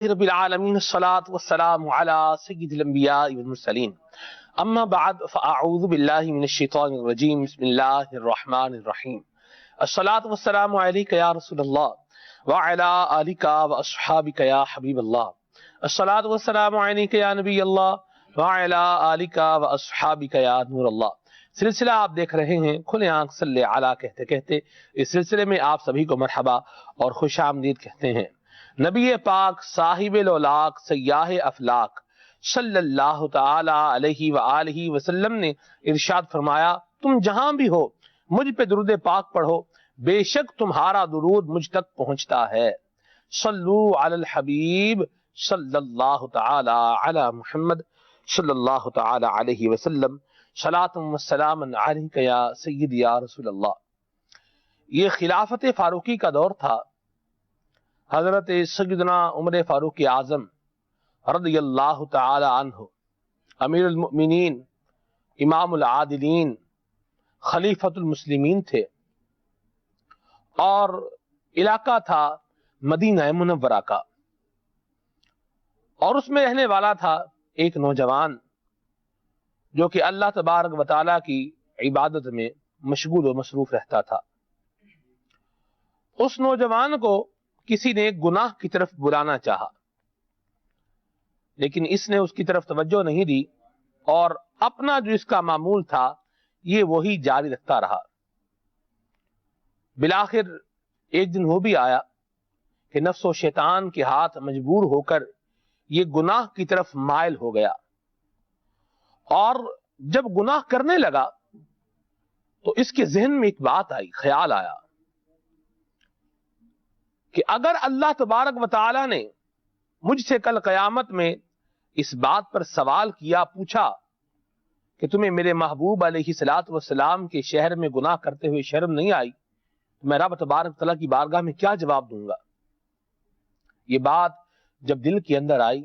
رب العالمین الصلاة والسلام علی سید الانبیاء والمرسلین اما بعد فاعوذ باللہ من الشیطان الرجیم بسم اللہ الرحمن الرحیم الصلاة والسلام علیک یا رسول اللہ وعلی آلک واصحابک یا حبیب اللہ الصلاة والسلام علیک یا نبی اللہ وعلی آلک واصحابک یا نور اللہ۔ سلسلہ آپ دیکھ رہے ہیں کھلے آنکھ صلی علی کہتے کہتے اس سلسلے میں آپ سبھی کو مرحبا اور خوش آمدید کہتے ہیں۔ نبی پاک صاحب الاولاق سیاح افلاق صلی اللہ تعالی علیہ وآلہ وسلم نے ارشاد فرمایا، تم جہاں بھی ہو مجھ پہ درود پاک پڑھو، بے شک تمہارا درود مجھ تک پہنچتا ہے۔ صلو علی الحبیب صلی اللہ تعالی علی محمد صلی اللہ تعالی علیہ وسلم، صلاۃ و سلام علیک یا سید یا رسول اللہ۔ یہ خلافت فاروقی کا دور تھا۔ حضرت سیدنا عمر فاروق اعظم رضی اللہ تعالی عنہ امیر المؤمنین، امام العادلین، خلیفۃ المسلمین تھے، اور علاقہ تھا مدینہ منورہ کا، اور اس میں رہنے والا تھا ایک نوجوان جو کہ اللہ تبارک و تعالیٰ کی عبادت میں مشغول و مصروف رہتا تھا۔ اس نوجوان کو کسی نے گناہ کی طرف بلانا چاہا، لیکن اس نے اس کی طرف توجہ نہیں دی اور اپنا جو اس کا معمول تھا یہ وہی جاری رکھتا رہا۔ بالآخر ایک دن وہ بھی آیا کہ نفس و شیطان کے ہاتھ مجبور ہو کر یہ گناہ کی طرف مائل ہو گیا، اور جب گناہ کرنے لگا تو اس کے ذہن میں ایک بات آئی، خیال آیا کہ اگر اللہ تبارک و تعالی نے مجھ سے کل قیامت میں اس بات پر سوال کیا، پوچھا کہ تمہیں میرے محبوب علیہ الصلوۃ والسلام کے شہر میں گناہ کرتے ہوئے شرم نہیں آئی، تو میں رب تبارک تعالیٰ کی بارگاہ میں کیا جواب دوں گا؟ یہ بات جب دل کے اندر آئی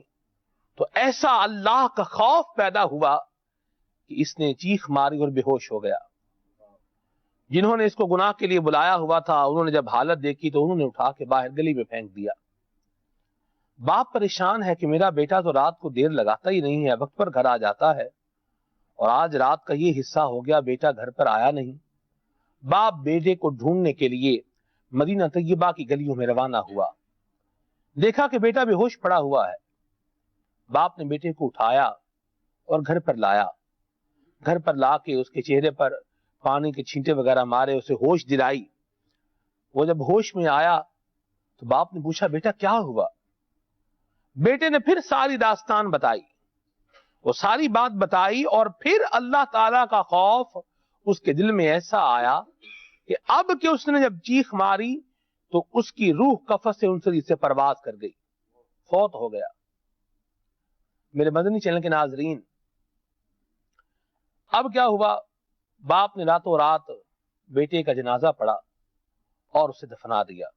تو ایسا اللہ کا خوف پیدا ہوا کہ اس نے چیخ ماری اور بے ہوش ہو گیا۔ جنہوں نے اس کو گناہ کے لیے بلایا ہوا تھا انہوں نے جب حالت دیکھی تو انہوں نے اٹھا کے باہر گلی میں پھینک دیا۔ باپ پریشان ہے کہ میرا بیٹا تو رات کو دیر لگاتا ہی نہیں ہے، وقت پر گھر آ جاتا ہے، اور آج رات کا یہ حصہ ہو گیا بیٹا گھر پر آیا نہیں۔ باپ بیٹے کو ڈھونڈنے کے لیے مدینہ طیبہ کی گلیوں میں روانہ ہوا، دیکھا کہ بیٹا بے ہوش پڑا ہوا ہے۔ باپ نے بیٹے کو اٹھایا اور گھر پر لایا، گھر پر لا کے اس کے چہرے پر پانی کے چھینٹے وغیرہ مارے، اسے ہوش دلائی۔ وہ جب ہوش میں آیا تو باپ نے پوچھا بیٹا کیا ہوا؟ بیٹے نے پھر ساری داستان بتائی، وہ ساری بات بتائی، اور پھر اللہ تعالیٰ کا خوف اس کے دل میں ایسا آیا کہ اب کہ اس نے جب چیخ ماری تو اس کی روح قفس سے انسری سے پرواز کر گئی، فوت ہو گیا۔ میرے مدنی چینل کے ناظرین، اب کیا ہوا؟ باپ نے راتوں رات بیٹے کا جنازہ پڑھا اور اسے دفنا دیا۔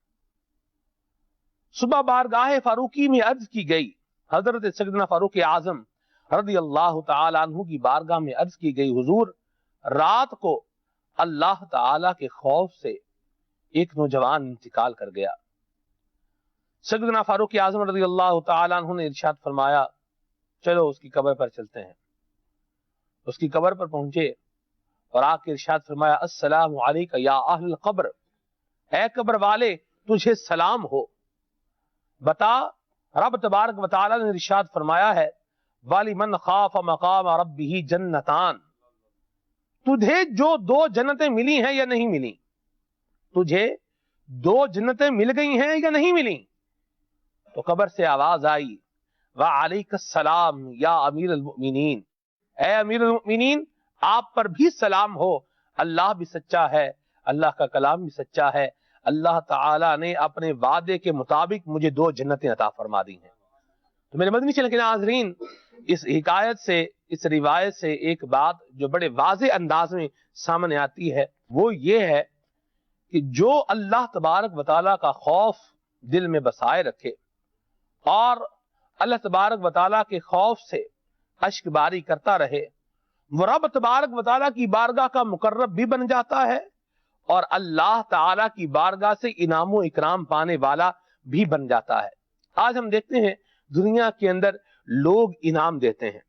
صبح بارگاہ فاروقی میں عرض کی گئی، حضرت سیدنا فاروق اعظم رضی اللہ تعالی عنہ کی بارگاہ میں عرض کی گئی، حضور رات کو اللہ تعالی کے خوف سے ایک نوجوان انتقال کر گیا۔ سیدنا فاروق اعظم رضی اللہ تعالی عنہ نے ارشاد فرمایا، چلو اس کی قبر پر چلتے ہیں۔ اس کی قبر پر پہنچے اور آ کے ارشاد فرمایا، السلام علیک یا اہل القبر، اے قبر والے تجھے سلام ہو۔ بتا، رب تبارک و تعالی نے ارشاد فرمایا ہے، وَلِمَنْ خَافَ مَقَامَ رَبِّهِ جَنَّتَانِ، تجھے جو دو جنتیں ملی ہیں یا نہیں ملی؟ تجھے دو جنتیں مل گئی ہیں یا نہیں ملی؟ تو قبر سے آواز آئی، وَعَلَيْكَ السَّلَامُ یا امیر المؤمنین، اے امیر المؤمنین آپ پر بھی سلام ہو، اللہ بھی سچا ہے، اللہ کا کلام بھی سچا ہے، اللہ تعالیٰ نے اپنے وعدے کے مطابق مجھے دو جنتیں عطا فرما دی ہیں۔ تو میرے مدنی چینل کے ناظرین، اس حکایت سے، اس روایت سے ایک بات جو بڑے واضح انداز میں سامنے آتی ہے وہ یہ ہے کہ جو اللہ تبارک و تعالیٰ کا خوف دل میں بسائے رکھے اور اللہ تبارک و تعالیٰ کے خوف سے اشک باری کرتا رہے، وہ رب تبارک و تعالیٰ کی بارگاہ کا مقرب بھی بن جاتا ہے اور اللہ تعالیٰ کی بارگاہ سے انعام و اکرام پانے والا بھی بن جاتا ہے۔ آج ہم دیکھتے ہیں دنیا کے اندر لوگ انعام دیتے ہیں،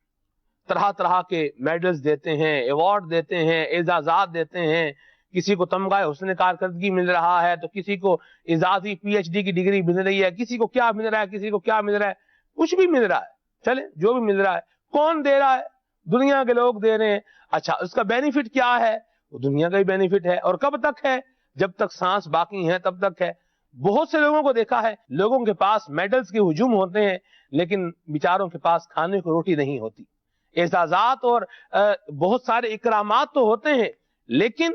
طرح طرح کے میڈلز دیتے ہیں، ایوارڈ دیتے ہیں، اعزازات دیتے ہیں. کسی کو تمغہ حسن کارکردگی مل رہا ہے تو کسی کو اعزازی پی ایچ ڈی کی ڈگری مل رہی ہے، کسی کو کیا مل رہا ہے، کسی کو کیا مل رہا ہے. کچھ بھی مل رہا ہے، چلے جو بھی مل رہا ہے. کون دے رہا ہے؟ دنیا کے لوگ دے رہے ہیں. اچھا، اس کا بینیفٹ کیا ہے؟ وہ دنیا کا ہی بینیفٹ ہے. اور کب تک ہے؟ جب تک سانس باقی ہے تب تک ہے. بہت سے لوگوں کو دیکھا ہے، لوگوں کے پاس میڈلز کے ہجوم ہوتے ہیں لیکن بیچاروں کے پاس کھانے کو روٹی نہیں ہوتی. اعزازات اور بہت سارے اکرامات تو ہوتے ہیں لیکن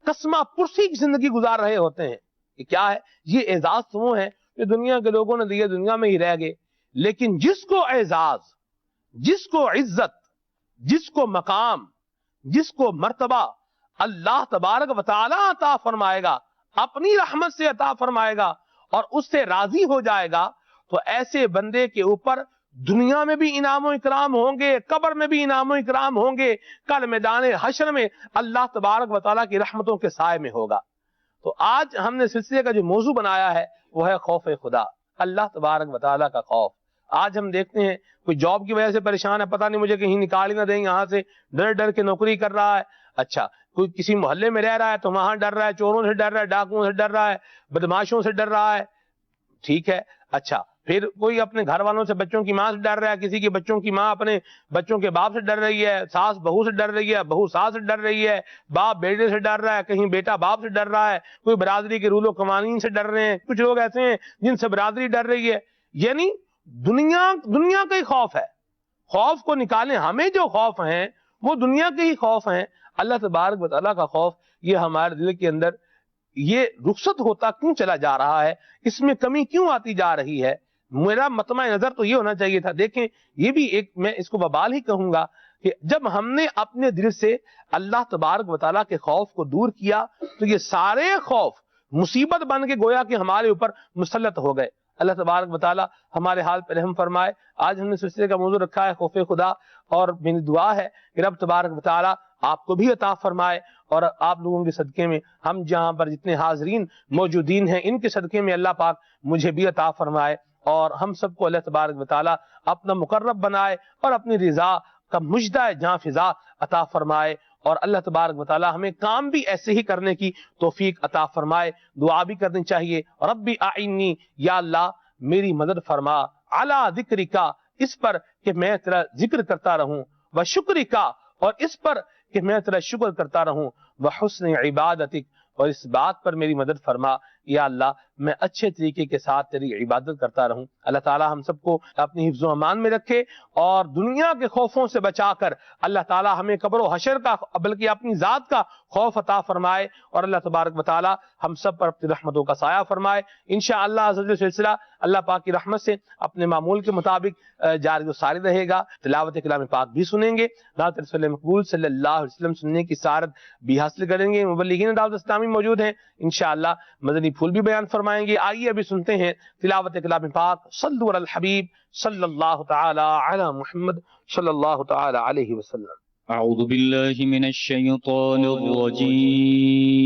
قسمہ پرسی کی زندگی گزار رہے ہوتے ہیں. یہ کیا ہے؟ یہ اعزاز تو وہ ہے جو دنیا کے لوگوں نے دیے، دنیا میں ہی رہ گئے. لیکن جس کو اعزاز، جس کو عزت، جس کو مقام، جس کو مرتبہ اللہ تبارک و تعالی عطا فرمائے گا، اپنی رحمت سے عطا فرمائے گا اور اس سے راضی ہو جائے گا، تو ایسے بندے کے اوپر دنیا میں بھی انعام و اکرام ہوں گے، قبر میں بھی انعام و اکرام ہوں گے، کل میدان حشر میں اللہ تبارک و تعالیٰ کی رحمتوں کے سائے میں ہوگا. تو آج ہم نے سلسلے کا جو موضوع بنایا ہے وہ ہے خوف خدا، اللہ تبارک و تعالیٰ کا خوف. آج ہم دیکھتے ہیں کوئی جاب کی وجہ سے پریشان ہے، پتہ نہیں مجھے کہیں نکال ہی نہ دیں یہاں سے، ڈر ڈر کے نوکری کر رہا ہے. اچھا، کوئی کسی محلے میں رہ رہا ہے تو وہاں ڈر رہا ہے، چوروں سے ڈر رہا ہے، ڈاکوؤں سے ڈر رہا ہے، بدماشوں سے ڈر رہا ہے. ٹھیک ہے. اچھا، پھر کوئی اپنے گھر والوں سے، بچوں کی ماں سے ڈر رہا ہے، کسی کے بچوں کی ماں اپنے بچوں کے باپ سے ڈر رہی ہے، ساس بہو سے ڈر رہی ہے، بہو ساس سے ڈر رہی ہے، باپ بیٹے سے ڈر رہا ہے، کہیں بیٹا باپ سے ڈر رہا ہے، کوئی برادری کے رول و قوانین سے ڈر رہے ہیں. کچھ لوگ ایسے ہیں جن سے برادری ڈر رہی ہے. یعنی دنیا کا ہی خوف ہے. خوف کو نکالیں. ہمیں جو خوف ہیں وہ دنیا کے ہی خوف ہیں. اللہ تبارک و تعالیٰ کا خوف یہ ہمارے دل کے اندر یہ رخصت ہوتا کیوں چلا جا رہا ہے؟ اس میں کمی کیوں آتی جا رہی ہے؟ میرا مطمع نظر تو یہ ہونا چاہیے تھا. دیکھیں، یہ بھی ایک، میں اس کو وبال ہی کہوں گا کہ جب ہم نے اپنے دل سے اللہ تبارک و تعالیٰ کے خوف کو دور کیا تو یہ سارے خوف مصیبت بن کے گویا کہ ہمارے اوپر مسلط ہو گئے. اللہ تبارک و تعالیٰ ہمارے حال پر رحم فرمائے. آج ہم نے سلسلے کا موضوع رکھا ہے خوف خدا، اور میری دعا ہے کہ رب تبارک و تعالیٰ آپ کو بھی عطا فرمائے اور آپ لوگوں کے صدقے میں، ہم جہاں پر جتنے حاضرین موجودین ہیں ان کے صدقے میں اللہ پاک مجھے بھی عطا فرمائے اور ہم سب کو اللہ تبارک و تعالیٰ اپنا مقرب بنائے اور اپنی رضا کا مجدہ جہاں فضا عطا فرمائے. اور اللہ تبارک و تعالیٰ ہمیں کام بھی ایسے ہی کرنے کی توفیق عطا فرمائے. دعا بھی کرنی چاہیے، ربی اعنی، یا اللہ میری مدد فرما، علی ذکرکا، اس پر کہ میں تیرا ذکر کرتا رہوں، و شکرکا، اور اس پر کہ میں تیرا شکر کرتا رہوں، و حسن عبادتک، اور اس بات پر میری مدد فرما یا اللہ میں اچھے طریقے کے ساتھ تیری عبادت کرتا رہوں. اللہ تعالی ہم سب کو اپنی حفظ و امان میں رکھے اور دنیا کے خوفوں سے بچا کر اللہ تعالی ہمیں قبر و حشر کا بلکہ اپنی ذات کا خوف عطا فرمائے اور اللہ تبارک و تعالی ہم سب پر اپنی رحمتوں کا سایہ فرمائے. انشاءاللہ عزیز سلسلہ اللہ پاک کی رحمت سے اپنے معمول کے مطابق جاری و ساری رہے گا. تلاوت کلام پاک بھی سنیں گے، نعت رسول مقبول صلی اللہ علیہ وسلم سننے کی سعادت بھی حاصل کریں گے. مبلغین دعوت اسلامی موجود ہیں، انشاءاللہ مدنی پھول بھی بیان فرمائیں گے. آئیے ابھی سنتے ہیں تلاوت کلام پاک. صلوا علی الحبیب صلی اللہ تعالی علی محمد صلی اللہ تعالی علیہ وسلم. اعوذ باللہ من الشیطان الرجیم.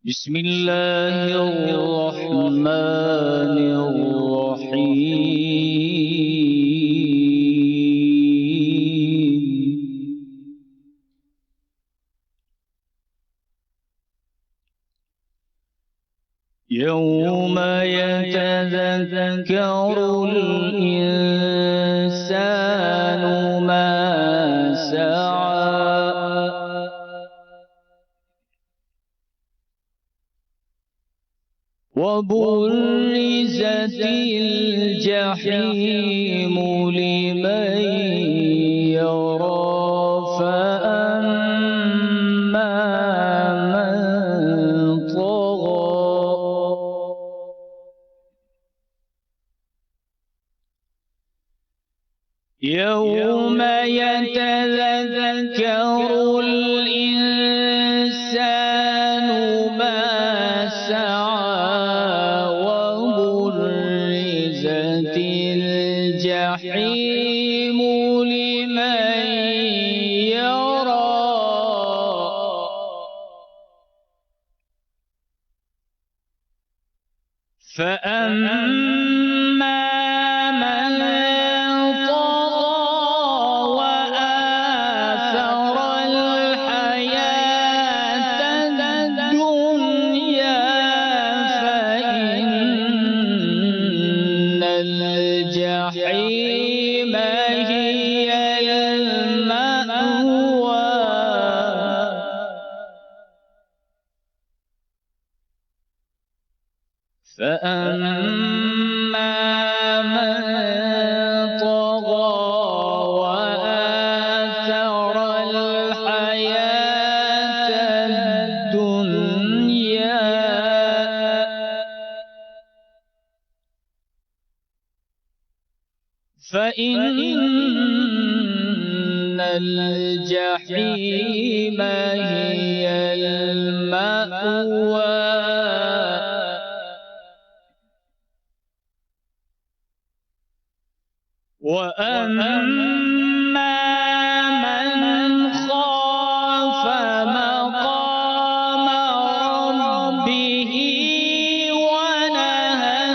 بسم اللہ الرحمن الرحیم. یوم یتذکر الانسان ما سعى وبرزت الجحیم لمن يرى فأما من طغى يوم يتذكر الإنسان ما سعى وبرزت الجحيم لمن يرى فأما من طغى وآثر الحياة الدنيا فإن الجحيم هي المأوى فأما من طغى وآثر الحياة الدنيا فإن الجحيم هي المأوى وأما من خاف مقام ربه ونهى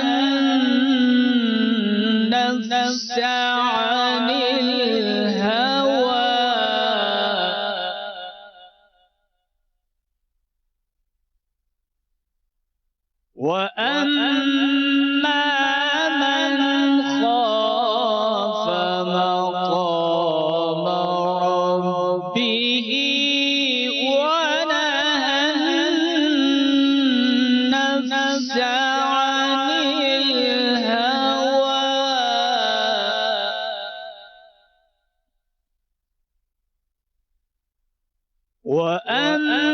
النفس عن الهوى وأما من خاف مقام ربه ونهى النفس عن الهوى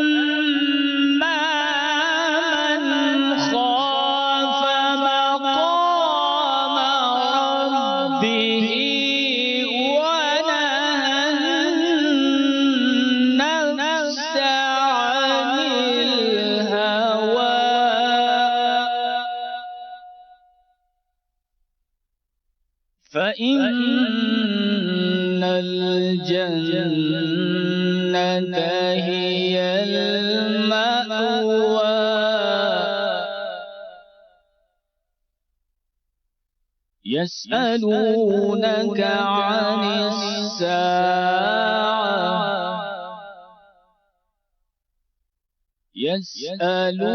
وأما من خاف مقام ربه ونهى النفس عن الهوى فإن الجنة هي المأوى يسألونك عن الساعة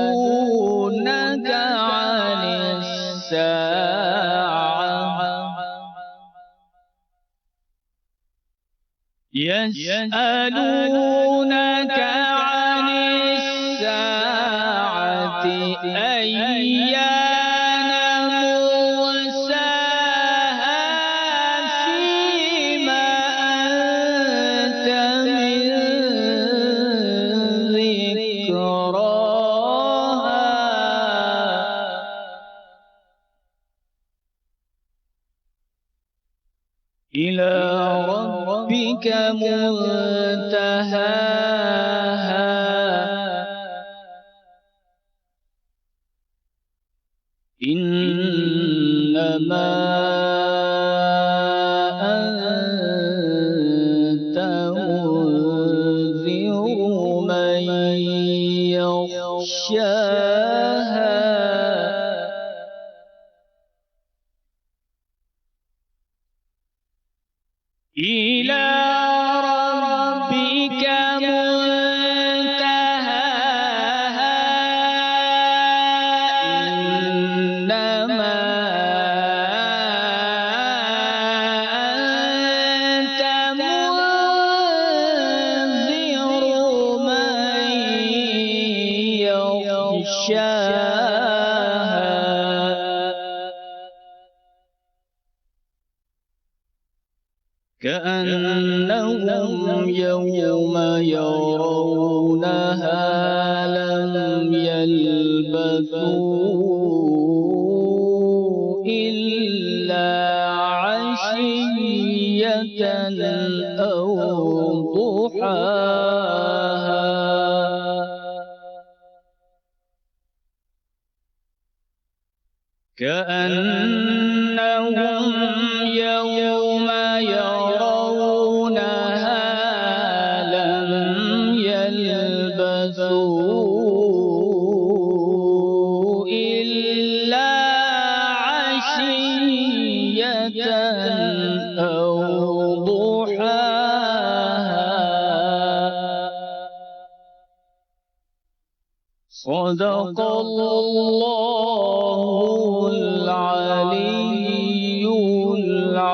يسألونك عن الساعة يسألونك عن الساعة أيان مرساها فيما أنت من ذكراها إلى ربك منتهاها إنما أنت منذر من يخشاها إلى ربك منتهاها إنما أنت منذر من يخشاها كأنهم يوم يرونها لم يلبثوا إلا عشية أو ضحاها كأنهم يوم يرونها لم يلبثوا إلا صدق الله العلي العظيم۔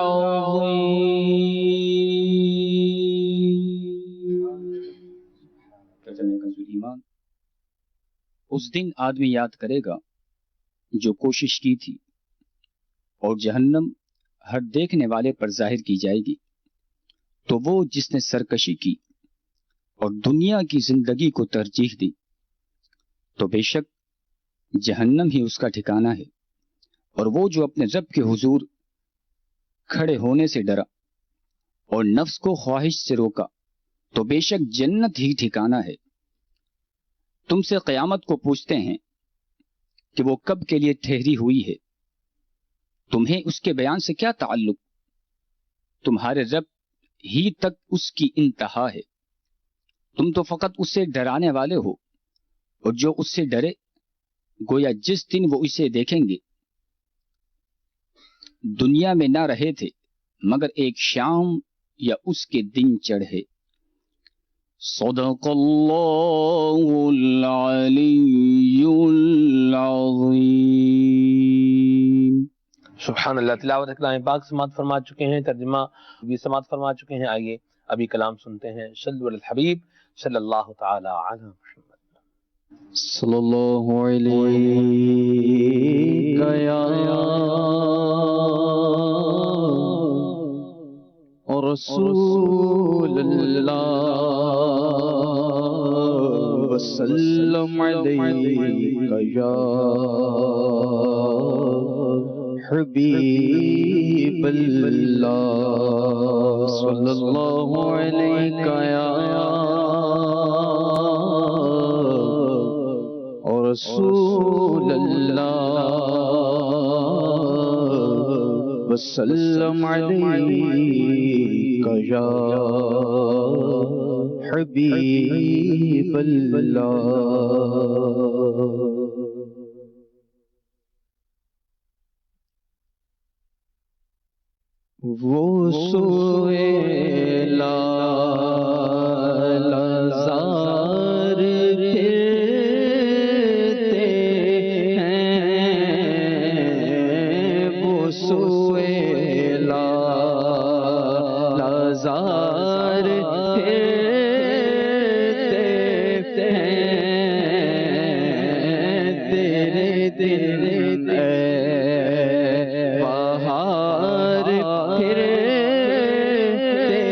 ایمان، اس دن آدمی یاد کرے گا جو کوشش کی تھی، اور جہنم ہر دیکھنے والے پر ظاہر کی جائے گی، تو وہ جس نے سرکشی کی اور دنیا کی زندگی کو ترجیح دی، تو بے شک جہنم ہی اس کا ٹھکانہ ہے۔ اور وہ جو اپنے رب کے حضور کھڑے ہونے سے ڈرا اور نفس کو خواہش سے روکا، تو بے شک جنت ہی ٹھکانہ ہے۔ تم سے قیامت کو پوچھتے ہیں کہ وہ کب کے لیے ٹھہری ہوئی ہے، تمہیں اس کے بیان سے کیا تعلق؟ تمہارے رب ہی تک اس کی انتہا ہے، تم تو فقط اس سے ڈرانے والے ہو، اور جو اس سے ڈرے گویا جس دن وہ اسے دیکھیں گے دنیا میں نہ رہے تھے مگر ایک شام یا اس کے دن چڑھے۔ صدق اللہ العلی العظیم۔ سبحان اللہ۔ تلاوت کلام پاک سماعت فرما چکے ہیں، ترجمہ بھی سماعت فرما چکے ہیں۔ آئیے ابھی کلام سنتے ہیں۔ صلوا علی الحبیب صلی اللہ تعالی علی محمد۔ صلی اللہ علیہ یا رسول اللہ، وسلم علیک یا حبیب اللہ، صلی اللہ علیک یا رسول اللہ، وسلم علیک یا حبیب اللہ۔ وہ سویلا لازار پھرتے ہیں، وہ سویلا لازار پھرتے ہیں، تیرے دل بہار پھرتے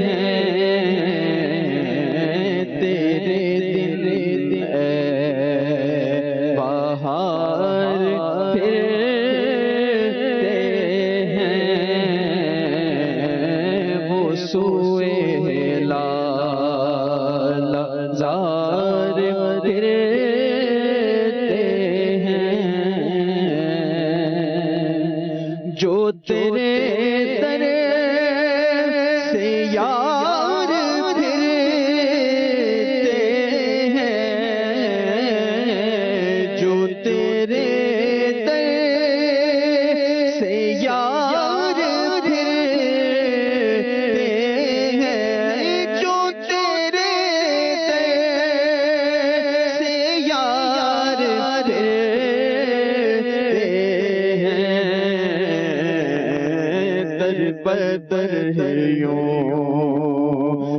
ہیں، تیرے دل بہار پھرتے ہیں، وہ سویلا لازار پھرتے ہیں، جو تیرے در سے یار پھرتے ہیں، جو تیرے در سے یار پھرتے ہیں، جو تیرے در سے یار پھرتے ہیں، در بدر یوں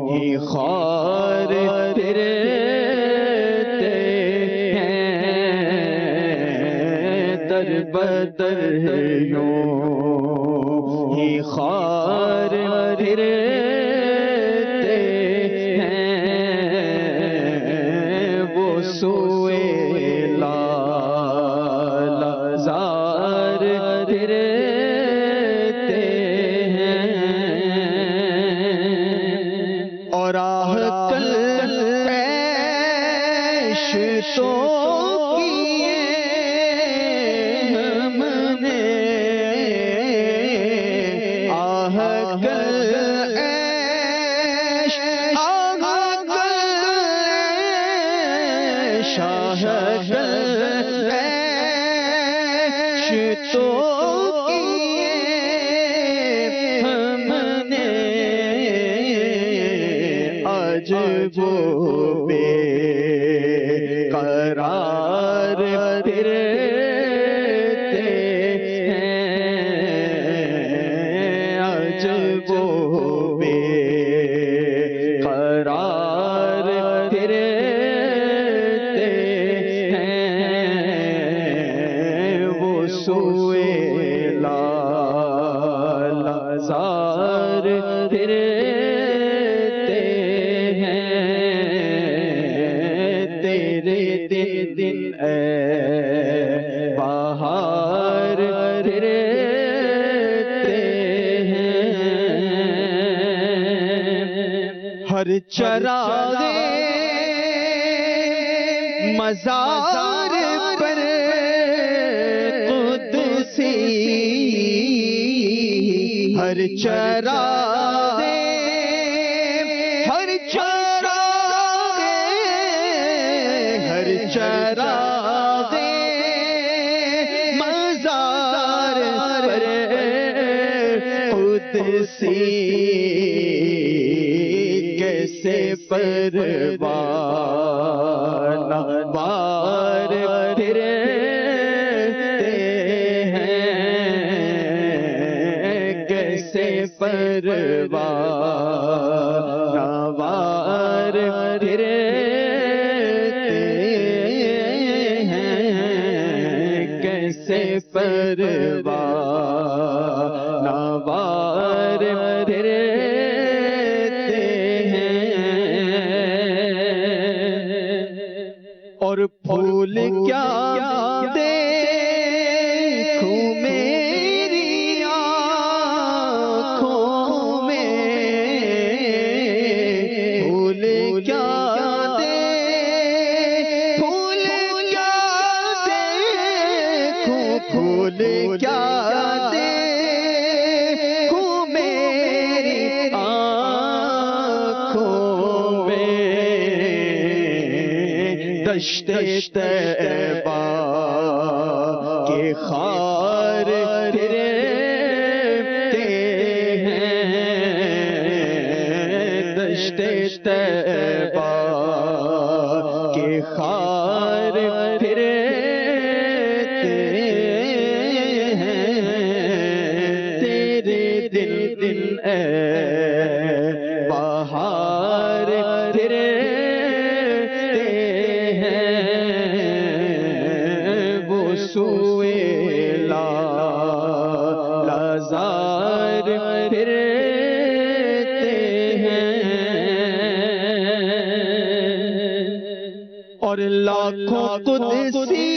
ہی خار پھرتے ہیں، در بدر یوں ہی خار پھرتے ہیں، وہ سویلا لازار پھرتے ہیں، اور آہ کل عیش تو کیے ہم نے، آہ کل عیش، آہ کل عیش، آہ کل عیش تو کیے ہم نے، آج وہ بے قرار قرار پھرتے ہیں عجب و بے قرار پھرتے ہیں وہ سوئے لالزار پھرتے ہیں تیرے دن اے بہار پھرتے ہیں ہر چراغے مزار پر قدسی ہر چراغے ہر چراغے ہر چراغے مزار پر قدسی کیسے پروانہ بار پھرتے ہیں کیسے پروانہ بار پھرتے ہیں کیسے پروانہ بار پھرتے اور پھول کیا دیکھوں میری آنکھوں میں پھول کیا پھول کیا دیکھوں پھول کیا دیکھوں میری آنکھوں میں دشت طیبہ کے خار پھرتے ہیں دشت طیبہ کے خار پھرتے ہیں تیرے دل اے بہار پھرتے سوئے لالزار پھرتے ہیں اور لاکھوں قدسی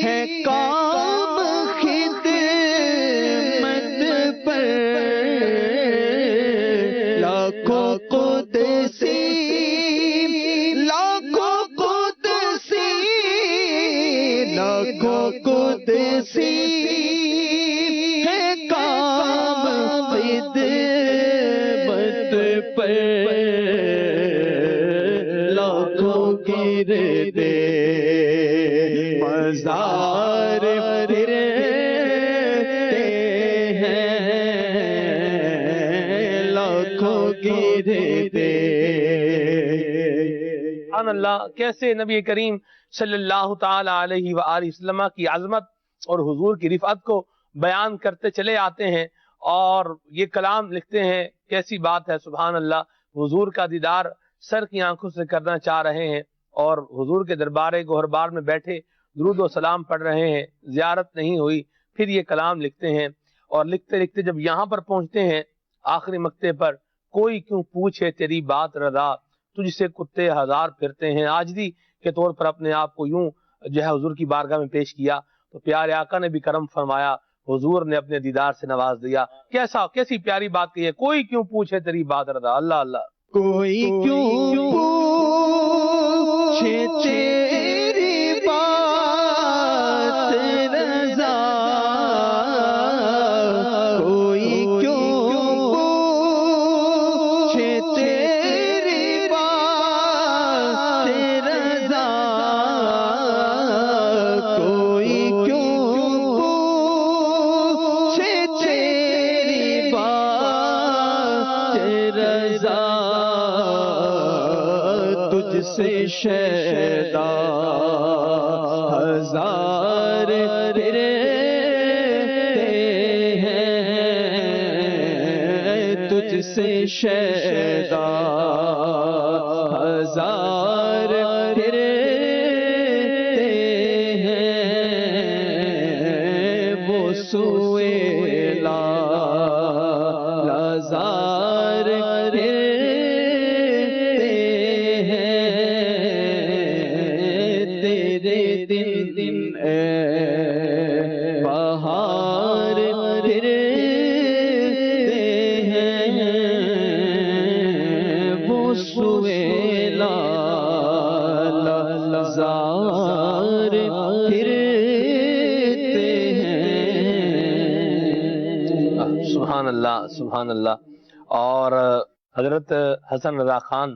ہے کام خدمت پر لاکھوں قدسی لاکھوں قدسی ہے کام خدمت پر لاکھوں گردے مزار پھرتے ہیں لاکھوں گردے سبحان اللہ، کیسے نبی کریم صلی اللہ تعالی علیہ وآلہ وسلم کی عظمت اور حضور کی رفعت کو بیان کرتے چلے آتے ہیں اور یہ کلام لکھتے ہیں. کیسی بات ہے، سبحان اللہ. حضور کا دیدار سر کی آنکھوں سے کرنا چاہ رہے ہیں اور حضور کے دربار گوہربار میں بیٹھے درود و سلام پڑھ رہے ہیں، زیارت نہیں ہوئی. پھر یہ کلام لکھتے ہیں اور لکھتے لکھتے جب یہاں پر پہنچتے ہیں آخری مقطع پر، کوئی کیوں پوچھے تیری بات رضا، تجھ سے کتے ہزار پھرتے ہیں. عاجزی کے طور پر اپنے آپ کو یوں جو ہے حضور کی بارگاہ میں پیش کیا تو پیارے آقا نے بھی کرم فرمایا، حضور نے اپنے دیدار سے نواز دیا. کیسی پیاری بات کی ہے، کوئی کیوں پوچھے تیری بات رضا. اللہ اللہ. کوئی کیوں پوچھے تیری بات رضا، کوئی کیوں پوچھے تیری بات رضا، کوئی کیوں پوچھے تیری بات رضا، تجھ تجھ سے شیدا ہزار پھرتے ہیں، تجھ سے شیدا ہزار پھرتے ہیں، وہ سوئے لازار پھرتے ہیں، تیرے دن اے بہار پھرتے ہیں، وہ سوئے لازار پھرتے ہیں۔ سبحان اللہ سبحان اللہ۔ اور حضرت حسن رضا خان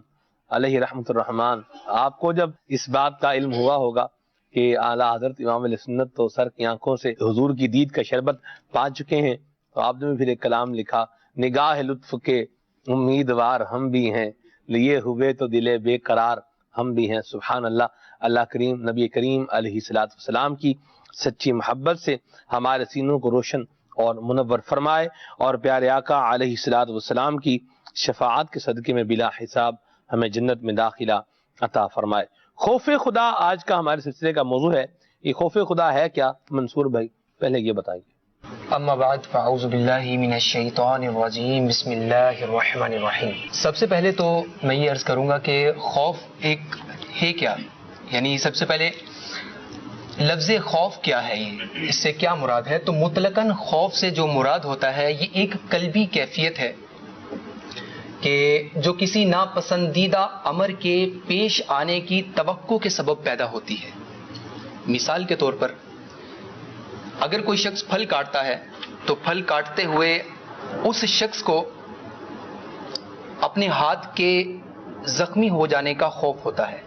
علیہ رحمۃ الرحمان، آپ کو جب اس بات کا علم ہوا ہوگا کہ اعلیٰ حضرت امام علیہ سنت تو سر کی آنکھوں سے حضور کی دید کا شربت پا چکے ہیں، تو آپ نے بھی پھر ایک کلام لکھا، نگاہ لطف کے امیدوار ہم بھی ہیں، لیے ہوئے تو دل بے قرار ہم بھی ہیں۔ سبحان اللہ۔ اللہ کریم نبی کریم علیہ الصلوۃ والسلام کی سچی محبت سے ہمارے سینوں کو روشن اور منور فرمائے، اور پیارے آقا علیہ الصلوۃ والسلام کی شفاعت کے صدقے میں بلا حساب ہمیں جنت میں داخلہ عطا فرمائے۔ خوف خدا آج کا ہمارے سلسلے کا موضوع ہے۔ یہ خوف خدا ہے کیا؟ منصور بھائی پہلے یہ بتائیے۔ اما بعد فاعوذ باللہ من الشیطان الرجیم، بسم اللہ الرحمن الرحیم۔ سب سے پہلے تو میں یہ عرض کروں گا کہ خوف ایک ہے کیا، یعنی سب سے پہلے لفظ خوف کیا ہے، یہ اس سے کیا مراد ہے؟ تو مطلقاً خوف سے جو مراد ہوتا ہے یہ ایک قلبی کیفیت ہے کہ جو کسی ناپسندیدہ امر کے پیش آنے کی توقع کے سبب پیدا ہوتی ہے۔ مثال کے طور پر اگر کوئی شخص پھل کاٹتا ہے تو پھل کاٹتے ہوئے اس شخص کو اپنے ہاتھ کے زخمی ہو جانے کا خوف ہوتا ہے،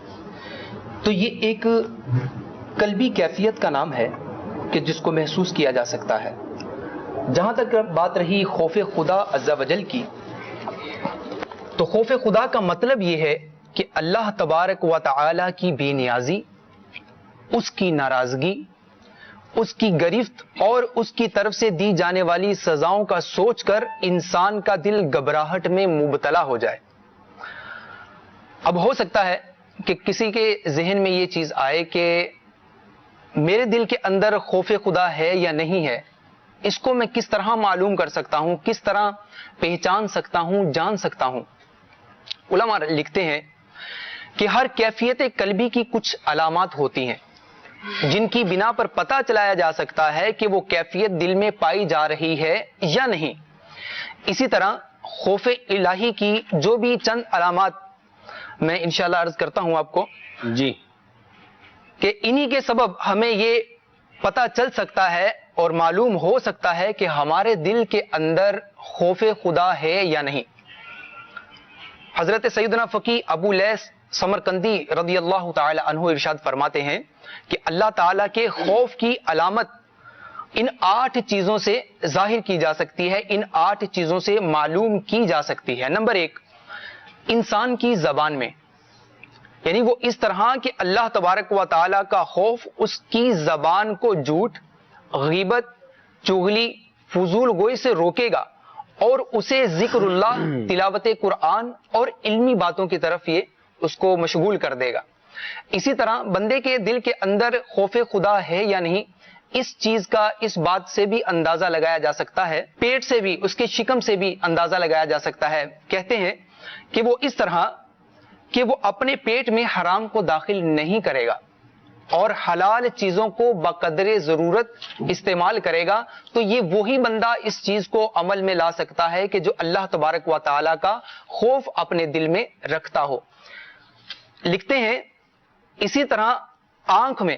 تو یہ ایک قلبی کیفیت کا نام ہے کہ جس کو محسوس کیا جا سکتا ہے۔ جہاں تک بات رہی خوف خدا عز و جل کی، تو خوف خدا کا مطلب یہ ہے کہ اللہ تبارک و تعالی کی بے نیازی، اس کی ناراضگی، اس کی گرفت اور اس کی طرف سے دی جانے والی سزاؤں کا سوچ کر انسان کا دل گھبراہٹ میں مبتلا ہو جائے۔ اب ہو سکتا ہے کہ کسی کے ذہن میں یہ چیز آئے کہ میرے دل کے اندر خوف خدا ہے یا نہیں ہے، اس کو میں کس طرح معلوم کر سکتا ہوں، کس طرح پہچان سکتا ہوں، جان سکتا ہوں؟ علماء لکھتے ہیں کہ ہر کیفیت قلبی کی کچھ علامات ہوتی ہیں جن کی بنا پر پتہ چلایا جا سکتا ہے کہ وہ کیفیت دل میں پائی جا رہی ہے یا نہیں۔ اسی طرح خوف الہی کی جو بھی چند علامات میں انشاءاللہ عرض کرتا ہوں آپ کو جی، کہ انہی کے سبب ہمیں یہ پتہ چل سکتا ہے اور معلوم ہو سکتا ہے کہ ہمارے دل کے اندر خوف خدا ہے یا نہیں۔ حضرت سیدنا فقی ابو لیث سمرقندی رضی اللہ تعالی عنہ ارشاد فرماتے ہیں کہ اللہ تعالیٰ کے خوف کی علامت ان 8 چیزوں سے ظاہر کی جا سکتی ہے، ان 8 چیزوں سے معلوم کی جا سکتی ہے۔ نمبر 1، انسان کی زبان میں، یعنی وہ اس طرح کہ اللہ تبارک و تعالیٰ کا خوف اس کی زبان کو جھوٹ، غیبت، چغلی، فضول گوئی سے روکے گا اور اسے ذکر اللہ، تلاوت قرآن اور علمی باتوں کی طرف یہ اس کو مشغول کر دے گا۔ اسی طرح بندے کے دل کے اندر خوف خدا ہے یا نہیں، اس چیز کا اس بات سے بھی اندازہ لگایا جا سکتا ہے، پیٹ سے بھی، اس کے شکم سے بھی اندازہ لگایا جا سکتا ہے۔ کہتے ہیں کہ وہ اس طرح کہ وہ اپنے پیٹ میں حرام کو داخل نہیں کرے گا اور حلال چیزوں کو بقدر ضرورت استعمال کرے گا، تو یہ وہی بندہ اس چیز کو عمل میں لا سکتا ہے کہ جو اللہ تبارک و تعالیٰ کا خوف اپنے دل میں رکھتا ہو۔ لکھتے ہیں اسی طرح آنکھ میں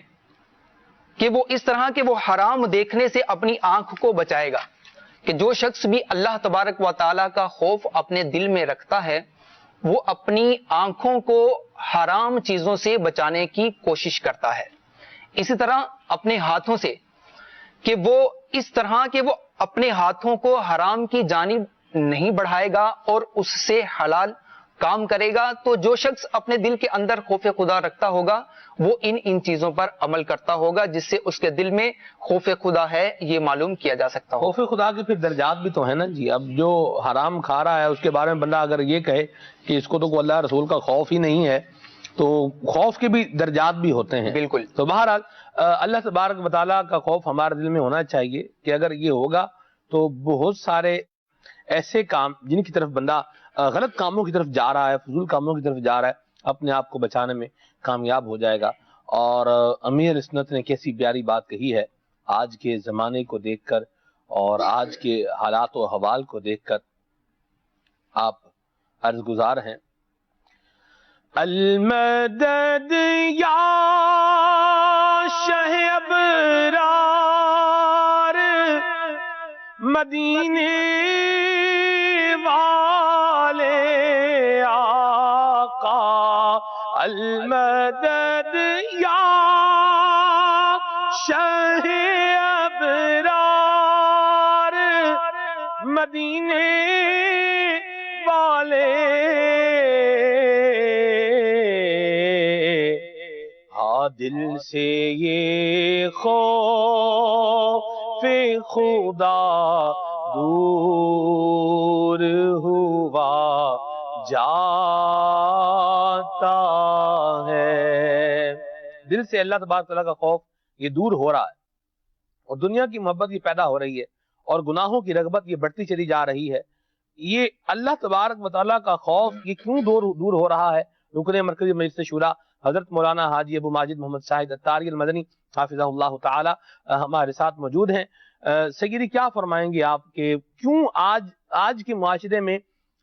کہ وہ اس طرح کہ وہ حرام دیکھنے سے اپنی آنکھ کو بچائے گا، کہ جو شخص بھی اللہ تبارک و تعالیٰ کا خوف اپنے دل میں رکھتا ہے وہ اپنی آنکھوں کو حرام چیزوں سے بچانے کی کوشش کرتا ہے۔ اسی طرح اپنے ہاتھوں سے کہ وہ اس طرح کہ وہ اپنے ہاتھوں کو حرام کی جانب نہیں بڑھائے گا اور اس سے حلال کام کرے گا تو جو شخص اپنے دل کے اندر خوف خدا رکھتا ہوگا وہ ان چیزوں پر عمل کرتا ہوگا جس سے اس کے دل میں خوف خدا ہے یہ معلوم کیا جا سکتا ہو۔ خوف خدا کے پھر درجات بھی تو ہیں نا جی. اب جو حرام کھا رہا ہے اس کے بارے میں بندہ اگر یہ کہے کہ اس کو تو اللہ رسول کا خوف ہی نہیں ہے تو خوف کے بھی درجات بھی ہوتے ہیں. بالکل۔ تو بہرحال اللہ تبارک و تعالیٰ کا خوف ہمارے دل میں ہونا چاہیے کہ اگر یہ ہوگا تو بہت سارے ایسے کام جن کی طرف بندہ غلط کاموں کی طرف جا رہا ہے، فضول کاموں کی طرف جا رہا ہے، اپنے آپ کو بچانے میں کامیاب ہو جائے گا. اور امیر سنت نے کیسی پیاری بات کہی ہے، آج کے زمانے کو دیکھ کر اور آج کے حالات و احوال کو دیکھ کر آپ عرض گزار ہیں، المدد یا شہ ابرار مدینے والے آقا، المدد یا شہ ابرار مدینے والے، ہاں دل سے یہ خوف خدا دور ہوا جاتا ہے. دل سے اللہ تبارک تعالیٰ کا خوف یہ دور ہو رہا ہے اور دنیا کی محبت یہ پیدا ہو رہی ہے اور گناہوں کی رغبت یہ بڑھتی چلی جا رہی ہے. یہ اللہ تبارک و تعالیٰ کا خوف یہ کیوں دور ہو رہا ہے؟ رکن مرکزی مجلس شورا حضرت مولانا حاجی ابو ماجد محمد شاہد اتاری المدنی حافظہ اللہ تعالی ہمارے ساتھ موجود ہیں. سیدی کیا فرمائیں گے آپ کہ کیوں آج کے معاشرے میں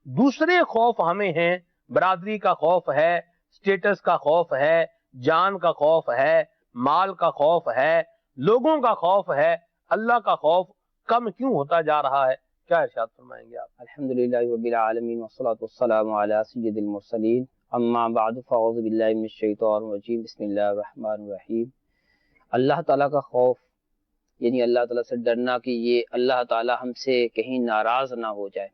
دوسرے خوف ہمیں ہیں؟ برادری کا خوف ہے، سٹیٹس کا خوف ہے، جان کا خوف ہے، مال کا خوف ہے، لوگوں کا خوف ہے، اللہ کا خوف کم کیوں ہوتا جا رہا ہے؟ کیا ارشاد فرمائیں گے آپ؟ الحمدللہ رب العالمین والصلاة والسلام علی سید المرسلین، اما بعد فاعوذ باللہ من الشیطان الرجیم، بسم اللہ الرحمن الرحیم. اللہ تعالیٰ کا خوف یعنی اللہ تعالیٰ سے ڈرنا کہ یہ اللہ تعالیٰ ہم سے کہیں ناراض نہ ہو جائے.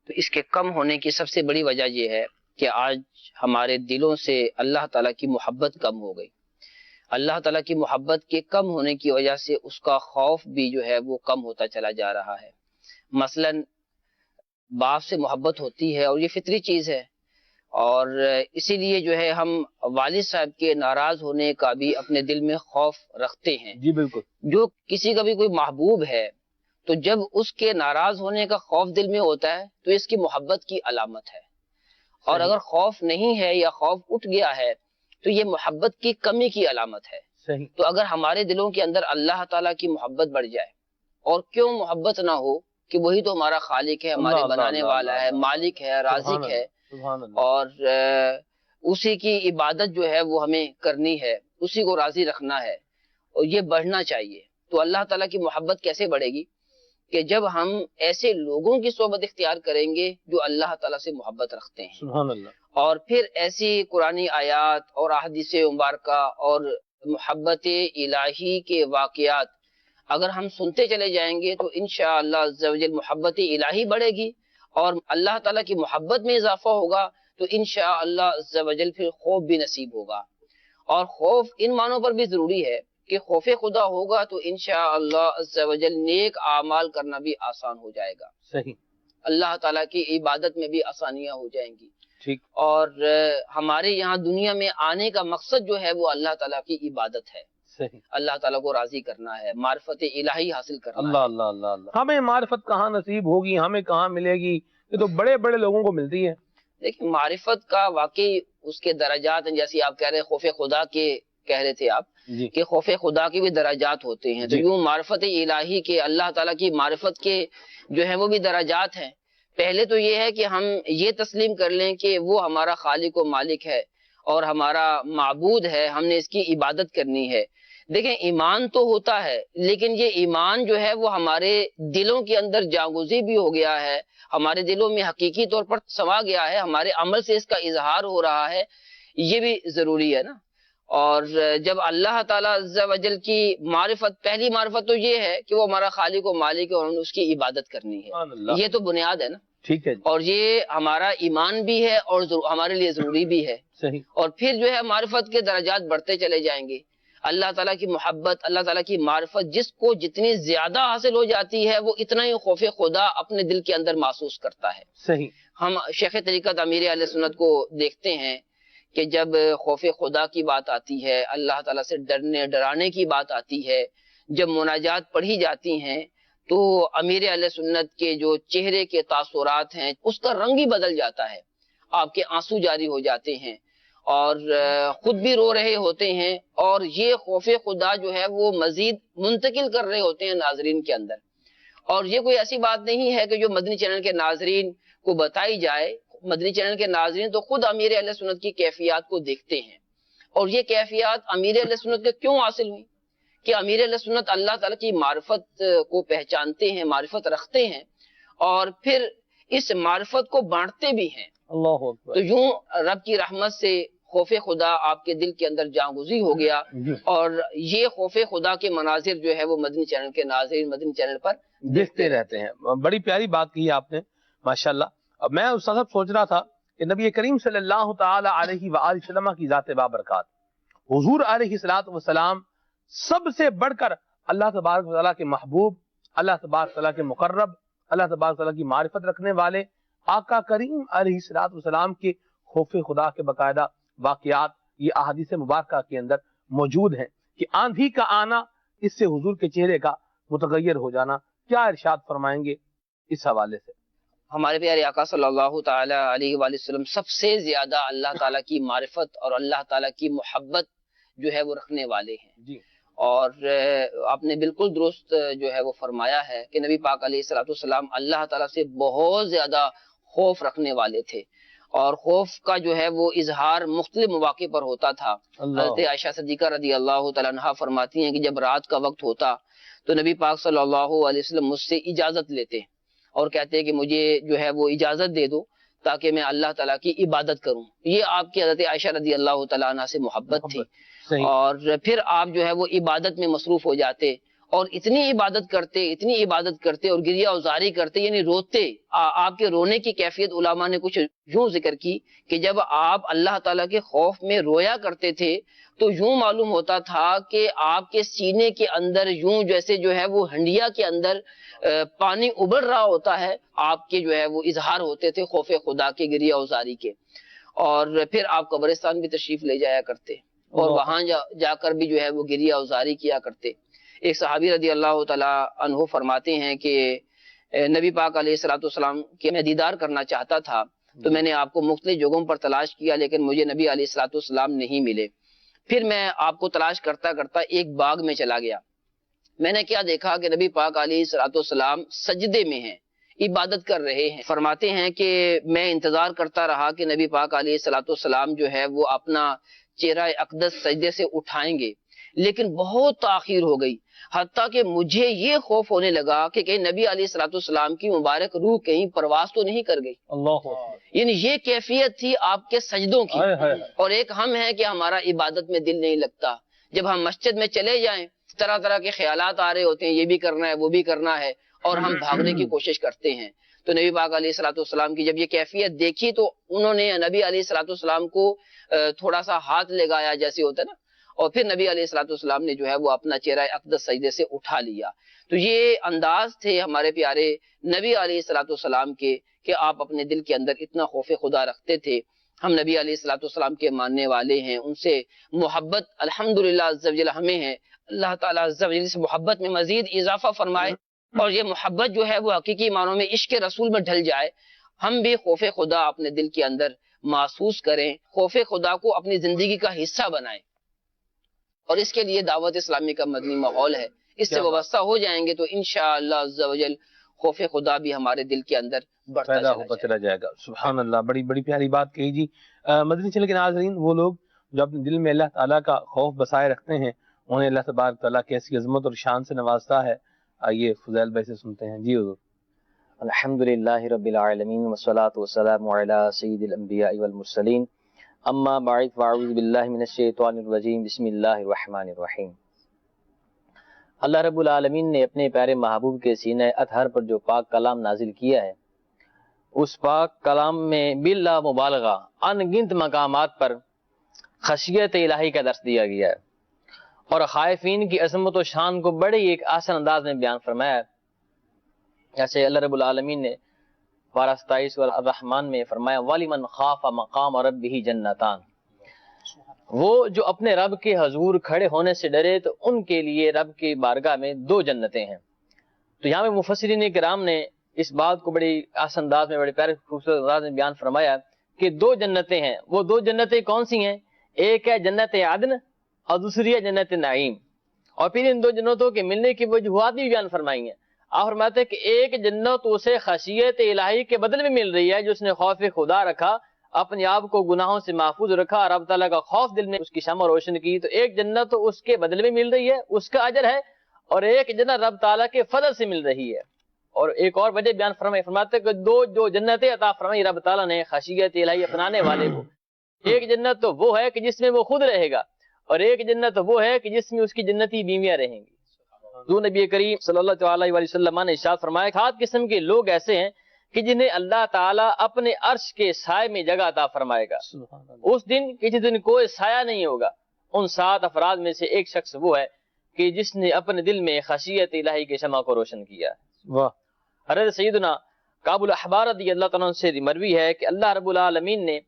تو اس کے کم ہونے کی سب سے بڑی وجہ یہ ہے کہ آج ہمارے دلوں سے اللہ تعالیٰ کی محبت کم ہو گئی. اللہ تعالیٰ کی محبت کے کم ہونے کی وجہ سے اس کا خوف بھی جو ہے وہ کم ہوتا چلا جا رہا ہے. مثلا باپ سے محبت ہوتی ہے اور یہ فطری چیز ہے، اور اسی لیے جو ہے ہم والد صاحب کے ناراض ہونے کا بھی اپنے دل میں خوف رکھتے ہیں. جی بالکل. جو کسی کا بھی کوئی محبوب ہے تو جب اس کے ناراض ہونے کا خوف دل میں ہوتا ہے تو اس کی محبت کی علامت ہے. اور اگر خوف نہیں ہے یا خوف اٹھ گیا ہے تو یہ محبت کی کمی کی علامت ہے. صحیح. تو اگر ہمارے دلوں کے اندر اللہ تعالیٰ کی محبت بڑھ جائے، اور کیوں محبت نہ ہو کہ وہی تو ہمارا خالق ہے، ہمارے بنانے والا ہے، مالک ہے، رازق ہے، اور اسی کی عبادت جو ہے وہ ہمیں کرنی ہے، اسی کو راضی رکھنا ہے اور یہ بڑھنا چاہیے. تو اللہ تعالیٰ کی محبت کیسے بڑھے گی؟ کہ جب ہم ایسے لوگوں کی صحبت اختیار کریں گے جو اللہ تعالیٰ سے محبت رکھتے ہیں. سبحان اللہ. اور پھر ایسی قرآنی آیات اور احادیث مبارکہ اور محبت الہی کے واقعات اگر ہم سنتے چلے جائیں گے تو انشاءاللہ عز و جل محبت الہی بڑھے گی اور اللہ تعالیٰ کی محبت میں اضافہ ہوگا تو انشاءاللہ عز و جل پھر خوف بھی نصیب ہوگا. اور خوف ان معنوں پر بھی ضروری ہے کہ خوف خدا ہوگا تو انشاءاللہ عز و جل نیک اعمال کرنا بھی آسان ہو جائے گا. صحیح. اللہ تعالیٰ کی عبادت میں بھی آسانیاں ہو جائیں گی. ٹھیک. اور ہمارے یہاں دنیا میں آنے کا مقصد جو ہے وہ اللہ تعالیٰ کی عبادت ہے. صحیح. اللہ تعالیٰ کو راضی کرنا ہے، معرفت الہی حاصل کرنا اللہ ہے. اللہ اللہ اللہ. ہمیں معرفت کہاں نصیب ہوگی، ہمیں کہاں ملے گی؟ یہ تو بڑے بڑے لوگوں کو ملتی ہے. لیکن معرفت کا واقعی اس کے درجات ہیں، جیسے آپ کہہ رہے خوف خدا کے کہہ رہے تھے آپ جی. کہ خوف خدا کے بھی درجات ہوتے ہیں. تو جی. یوں معرفت الہی کے، اللہ تعالیٰ کی معرفت کے جو ہے وہ بھی درجات ہیں. پہلے تو یہ ہے کہ ہم یہ تسلیم کر لیں کہ وہ ہمارا خالق و مالک ہے اور ہمارا معبود ہے، ہم نے اس کی عبادت کرنی ہے. دیکھیں ایمان تو ہوتا ہے لیکن یہ ایمان جو ہے وہ ہمارے دلوں کے اندر جاگوزی بھی ہو گیا ہے، ہمارے دلوں میں حقیقی طور پر سما گیا ہے، ہمارے عمل سے اس کا اظہار ہو رہا ہے، یہ بھی ضروری ہے نا. اور جب اللہ تعالیٰ عز و جل کی معرفت، پہلی معرفت تو یہ ہے کہ وہ ہمارا خالق و مالک ہے اور ہم نے اس کی عبادت کرنی ہے. یہ تو بنیاد ہے نا. ٹھیک ہے جی. اور یہ ہمارا ایمان بھی ہے اور ہمارے لیے ضروری بھی ہے. صحیح. اور پھر جو ہے معرفت کے درجات بڑھتے چلے جائیں گے. اللہ تعالیٰ کی محبت، اللہ تعالیٰ کی معرفت جس کو جتنی زیادہ حاصل ہو جاتی ہے وہ اتنا ہی خوف خدا اپنے دل کے اندر محسوس کرتا ہے. صحیح. ہم شیخ طریقت امیر اہل سنت کو دیکھتے ہیں کہ جب خوف خدا کی بات آتی ہے، اللہ تعالیٰ سے ڈرانے کی بات آتی ہے، جب مناجات پڑھی جاتی ہیں تو امیر اہل سنت کے جو چہرے کے تاثرات ہیں اس کا رنگ ہی بدل جاتا ہے. آپ کے آنسو جاری ہو جاتے ہیں اور خود بھی رو رہے ہوتے ہیں، اور یہ خوف خدا جو ہے وہ مزید منتقل کر رہے ہوتے ہیں ناظرین کے اندر. اور یہ کوئی ایسی بات نہیں ہے کہ جو مدنی چینل کے ناظرین کو بتائی جائے. مدنی چینل کے ناظرین تو خود امیر اہل سنت کی کیفیات کو دیکھتے ہیں، اور یہ کیفیات امیر اہل سنت کے کیوں حاصل ہوئی کہ امیر اہل سنت اللہ تعالیٰ کی معرفت کو پہچانتے ہیں، معرفت رکھتے ہیں، اور پھر اس معرفت کو بانٹتے بھی ہیں. اللہ اکبر. تو یوں رب کی رحمت سے خوف خدا آپ کے دل کے اندر جاگزی ہو گیا، اور یہ خوف خدا کے مناظر جو ہے وہ مدنی چینل کے ناظرین مدنی چینل پر دیکھتے رہتے ہیں. بڑی پیاری بات کی آپ نے ماشاءاللہ. اب میں استاد صاحب سوچ رہا تھا کہ نبی کریم صلی اللہ تعالی علیہ وآلہ وسلم کی ذات بابرکات حضور علیہ الصلوۃ والسلام سب سے بڑھ کر اللہ تبارک و تعالیٰ کے محبوب، اللہ تبارک و تعالیٰ کے مقرب، اللہ تبارک و تعالیٰ کی معرفت رکھنے والے آقا کریم علیہ الصلوۃ والسلام کے خوف خدا کے باقاعدہ واقعات یہ احادیث مبارکہ کے اندر موجود ہیں کہ آندھی کا آنا اس سے حضور کے چہرے کا متغیر ہو جانا. کیا ارشاد فرمائیں گے اس حوالے سے؟ ہمارے پیارے آقا صلی اللہ تعالی علیہ وآلہ وسلم سب سے زیادہ اللہ تعالیٰ کی معرفت اور اللہ تعالیٰ کی محبت جو ہے وہ رکھنے والے ہیں جی. اور آپ نے بالکل درست جو ہے وہ فرمایا ہے کہ نبی پاک علیہ الصلوۃ والسلام اللہ تعالیٰ سے بہت زیادہ خوف رکھنے والے تھے، اور خوف کا جو ہے وہ اظہار مختلف مواقع پر ہوتا تھا. حضرت عائشہ صدیقہ رضی اللہ تعالیٰ عنہا فرماتی ہیں کہ جب رات کا وقت ہوتا تو نبی پاک صلی اللہ علیہ وسلم مجھ سے اجازت لیتے اور کہتے کہ مجھے جو ہے وہ اجازت دے دو تاکہ میں اللہ تعالیٰ کی عبادت کروں. یہ آپ کی حضرت عائشہ رضی اللہ تعالیٰ عنہ سے محبت تھی. اور پھر آپ جو ہے وہ عبادت میں مصروف ہو جاتے اور اتنی عبادت کرتے اور گریہ اوزاری کرتے، یعنی روتے. آپ کے رونے کی کیفیت علماء نے کچھ یوں ذکر کی کہ جب آپ اللہ تعالیٰ کے خوف میں رویا کرتے تھے تو یوں معلوم ہوتا تھا کہ آپ کے سینے کے اندر یوں جیسے جو ہے وہ ہنڈیا کے اندر پانی ابل رہا ہوتا ہے. آپ کے جو ہے وہ اظہار ہوتے تھے خوف خدا کے، گریہ اوزاری کے. اور پھر آپ قبرستان بھی تشریف لے جایا کرتے اور وہاں جا کر بھی جو ہے وہ گریہ اوزاری کیا کرتے. ایک صحابی رضی اللہ تعالیٰ عنہ فرماتے ہیں کہ نبی پاک علیہ الصلوۃ والسلام کے میں دیدار کرنا چاہتا تھا تو میں نے آپ کو مختلف جگہوں پر تلاش کیا لیکن مجھے نبی علیہ الصلوۃ والسلام نہیں ملے. پھر میں آپ کو تلاش کرتا کرتا ایک باغ میں چلا گیا. میں نے کیا دیکھا کہ نبی پاک علیہ الصلوۃ والسلام سجدے میں ہیں، عبادت کر رہے ہیں. فرماتے ہیں کہ میں انتظار کرتا رہا کہ نبی پاک علیہ الصلوۃ والسلام جو ہے وہ اپنا چہرہ اقدس سجدے سے اٹھائیں گے، لیکن بہت تاخیر ہو گئی، حتیٰ کہ مجھے یہ خوف ہونے لگا کہ کہیں نبی علیہ الصلوۃ والسلام کی مبارک روح کہیں پرواز تو نہیں کر گئی. اللہ. یعنی یہ کیفیت تھی آپ کے سجدوں کی. اور ایک ہم ہے کہ ہمارا عبادت میں دل نہیں لگتا. جب ہم مسجد میں چلے جائیں طرح طرح کے خیالات آ رہے ہوتے ہیں، یہ بھی کرنا ہے وہ بھی کرنا ہے، اور ہم بھاگنے کی کوشش کرتے ہیں. تو نبی پاک علیہ الصلوۃ والسلام کی جب یہ کیفیت دیکھی تو انہوں نے نبی علیہ الصلوۃ والسلام کو تھوڑا سا ہاتھ لگایا جیسے ہوتا ہے نا، اور پھر نبی علیہ الصلوۃ والسلام نے جو ہے وہ اپنا چہرہ اقدس سجدے سے اٹھا لیا. تو یہ انداز تھے ہمارے پیارے نبی علیہ الصلوۃ والسلام کے کہ آپ اپنے دل کے اندر اتنا خوف خدا رکھتے تھے. ہم نبی علیہ الصلوۃ والسلام کے ماننے والے ہیں، ان سے محبت الحمدللہ عز و جل ہمیں ہے. اللہ تعالیٰ عز و جل سے محبت میں مزید اضافہ فرمائے اور یہ محبت جو ہے وہ حقیقی معنوں میں عشق رسول میں ڈھل جائے. ہم بھی خوف خدا اپنے دل کے اندر محسوس کریں، خوف خدا کو اپنی زندگی کا حصہ بنائیں، اور اس کے لیے دعوت اسلامی کا مدنی ماحول ہے. اس سے وابستہ ہو جائیں گے تو انشاءاللہ عز و جل خوف خدا بھی ہمارے دل کے اندر بڑھتا چلا جائے گا. سبحان اللہ. بڑی پیاری بات کہی جی. مدنی چینل کے ناظرین، وہ لوگ جو اپنے دل میں اللہ تعالیٰ کا خوف بسائے رکھتے ہیں انہیں اللہ تبارک تعالیٰ کیسی عظمت اور شان سے نوازتا ہے. آئیے فضیل بھائی سے سنتے ہیں. جی حضور. الحمدللہ رب العالمین والصلاة والسلام علی سید الانبیاء والمرسلین، اما بعد فاعوذ باللہ من الشیطان الرجیم، بسم اللہ الرحمن الرحیم. اللہ رب العالمین نے اپنے پیارے محبوب کے سینہ اطہر پر جو پاک کلام نازل کیا ہے اس پاک کلام میں بلا مبالغہ ان گنت مقامات پر خشیت الہی کا درس دیا گیا ہے اور خائفین کی عظمت و شان کو بڑے ایک آسان انداز میں بیان فرمایا ہے. جیسے اللہ رب العالمین نے پارہ 27 الرحمن میں فرمایا وَلِمَنْ خَافَ مَقَامَ رَبِّهِ جَنَّتَانِ، وہ جو اپنے رب کے حضور کھڑے ہونے سے ڈرے تو ان کے لیے رب کی بارگاہ میں 2 جنتیں ہیں. تو یہاں پہ مفسرین کرام نے اس بات کو بڑی آسان انداز میں بڑے پیارے خوبصورت انداز میں بیان فرمایا کہ 2 جنتیں ہیں. وہ 2 جنتیں کون سی ہیں؟ ایک ہے جنت عدن اور دوسری ہے جنت نعیم. اور پھر ان 2 جنتوں کے ملنے کی وجوہات بھی بیان فرمائی ہیں. آپ فرماتے ہیں کہ ایک جنت اسے خشیت الہی کے بدل میں مل رہی ہے جو اس نے خوف خدا رکھا، اپنے آپ کو گناہوں سے محفوظ رکھا اور رب تعالیٰ کا خوف دل میں اس کی شمع روشن کی. تو ایک جنت تو اس کے بدل میں مل رہی ہے، اس کا اجر ہے، اور ایک جنت رب تعالیٰ کے فضل سے مل رہی ہے. اور ایک اور وجہ بیان فرماتے کہ 2 جو جنتیں عطا فرمائی رب تعالیٰ نے خشیت الہی اپنانے والے کو، ایک جنت تو وہ ہے کہ جس میں وہ خود رہے گا، اور ایک جنت وہ ہے کہ جس میں اس کی جنتی بیویاں رہیں گی. جو نبی کریم صلی اللہ علیہ وسلم نے ارشاد فرمایا 7 قسم کے لوگ ایسے ہیں کہ جنہیں اللہ تعالیٰ اپنے عرش کے سائے میں جگہ عطا فرمائے گا. اس دن کسی دن کوئی سایہ نہیں ہوگا. ان 7 افراد میں سے ایک شخص وہ ہے کہ جس نے اپنے دل میں خشیت الہی کے شمع کو روشن کیا. حضرت سیدنا کعب الاحبار رضی اللہ تعالیٰ عنہ سے مروی ہے کہ اللہ رب العالمین نے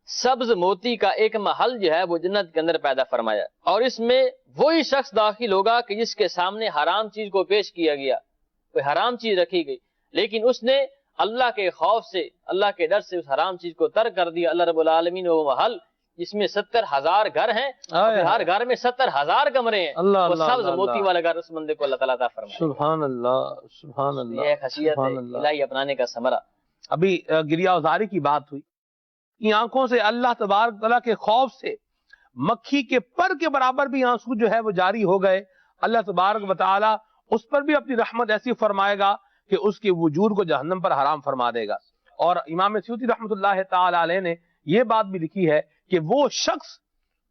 سبز موتی کا ایک محل جو ہے وہ جنت کے اندر پیدا فرمایا، اور اس میں وہی شخص داخل ہوگا کہ جس کے سامنے حرام چیز کو پیش کیا گیا، کوئی حرام چیز رکھی گئی، لیکن اس نے اللہ کے خوف سے، اللہ کے ڈر سے اس حرام چیز کو ترک کر دیا. اللہ رب العالمین وہ محل جس میں 70,000 گھر ہیں، ہر گھر میں 70,000 کمرے ہیں، وہ سبز موتی والا گھر اس بندے کو اللہ تعالیٰ عطا فرمائے. سبحان اللہ، سبحان اللہ. یہ خشیت الہی اپنانے کا ثمرہ. ابھی گریہ ازاری کی بات ہوئی کہ آنکھوں سے اللہ تبارک تعالیٰ کے خوف سے مکھی کے پر کے برابر بھی آنسو جو ہے وہ جاری ہو گئے. اللہ تبارک و تعالیٰ اس پر بھی اپنی رحمت ایسی فرمائے گا کہ اس کے وجود کو جہنم پر حرام فرما دے گا. اور امام سیوطی رحمۃ اللہ تعالی علیہ نے یہ بات بھی لکھی ہے کہ وہ شخص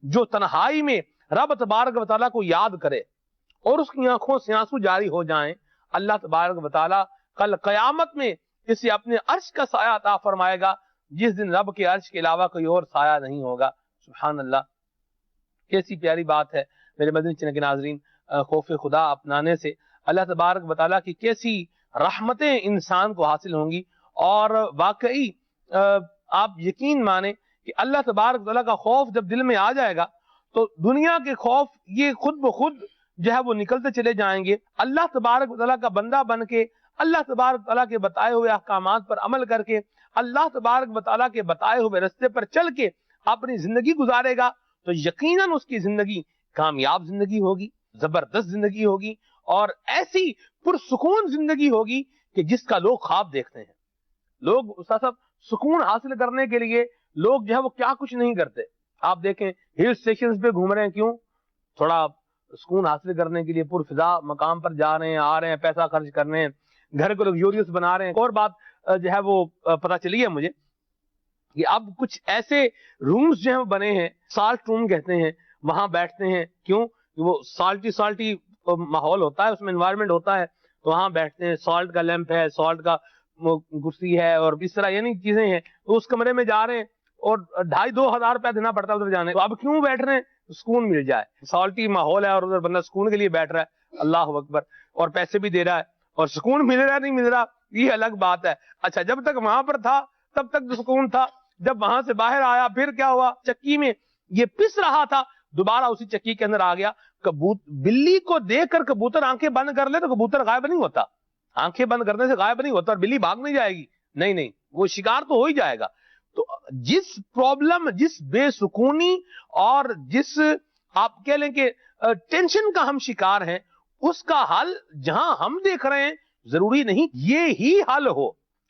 جو تنہائی میں رب تبارک و تعالیٰ کو یاد کرے اور اس کی آنکھوں سے آنسو جاری ہو جائیں، اللہ تبارک و تعالیٰ کل قیامت میں اسے اپنے عرش کا سایہ عطا فرمائے گا، جس دن رب کے عرش کے علاوہ کوئی اور سایہ نہیں ہوگا. سبحان اللہ. کیسی پیاری بات ہے میرے مدنی چینل کے ناظرین. خوف خدا اپنانے سے اللہ تبارک و تعالیٰ کی کیسی رحمتیں انسان کو حاصل ہوں گی. اور واقعی آپ یقین مانیں کہ اللہ تبارک و تعالیٰ کا خوف جب دل میں آ جائے گا تو دنیا کے خوف یہ خود بخود جو ہے وہ نکلتے چلے جائیں گے. اللہ تبارک و تعالیٰ کا بندہ بن کے، اللہ تبارک و تعالیٰ کے بتائے ہوئے احکامات پر عمل کر کے، اللہ تبارک و تعالیٰ کے بتائے ہوئے رستے پر چل کے اپنی زندگی گزارے گا تو یقیناً اس کی زندگی کامیاب زندگی ہوگی، زبردست زندگی ہوگی، اور ایسی پرسکون زندگی ہوگی کہ جس کا لوگ خواب دیکھتے ہیں. لوگ استاد صاحب سکون حاصل کرنے کے لیے لوگ جو ہے وہ کیا کچھ نہیں کرتے. آپ دیکھیں ہل اسٹیشنز پہ گھوم رہے ہیں، کیوں؟ تھوڑا سکون حاصل کرنے کے لیے پرفضا مقام پر جا رہے ہیں، آ رہے ہیں، پیسہ خرچ کر رہے ہیں، گھر کو لگزوریس بنا رہے ہیں. اور بات جو ہے وہ پتہ چلی ہے مجھے کہ اب کچھ ایسے رومز جو ہیں بنے ہیں، سالٹ روم کہتے ہیں، وہاں بیٹھتے ہیں. کیوں؟ وہ سالٹی ماحول ہوتا ہے، اس میں انوائرمنٹ ہوتا ہے، تو وہاں بیٹھتے ہیں. سالٹ کا لیمپ ہے، سالٹ کا کرسی ہے، اور اس طرح یعنی چیزیں ہیں. تو اس کمرے میں جا رہے ہیں اور 2,500-2 ہزار روپیہ دینا پڑتا ہے ادھر جانے. تو اب کیوں بیٹھ رہے ہیں؟ سکون مل جائے. سالٹی ماحول ہے اور ادھر بندہ سکون کے لیے بیٹھ رہا ہے. اللہ اکبر. اور پیسے بھی دے رہا ہے، اور سکون مل رہا ہے نہیں مل رہا یہ الگ بات ہے. اچھا، جب تک وہاں پر تھا تب تک تو سکون تھا. جب وہاں سے باہر آیا پھر کیا ہوا؟ چکی میں یہ پس رہا تھا، دوبارہ اسی چکی کے اندر آ گیا. بلی کو دیکھ کر کبوتر آنکھیں بند کر لے تو کبوتر غائب نہیں ہوتا. آنکھیں بند کرنے سے غائب نہیں ہوتا، اور بلی بھاگ نہیں جائے گی. نہیں، وہ شکار تو ہو ہی جائے گا. تو جس پرابلم، جس بے سکونی اور جس آپ کہہ لیں کہ ٹینشن کا ہم شکار ہیں، اس کا حل جہاں ہم دیکھ رہے ہیں ضروری نہیں یہ ہی حل ہو.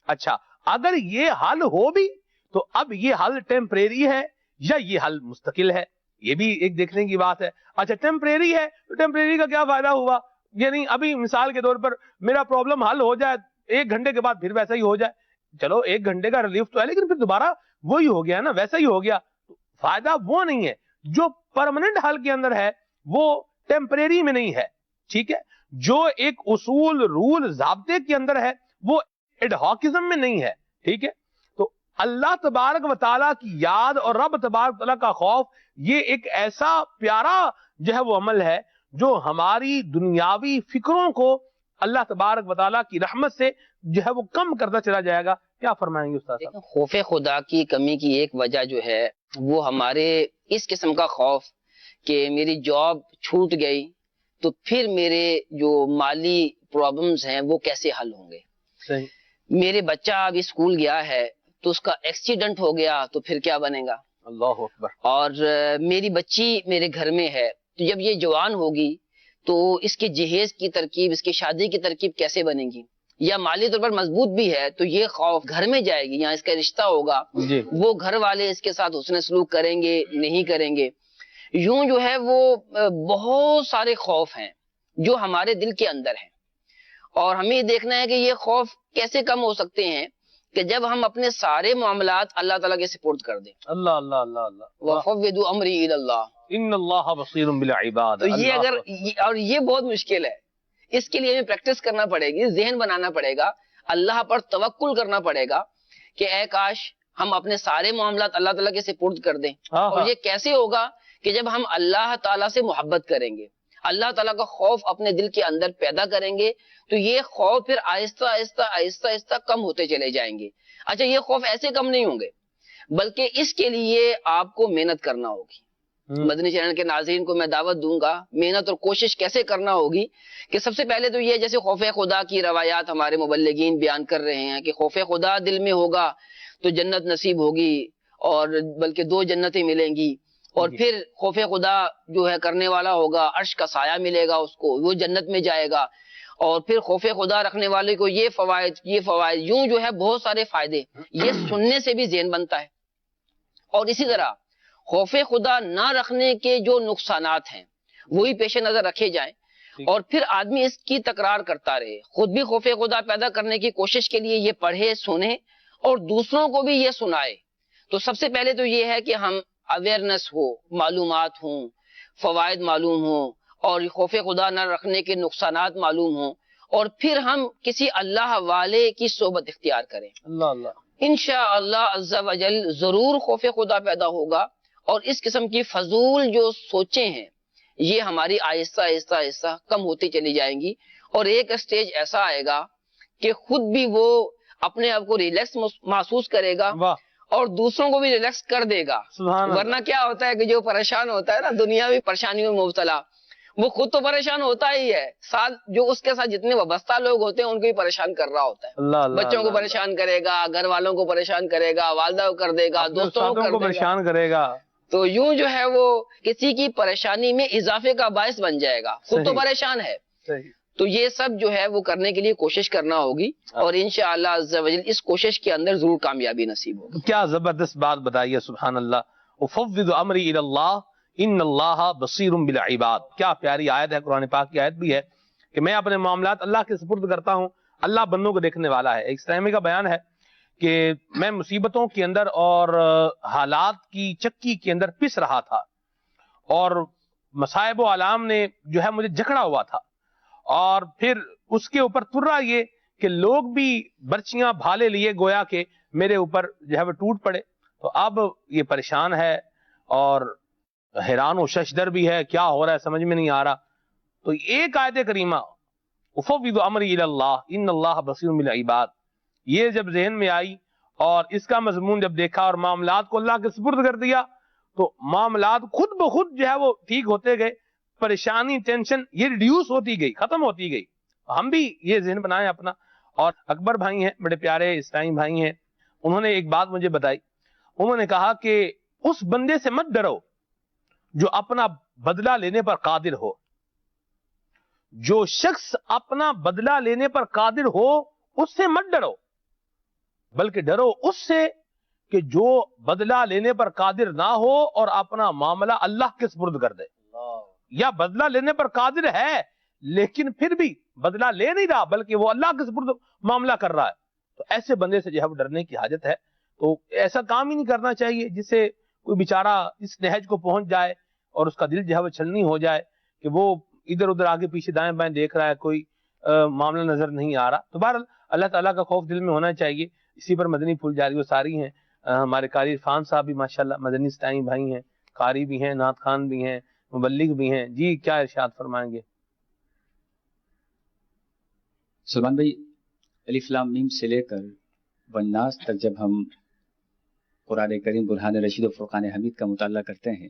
اچھا، اگر یہ حل ہو بھی تو اب یہ حل ٹیمپریری ہے یا یہ حل مستقل ہے، یہ بھی ایک دیکھنے کی بات ہے. اچھا، ٹیمپریری ہے تو ٹیمپریری کا کیا فائدہ ہوا؟ یعنی ابھی مثال کے طور پر میرا پرابلم حل ہو جائے، 1 گھنٹے کے بعد پھر ویسا ہی ہو جائے، چلو 1 گھنٹے کا ریلیف تو ہے، لیکن پھر دوبارہ وہی ہو گیا نا، ویسا ہی ہو گیا. فائدہ وہ نہیں ہے. جو پرماننٹ حل کے اندر ہے وہ ٹیمپریری میں نہیں ہے. ٹھیک ہے، جو ایک اصول، رول، ضابطے کے اندر ہے وہ ایڈ ہاکزم میں نہیں ہے. ٹھیک ہے، اللہ تبارک و تعالیٰ کی یاد اور رب تبارک و تعالیٰ کا خوف یہ ایک ایسا پیارا جو ہے وہ عمل ہے جو ہماری دنیاوی فکروں کو اللہ تبارک و تعالیٰ کی رحمت سے جو ہے وہ کم کرتا چلا جائے گا. کیا فرمائیں گے استاد صاحب؟ خوف خدا کی کمی کی ایک وجہ جو ہے وہ ہمارے اس قسم کا خوف کہ میری جاب چھوٹ گئی تو پھر میرے جو مالی پرابلمز ہیں وہ کیسے حل ہوں گے. صحیح. میرے بچہ اب اسکول گیا ہے تو اس کا ایکسیڈنٹ ہو گیا تو پھر کیا بنے گا. اللہ اکبر. اور میری بچی میرے گھر میں ہے تو جب یہ جوان ہوگی تو اس کے جہیز کی ترکیب، اس کی شادی کی ترکیب کیسے بنے گی. یا مالی طور پر مضبوط بھی ہے تو یہ خوف گھر میں جائے گی، یہاں اس کا رشتہ ہوگا جی. وہ گھر والے اس کے ساتھ حسن سلوک کریں گے نہیں کریں گے. یوں جو ہے وہ بہت سارے خوف ہیں جو ہمارے دل کے اندر ہیں، اور ہمیں یہ دیکھنا ہے کہ یہ خوف کیسے کم ہو سکتے ہیں کہ جب ہم اپنے سارے معاملات اللہ تعالیٰ کے سپورٹ کر دیں. اللہ اللہ اللہ اللہ. وَفَوِّضُوا أَمْرِي إِلَى اللَّهِ. ان اللہ بصیر بالعباد. تو یہ اگر اور یہ بہت مشکل ہے، اس کے لیے ہمیں پریکٹس کرنا پڑے گی، ذہن بنانا پڑے گا، اللہ پر توکل کرنا پڑے گا کہ اے کاش ہم اپنے سارے معاملات اللہ تعالیٰ کے سپورٹ کر دیں. اور یہ کیسے ہوگا کہ جب ہم اللہ تعالیٰ سے محبت کریں گے، اللہ تعالیٰ کا خوف اپنے دل کے اندر پیدا کریں گے تو یہ خوف پھر آہستہ آہستہ آہستہ آہستہ کم ہوتے چلے جائیں گے. اچھا، یہ خوف ایسے کم نہیں ہوں گے بلکہ اس کے لیے آپ کو محنت کرنا ہوگی. مدنی چینل کے ناظرین کو میں دعوت دوں گا، محنت اور کوشش کیسے کرنا ہوگی کہ سب سے پہلے تو یہ جیسے خوف خدا کی روایات ہمارے مبلغین بیان کر رہے ہیں کہ خوف خدا دل میں ہوگا تو جنت نصیب ہوگی، اور بلکہ 2 جنتیں ملیں گی. اور پھر خوف خدا جو ہے کرنے والا ہوگا، عرش کا سایہ ملے گا اس کو، وہ جنت میں جائے گا. اور پھر خوف خدا رکھنے والے کو یہ فوائد، یوں جو ہے بہت سارے فائدے. یہ سننے سے بھی ذہن بنتا ہے. اور اسی طرح خوف خدا نہ رکھنے کے جو نقصانات ہیں وہی پیش نظر رکھے جائیں، اور پھر آدمی اس کی تکرار کرتا رہے، خود بھی خوف خدا پیدا کرنے کی کوشش کے لیے یہ پڑھے سنے اور دوسروں کو بھی یہ سنائے. تو سب سے پہلے تو یہ ہے کہ ہم اویئرنس ہو، معلومات ہوں، فوائد معلوم ہوں، اور خوف خدا نہ رکھنے کے نقصانات معلوم ہوں، اور پھر ہم کسی اللہ والے کی صحبت اختیار کریں. اللہ اللہ. انشاءاللہ عز و جل ضرور خوف خدا پیدا ہوگا، اور اس قسم کی فضول جو سوچیں ہیں یہ ہماری آہستہ آہستہ آہستہ کم ہوتی چلی جائیں گی. اور ایک اسٹیج ایسا آئے گا کہ خود بھی وہ اپنے آپ کو ریلیکس محسوس کرے گا اور دوسروں کو بھی ریلیکس کر دے گا. ورنہ کیا ہوتا ہے کہ جو پریشان ہوتا ہے نا دنیاوی پریشانیوں میں مبتلا، وہ خود تو پریشان ہوتا ہی ہے، ساتھ جو اس کے ساتھ جتنے وابستہ لوگ ہوتے ہیں ان کو بھی پریشان کر رہا ہوتا ہے. بچوں کو پریشان کرے گا، گھر والوں کو پریشان کرے گا، والدہ کو کر دے گا، دوستوں کو پریشان کرے گا. تو یوں جو ہے وہ کسی کی پریشانی میں اضافے کا باعث بن جائے گا، خود تو پریشان ہے. تو یہ سب جو ہے وہ کرنے کے لیے کوشش کرنا ہوگی، اور انشاءاللہ عز و جل اس کوشش کے اندر ضرور کامیابی نصیب ہوگی. کیا زبردست بات بتائیے، سبحان اللہ. افوض امری الی اللہ ان اللہ بصیر بالعباد. کیا پیاری آیت ہے، قرآن پاک کی آیت بھی ہے کہ میں اپنے معاملات اللہ کے سپرد کرتا ہوں، اللہ بندوں کو دیکھنے والا ہے. ایک سائمی کا بیان ہے کہ میں مصیبتوں کے اندر اور حالات کی چکی کے اندر پس رہا تھا، اور مصائب و علام نے جو ہے مجھے جکڑا ہوا تھا، اور پھر اس کے اوپر ترا یہ کہ لوگ بھی برچیاں بھالے لیے گویا کہ میرے اوپر جو ہے وہ ٹوٹ پڑے. تو اب یہ پریشان ہے اور حیران و ششدر بھی ہے، کیا ہو رہا ہے سمجھ میں نہیں آ رہا. تو ایک آیت کریمہ افوض امری الی اللہ ان اللہ بصیر بالعباد، یہ جب ذہن میں آئی اور اس کا مضمون جب دیکھا اور معاملات کو اللہ کے سپرد کر دیا تو معاملات خود بخود جو ہے وہ ٹھیک ہوتے گئے. پریشانی، ٹینشن یہ ریڈیوس ہوتی گئی، ختم ہوتی گئی. ہم بھی یہ ذہن بنائیں اپنا. اور اکبر بھائی ہیں، بڑے پیارے اسلامی بھائی ہیں، انہوں نے ایک بات مجھے بتائی. انہوں نے کہا کہ اس بندے سے مت ڈرو جو اپنا بدلہ لینے پر قادر ہو. جو شخص اپنا بدلہ لینے پر قادر ہو اس سے مت ڈرو، بلکہ ڈرو اس سے کہ جو بدلہ لینے پر قادر نہ ہو اور اپنا معاملہ اللہ کے سپرد کر دے. یا بدلہ لینے پر قادر ہے لیکن پھر بھی بدلہ لے نہیں رہا بلکہ وہ اللہ کے سپرد معاملہ کر رہا ہے. تو ایسے بندے سے جو ہے وہ ڈرنے کی حاجت ہے. تو ایسا کام ہی نہیں کرنا چاہیے جس سے کوئی بیچارہ اس نہج کو پہنچ جائے اور اس کا دل جو ہے وہ چھلنی ہو جائے کہ وہ ادھر ادھر آگے پیچھے دائیں بائیں دیکھ رہا ہے، کوئی معاملہ نظر نہیں آ رہا. تو بہرحال اللہ تعالیٰ کا خوف دل میں ہونا چاہیے. اسی پر مدنی پھول جاری و ساری ہیں. ہمارے قاری عرفان صاحب بھی ماشاءاللہ مدنی اسلامی بھائی ہیں، قاری بھی ہیں، نعت خوان بھی ہیں، مبلغ بھی ہیں. جی کیا ارشاد فرمائیں گے؟ سلمان بھائی، الف لام میم سے لے کر والناس تک جب ہم قرآن کریم برہان رشید و فرقان حمید کا مطالعہ کرتے ہیں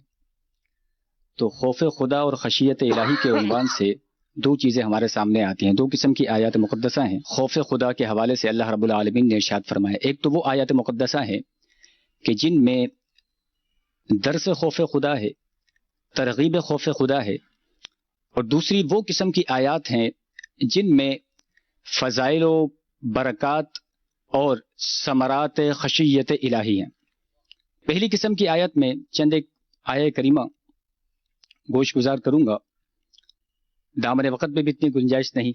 تو خوف خدا اور خشیت الہی کے عنوان سے دو چیزیں ہمارے سامنے آتی ہیں. دو قسم کی آیات مقدسہ ہیں. خوف خدا کے حوالے سے اللہ رب العالمین نے ارشاد فرمایا، ایک تو وہ آیات مقدسہ ہیں کہ جن میں درس خوف خدا ہے، ترغیب خوف خدا ہے، اور دوسری وہ قسم کی آیات ہیں جن میں فضائل و برکات اور ثمرات خشیت الہی ہیں. پہلی قسم کی آیت میں چند ایک آیہ کریمہ گوش گزار کروں گا. دامن وقت میں بھی اتنی گنجائش نہیں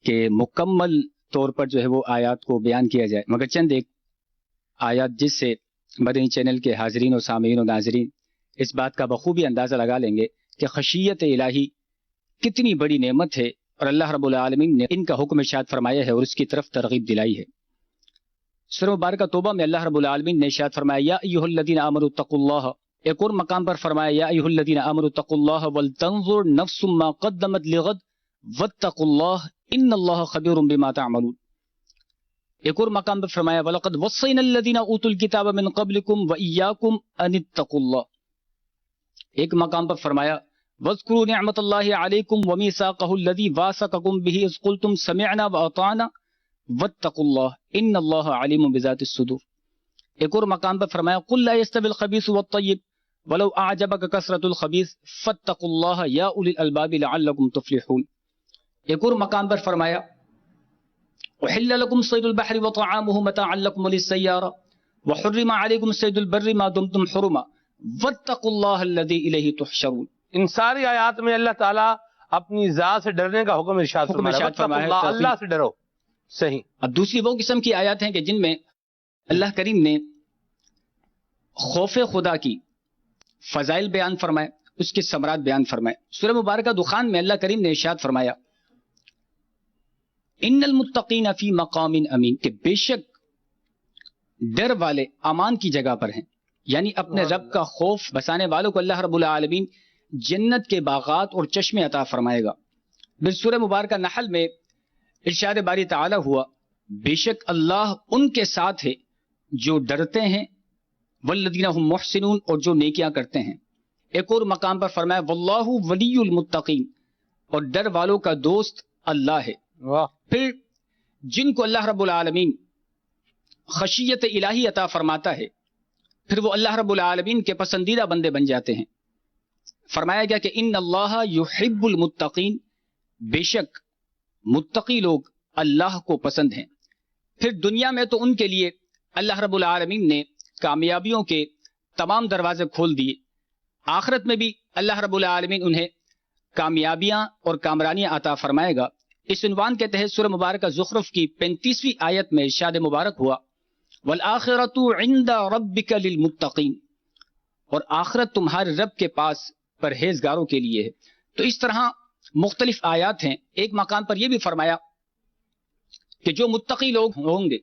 کہ مکمل طور پر جو ہے وہ آیات کو بیان کیا جائے، مگر چند ایک آیات جس سے مدنی چینل کے حاضرین و سامعین و ناظرین اس بات کا بخوبی اندازہ لگا لیں گے کہ خشیت الہی کتنی بڑی نعمت ہے اور اللہ رب العالمین نے ان کا حکم ارشاد فرمایا ہے اور اس کی طرف ترغیب دلائی ہے. سورہ مبارکہ توبہ میں اللہ رب العالمین نے ارشاد فرمایا یا ایھا الذین آمنوا اتقوا اللہ. ایک اور مقام پر فرمایا یا ایھا الذین آمنوا اتقوا اللہ ولتنظر نفس ما قدمت لغد واتقوا اللہ ان اللہ خبیر بما تعملون. ایک اور مقام پر فرمایا وَلَقَدْ وَصَّيْنَا الَّذِينَ أُوتُوا الْكِتَابَ مِنْ قَبْلِكُمْ وَإِيَّاكُمْ أَنِ اتَّقُوا اللَّهَ. ایک مقام پر فرمایا وَاذْكُرُوا نِعْمَةَ اللَّهِ عَلَيْكُمْ وَمِيثَاقَهُ الَّذِي وَاثَقَكُمْ بِهِ إِذْ قُلْتُمْ سَمِعْنَا وَأَطَعْنَا وَاتَّقُوا اللَّهَ إِنَّ اللَّهَ عَلِيمٌ بِذَاتِ الصُّدُورِ. ایک اور مقام پر فرمایا قُلْ لَا يَسْتَوِي الْخَبِيثُ وَالطَّيِّبُ وَلَوْ أَعْجَبَكَ كَثْرَةُ الْخَبِيثِ فَاتَّقُوا اللَّهَ يَا أُولِي الْأَلْبَابِ لَعَلَّكُمْ تُفْلِحُونَ. ایک اور مقام پر فرمایا وحل لكم صيد البحر وطعامه متاعا لكم وللسيارة وحرم عليكم صيد البر ما دمتم حرما واتقوا الله الذي إليه تحشرون. ان ساری آیات میں اللہ تعالیٰ اپنی ذات سے ڈرنے کا حکم ارشاد فرمایا. اللہ سے ڈرو. صحیح. اب دوسری وہ قسم کی آیات ہیں کہ جن میں اللہ کریم نے خوف خدا کی فضائل بیان فرمائے، اس کے ثمرات بیان فرمائے. سورہ مبارکہ دخان میں اللہ کریم نے ارشاد فرمایا ان المتقین فی مقام امین، کہ بے شک ڈر والے امان کی جگہ پر ہیں، یعنی اپنے رب کا خوف بسانے والوں کو اللہ رب العالمین جنت کے باغات اور چشمے عطا فرمائے گا. پھر سورہ مبارکہ نحل میں ارشاد باری تعالی ہوا بے شک اللہ ان کے ساتھ ہے جو ڈرتے ہیں والذین هم محسنون، اور جو نیکیاں کرتے ہیں. ایک اور مقام پر فرمایا واللہ ولی المتقین، اور ڈر والوں کا دوست اللہ ہے. پھر جن کو اللہ رب العالمین خشیت الہی عطا فرماتا ہے پھر وہ اللہ رب العالمین کے پسندیدہ بندے بن جاتے ہیں. فرمایا گیا کہ ان اللہ یحب المتقین، بے شک متقی لوگ اللہ کو پسند ہیں. پھر دنیا میں تو ان کے لیے اللہ رب العالمین نے کامیابیوں کے تمام دروازے کھول دیے، آخرت میں بھی اللہ رب العالمین انہیں کامیابیاں اور کامرانیاں عطا فرمائے گا. اس عنوان کے تحت سورہ مبارکہ زخرف کی 35ویں آیت میں ارشاد مبارک ہوا والآخرۃ عند ربک للمتقین، اور آخرت تمہارے رب کے پاس پرہیزگاروں کے لیے ہے. تو اس طرح مختلف آیات ہیں. ایک مقام پر یہ بھی فرمایا کہ جو متقی لوگ ہوں گے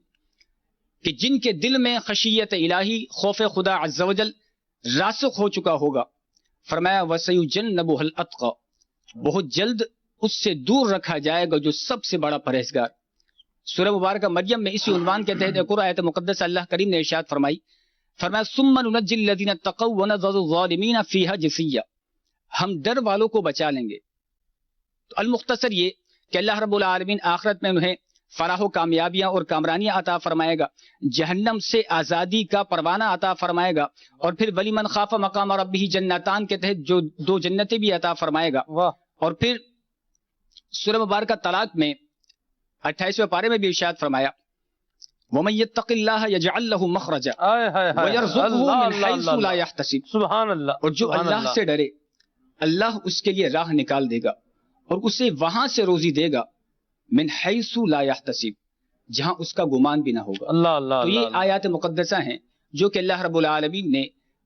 کہ جن کے دل میں خشیت الہی خوف خدا عز و جل راسخ ہو چکا ہوگا، فرمایا وَسَيُجَنَّبُهَا الْأَتْقَى، بہت جلد اس سے دور رکھا جائے گا جو سب سے بڑا پرہیزگار. سورہ مبارکہ مریم میں اسی عنوان کے تحت ایک اور آیت مقدس اللہ کریم نے ارشاد فرمایا ثم ننجی الذین اتقوا ونذر الظالمین فیہا جثیا، ہم ڈر والوں کو بچا لیں گے. تو المختصر یہ کہ اللہ رب العالمین آخرت میں انہیں فلاح و کامیابیاں اور کامرانیاں عطا فرمائے گا، جہنم سے آزادی کا پروانہ عطا فرمائے گا، اور پھر ولیمن خاف مقام ربہ جنتان کے تحت جو 2 جنتیں بھی عطا فرمائے گا. اور پھر سورہ مبارکہ طلاق میں 28ویں پارے میں بھی ارشاد فرمایا وَمَن يَتَّقِ اللَّهَ يَجْعَل لَّهُ مَخْرَجًا وَيَرْزُقْهُ مِنْ حَيْثُ لَا يَحْتَسِبُ. سبحان اللہ. اور جو اللہ سے ڈرے اللہ اس کے لیے راہ نکال دے گا اور اسے وہاں سے روزی دے گا من حیث لا يحتسب، جہاں اس کا گمان بھی نہ ہوگا. اللہ اللہ. تو یہ آیات مقدسہ ہیں جو کہ اللہ رب العالمین نے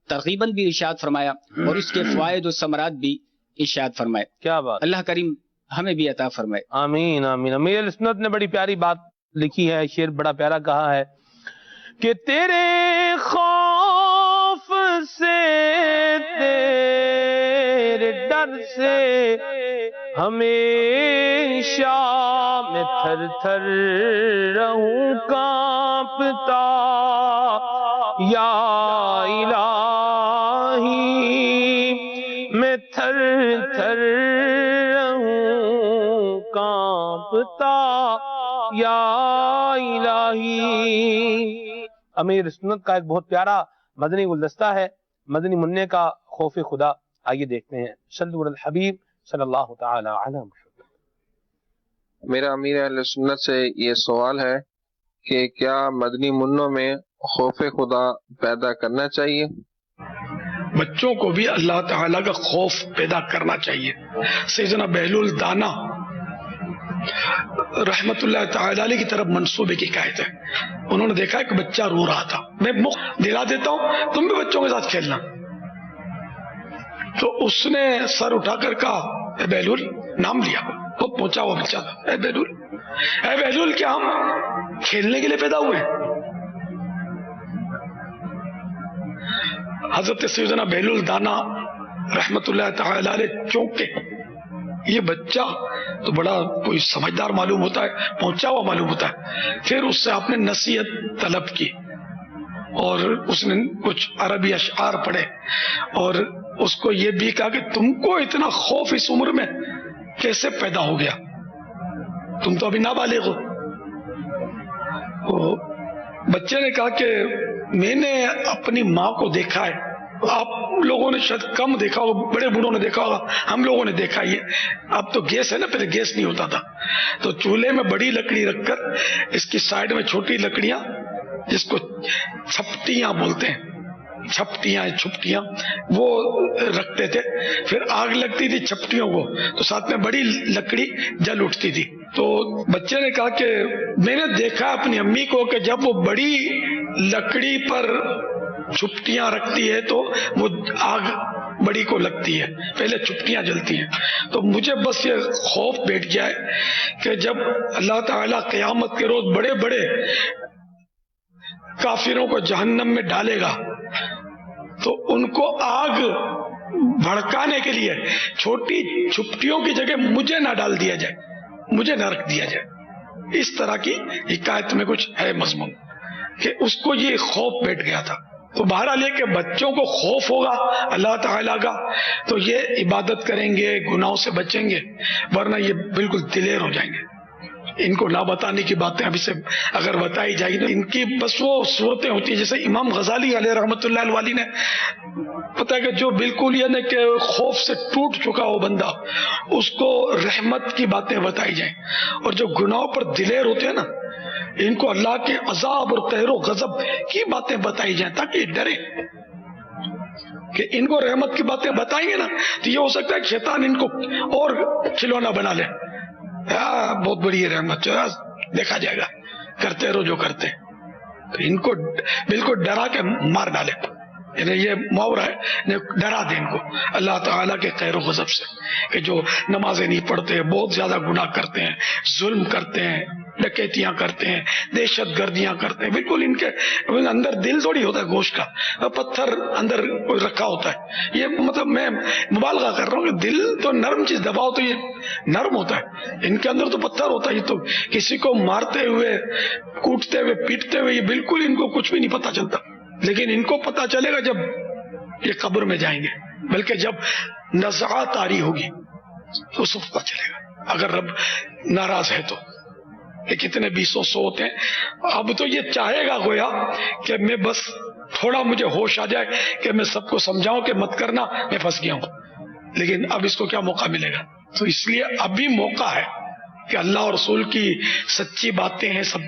ترغیباً بھی ارشاد فرمایا اور اس کے فوائد و ثمرات بھی ارشاد فرمائے. کیا بات. اللہ کریم ہمیں بھی عطا فرمائے. آمین آمین. امیر السنت نے بڑی پیاری بات لکھی ہے، شعر بڑا پیارا کہا ہے کہ تیرے خوف سے تیرے ڈر سے ہمیشہ میں تھر تھر رہوں کانپتا یا الہی میں تھر تھر رہوں کانپتا یا الہی۔ امیر سنت کا ایک بہت پیارا مدنی گلدستہ ہے مدنی منع کا خوف خدا، آئیے دیکھتے ہیں۔ صلو علی الحبیب صلی اللہ تعالی علیہ وسلم۔ میرا امیر اہل سنت سے یہ سوال ہے کہ کیا مدنی منوں میں خوف خدا پیدا کرنا چاہیے؟ بچوں کو بھی اللہ تعالیٰ کا خوف پیدا کرنا چاہیے۔ سیدنا بہلول دانا رحمت اللہ تعالی علیہ کی طرف منصوبے کی حکایت ہے۔ انہوں نے دیکھا کہ بچہ رو رہا تھا، میں مفت دلا دیتا ہوں تم بھی بچوں کے ساتھ کھیلنا۔ تو اس نے سر اٹھا کر کہا اے بہلول، نام لیا، وہ پہنچا ہوا بچہ تھا، اے بہلول کیا ہم کھیلنے کے لیے پیدا ہوئے ہیں؟ حضرت سیدنا بہلول دانا رحمت اللہ تعالی علیہ چونکے، یہ بچہ تو بڑا کوئی سمجھدار معلوم ہوتا ہے، پہنچا ہوا معلوم ہوتا ہے۔ پھر اس سے آپ نے نصیحت طلب کی اور اس نے کچھ عربی اشعار پڑھے اور اس کو یہ بھی کہا کہ تم کو اتنا خوف اس عمر میں کیسے پیدا ہو گیا، تم تو ابھی نابالغ ہو۔ بچے نے کہا کہ میں نے اپنی ماں کو دیکھا ہے، آپ لوگوں نے شاید کم دیکھا ہوگا، بڑے بوڑھوں نے دیکھا ہوگا، ہم لوگوں نے دیکھا یہ اب تو گیس ہے نا، پہلے گیس نہیں ہوتا تھا، تو چولہے میں بڑی لکڑی رکھ کر اس کی سائڈ میں چھوٹی لکڑیاں جس کو چھپٹیاں بولتے ہیں، چھپٹیاں وہ رکھتے تھے، پھر آگ لگتی تھی چھپٹیوں کو تو ساتھ میں بڑی لکڑی جل اٹھتی تھی۔ تو بچے نے کہا کہ میں نے دیکھا اپنی امی کو کہ جب وہ بڑی لکڑی پر چھپٹیاں رکھتی ہے تو وہ آگ بڑی کو لگتی ہے، پہلے چھپٹیاں جلتی ہیں۔ تو مجھے بس یہ خوف بیٹھ گیا ہے کہ جب اللہ تعالیٰ قیامت کے روز بڑے بڑے کافروں کو جہنم میں ڈالے گا تو ان کو آگ بھڑکانے کے لیے چھوٹی چھپٹیوں کی جگہ مجھے نہ ڈال دیا جائے، مجھے نہ رکھ دیا جائے۔ اس طرح کی حکایت میں کچھ ہے مضمون کہ اس کو یہ خوف بیٹھ گیا تھا۔ تو بہرحال یہ کہ بچوں کو خوف ہوگا اللہ تعالیٰ کا تو یہ عبادت کریں گے، گناہوں سے بچیں گے، ورنہ یہ بالکل دلیر ہو جائیں گے۔ ان کو نہ بتانے کی باتیں ابھی سے اگر بتائی جائیں تو ان کی بس وہ صورتیں ہوتی ہیں جیسے امام غزالی علیہ رحمۃ اللہ علیہ نے پتہ ہے کہ جو بالکل یہ نہیں کہ خوف سے ٹوٹ چکا ہو بندہ، اس کو رحمت کی باتیں بتائی جائیں، اور جو گناہوں پر دلیر ہوتے ہیں نا ان کو اللہ کے عذاب اور قہر و غضب کی باتیں بتائی جائیں تاکہ یہ ڈرے کہ ان کو رحمت کی باتیں بتائیں گے نا تو یہ ہو سکتا ہے کہ شیطان ان کو اور کھلونا بنا لے، بہت بڑی ہے رحمت، دیکھا جائے گا، کرتے رہو جو کرتے، تو ان کو بالکل ڈرا کے مار ڈالے، یعنی یہ محاورہ ہے، ڈرا دیں ان کو اللہ تعالیٰ کے قہر و غضب سے کہ جو نمازیں نہیں پڑھتے، بہت زیادہ گناہ کرتے ہیں، ظلم کرتے ہیں، ڈکیتیاں کرتے ہیں، دہشت گردیاں کرتے ہیں، بالکل ان کے اندر دل تھوڑی ہوتا ہے گوشت کا، پتھر اندر رکھا ہوتا ہے، یہ مطلب میں مبالغہ کر رہا ہوں کہ دل تو نرم چیز دباؤ تو یہ نرم ہوتا ہے، ان کے اندر تو پتھر ہوتا ہے، یہ تو کسی کو مارتے ہوئے، کوٹتے ہوئے، پیٹتے ہوئے یہ بالکل ان کو کچھ بھی نہیں پتا چلتا، لیکن ان کو پتا چلے گا جب یہ قبر میں جائیں گے، بلکہ جب نزعات آری ہوگی اس وقت پتا چلے گا اگر رب ناراض ہے تو۔ کہ کتنے 200 ہوتے ہیں، اب تو یہ چاہے گا گویا کہ میں بس تھوڑا مجھے ہوش آ جائے کہ میں سب کو سمجھاؤں کہ مت کرنا، میں پھنس گیا ہوں، لیکن اب اس کو کیا موقع ملے گا؟ تو اس لیے ابھی موقع ہے کہ اللہ اور رسول کی سچی باتیں ہیں سب،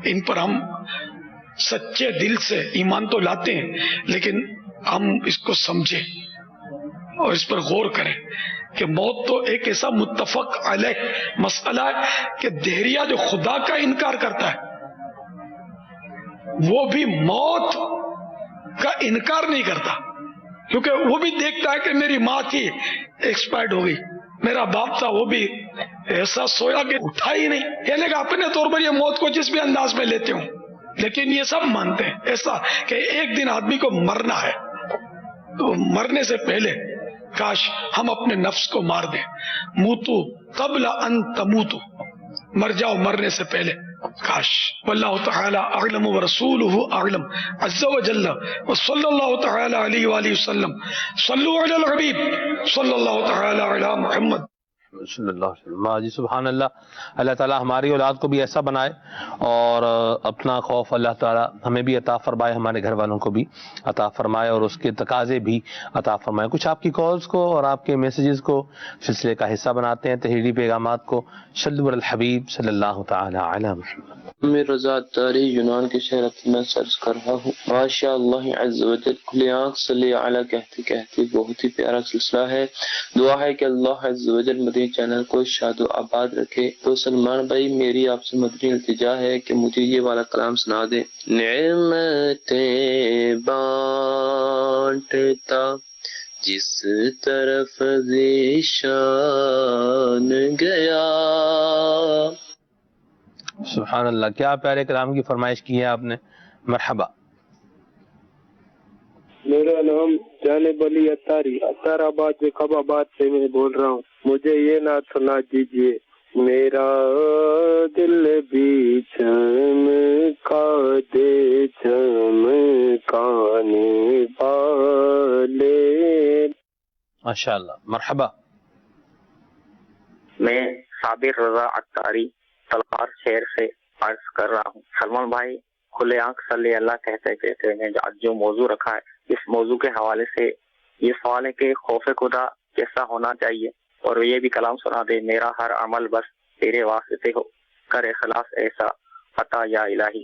ان پر ہم سچے دل سے ایمان تو لاتے ہیں لیکن ہم اس کو سمجھیں اور اس پر غور کریں کہ موت تو ایک ایسا متفق علیہ مسئلہ ہے کہ دہریہ جو خدا کا انکار کرتا ہے وہ بھی موت کا انکار نہیں کرتا، کیونکہ وہ بھی دیکھتا ہے کہ میری ماں تھی ایکسپائرڈ ہو گئی، میرا باپ تھا وہ بھی ایسا سویا کہ اٹھا ہی نہیں، یعنی کہ اپنے طور پر یہ موت کو جس بھی انداز میں لیتے ہوں لیکن یہ سب مانتے ہیں ایسا کہ ایک دن آدمی کو مرنا ہے، تو مرنے سے پہلے کاش ہم اپنے نفس کو مار دیں. موتو قبل ان تموتو، مر جاؤ مرنے سے پہلے. کاش. واللہ تعالی اعلم ورسولہ اعلم عز وجل وصلی اللہ تعالی علیہ وآلہ وسلم. صلو علی الحبیب صلی اللہ تعالی علی محمد صلی اللہ علیہ وسلم. جی سبحان اللہ. اللہ تعالیٰ ہماری اولاد کو بھی ایسا بنائے اور اپنا خوف اللہ تعالیٰ ہمیں بھی عطا فرمائے، ہمارے گھر والوں کو بھی عطا فرمائے اور اس کے تقاضے بھی عطا فرمائے. کچھ آپ کی کالز کو اور آپ کے میسیجز کو سلسلے کا حصہ بناتے ہیں، تحریری پیغامات کو. صلو علی الحبیب صلی اللہ تعالی علی محمد. میں رضا تاری یونان کے شہر اثینا سے عرض کر رہا ہوں. ماشاء اللہ عز و جل کھلی آنکھ صلی علی کہتے کہتے بہت ہی پیارا سلسلہ ہے. دعا ہے کہ اللہ عز و جل مدنی چینل کو شاد و آباد رکھے. تو سلمان بھائی میری آپ سے مدنی التجا ہے کہ مجھے یہ والا کلام سنا دیں. نعمتیں بانٹتا جس طرف ذیشان گیا. سبحان اللہ، کیا پیارے کلام کی فرمائش کی ہے آپ نے. مرحبا. میرا نام جانب علی اتاری اتار آباد جیکب آباد سے میں بول رہا ہوں. مجھے یہ نعت سنا دیجیے. میرا دل بھی چمکا دے چمکانے والے. ماشاء اللہ. مرحبا. میں صابر رضا اتاری تلوار شہر سے عرض کر رہا ہوں. سلمان بھائی کھلے آنکھ صلی اللہ کہتے کہتے ہیں جو موضوع رکھا ہے، اس موضوع کے حوالے سے یہ سوال ہے کہ خوف خدا کیسا ہونا چاہیے، اور یہ بھی کلام سنا دے. میرا ہر عمل بس تیرے واسطے ہو، کر اخلاص ایسا عطا یا الہی.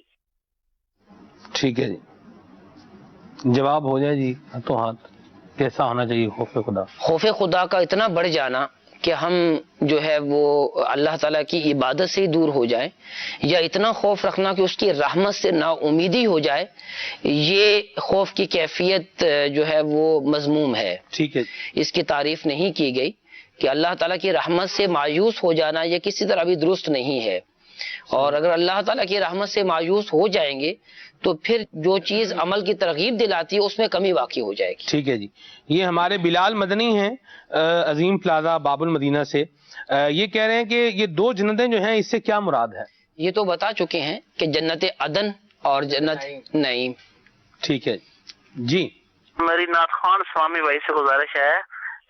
ٹھیک ہے جی، جواب ہو جائے جی ہاتھوں ہاتھ. کیسا ہونا چاہیے خوف خدا؟ خوف خدا کا اتنا بڑھ جانا کہ ہم جو ہے وہ اللہ تعالیٰ کی عبادت سے ہی دور ہو جائیں، یا اتنا خوف رکھنا کہ اس کی رحمت سے نا امیدی ہو جائے. یہ خوف کی کیفیت جو ہے وہ مذموم ہے. ٹھیک ہے. اس کی تعریف نہیں کی گئی کہ اللہ تعالیٰ کی رحمت سے مایوس ہو جانا یہ کسی طرح بھی درست نہیں ہے. اور اگر اللہ تعالیٰ کی رحمت سے مایوس ہو جائیں گے تو پھر جو چیز عمل کی ترغیب دلاتی ہے اس میں کمی واقع ہو جائے گی. ٹھیک ہے جی. یہ ہمارے بلال مدنی ہیں عظیم پلازا باب المدینہ سے. یہ کہہ رہے ہیں کہ یہ دو جنتیں جو ہیں اس سے کیا مراد ہے؟ یہ تو بتا چکے ہیں کہ جنت عدن اور جنت نعیم. ٹھیک ہے جی. میری نعت خوان سوامی بھائی سے گزارش ہے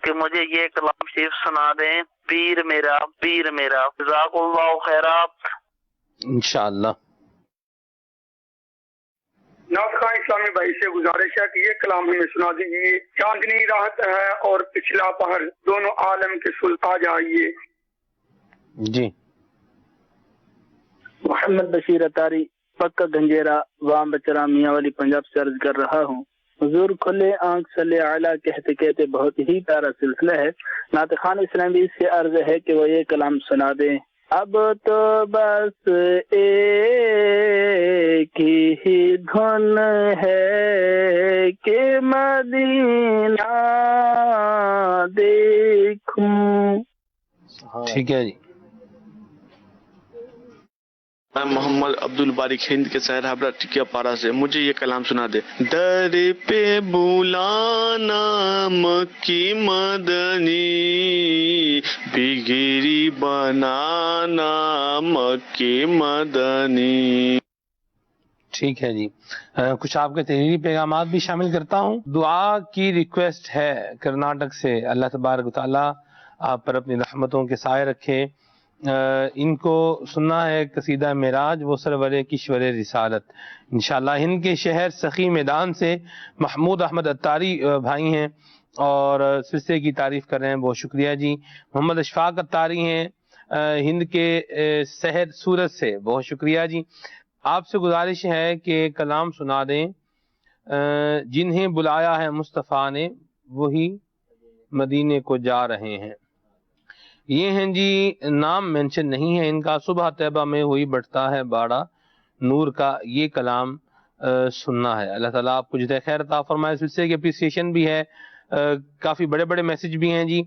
کہ مجھے یہ کلام شریف سنا دیں. پیر میرا پیر میرا جزاک اللہ خیرا. انشاءاللہ. نعت خان اسلامی بھائی سے گزارش ہے کہ یہ کلام ہمیں سنا دیجیے. چاندنی رات ہے اور پچھلا پہر، دونوں عالم کے سلطان جائیے. جی. محمد بشیر اتاری پکا گنجیرا وام بچرا میاں والی پنجاب سے عرض کر رہا ہوں. حضور کھلے آنکھ صلی اعلیٰ کہتے کہتے بہت ہی پیارا سلسلہ ہے. نعت خان اسلامی سے عرض ہے کہ وہ یہ کلام سنا دیں. اب تو بس ایک ہی دھن ہے کہ مدینہ دیکھوں. ٹھیک ہے جی. میں محمد عبد البارک ہند کے شہر حبرہ ٹکیا پارا سے. مجھے یہ کلام سنا دے. در پہ بلانا مکی مدنی، بگری بنانا مکی مدنی. ٹھیک ہے جی. کچھ آپ کے تحریری پیغامات بھی شامل کرتا ہوں. دعا کی ریکویسٹ ہے کرناٹک سے. اللہ تبارک و تعالیٰ آپ پر اپنی رحمتوں کے سائے رکھے. ان کو سننا ہے قصیدہ معراج وہ سرور کشور رسالت. انشاءاللہ ہند کے شہر سخی میدان سے محمود احمد اتاری بھائی ہیں اور سلسلے کی تعریف کر رہے ہیں. بہت شکریہ جی. محمد اشفاق اتاری ہیں ہند کے شہر سورت سے. بہت شکریہ جی. آپ سے گزارش ہے کہ کلام سنا دیں. جنہیں بلایا ہے مصطفیٰ نے وہی مدینے کو جا رہے ہیں. یہ ہیں جی، نام مینشن نہیں ہے ان کا. صبح طیبہ میں ہوئی بٹتا ہے باڑا نور کا، یہ کلام سننا ہے. اللہ تعالیٰ آپ کو جزائے خیر عطا فرمائے. سلسلے کی اپریسیشن بھی ہے. کافی بڑے بڑے میسج بھی ہیں جی.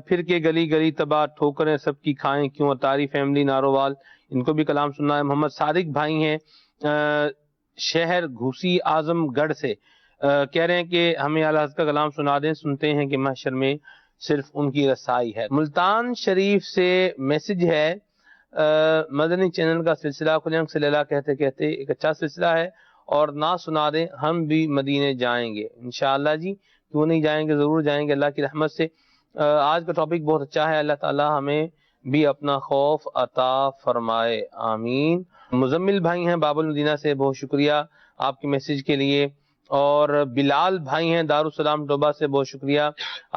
پھر کے گلی گلی تباہ ٹھوکریں سب کی کھائیں کیوں، اتاری فیملی نارووال، ان کو بھی کلام سننا ہے. محمد صادق بھائی ہیں شہر گھوسی اعظم گڑھ سے کہہ رہے ہیں کہ ہمیں اعلیٰ حضرت کا کلام سنا دیں، سنتے ہیں کہ محشر میں صرف ان کی رسائی ہے۔ ملتان شریف سے میسج ہے، مدنی چینل کا سلسلہ کھلے آنکھ صلی اللہ کہتے کہتے ایک اچھا سلسلہ ہے، اور نہ سنا دیں، ہم بھی مدینے جائیں گے۔ انشاءاللہ جی، کیوں نہیں جائیں گے، ضرور جائیں گے اللہ کی رحمت سے۔ آج کا ٹاپک بہت اچھا ہے، اللہ تعالی ہمیں بھی اپنا خوف عطا فرمائے، آمین۔ مزمل بھائی ہیں باب المدینہ سے، بہت شکریہ آپ کے میسج کے لیے، اور بلال بھائی ہیں دارالسلام ٹوبہ سے، بہت شکریہ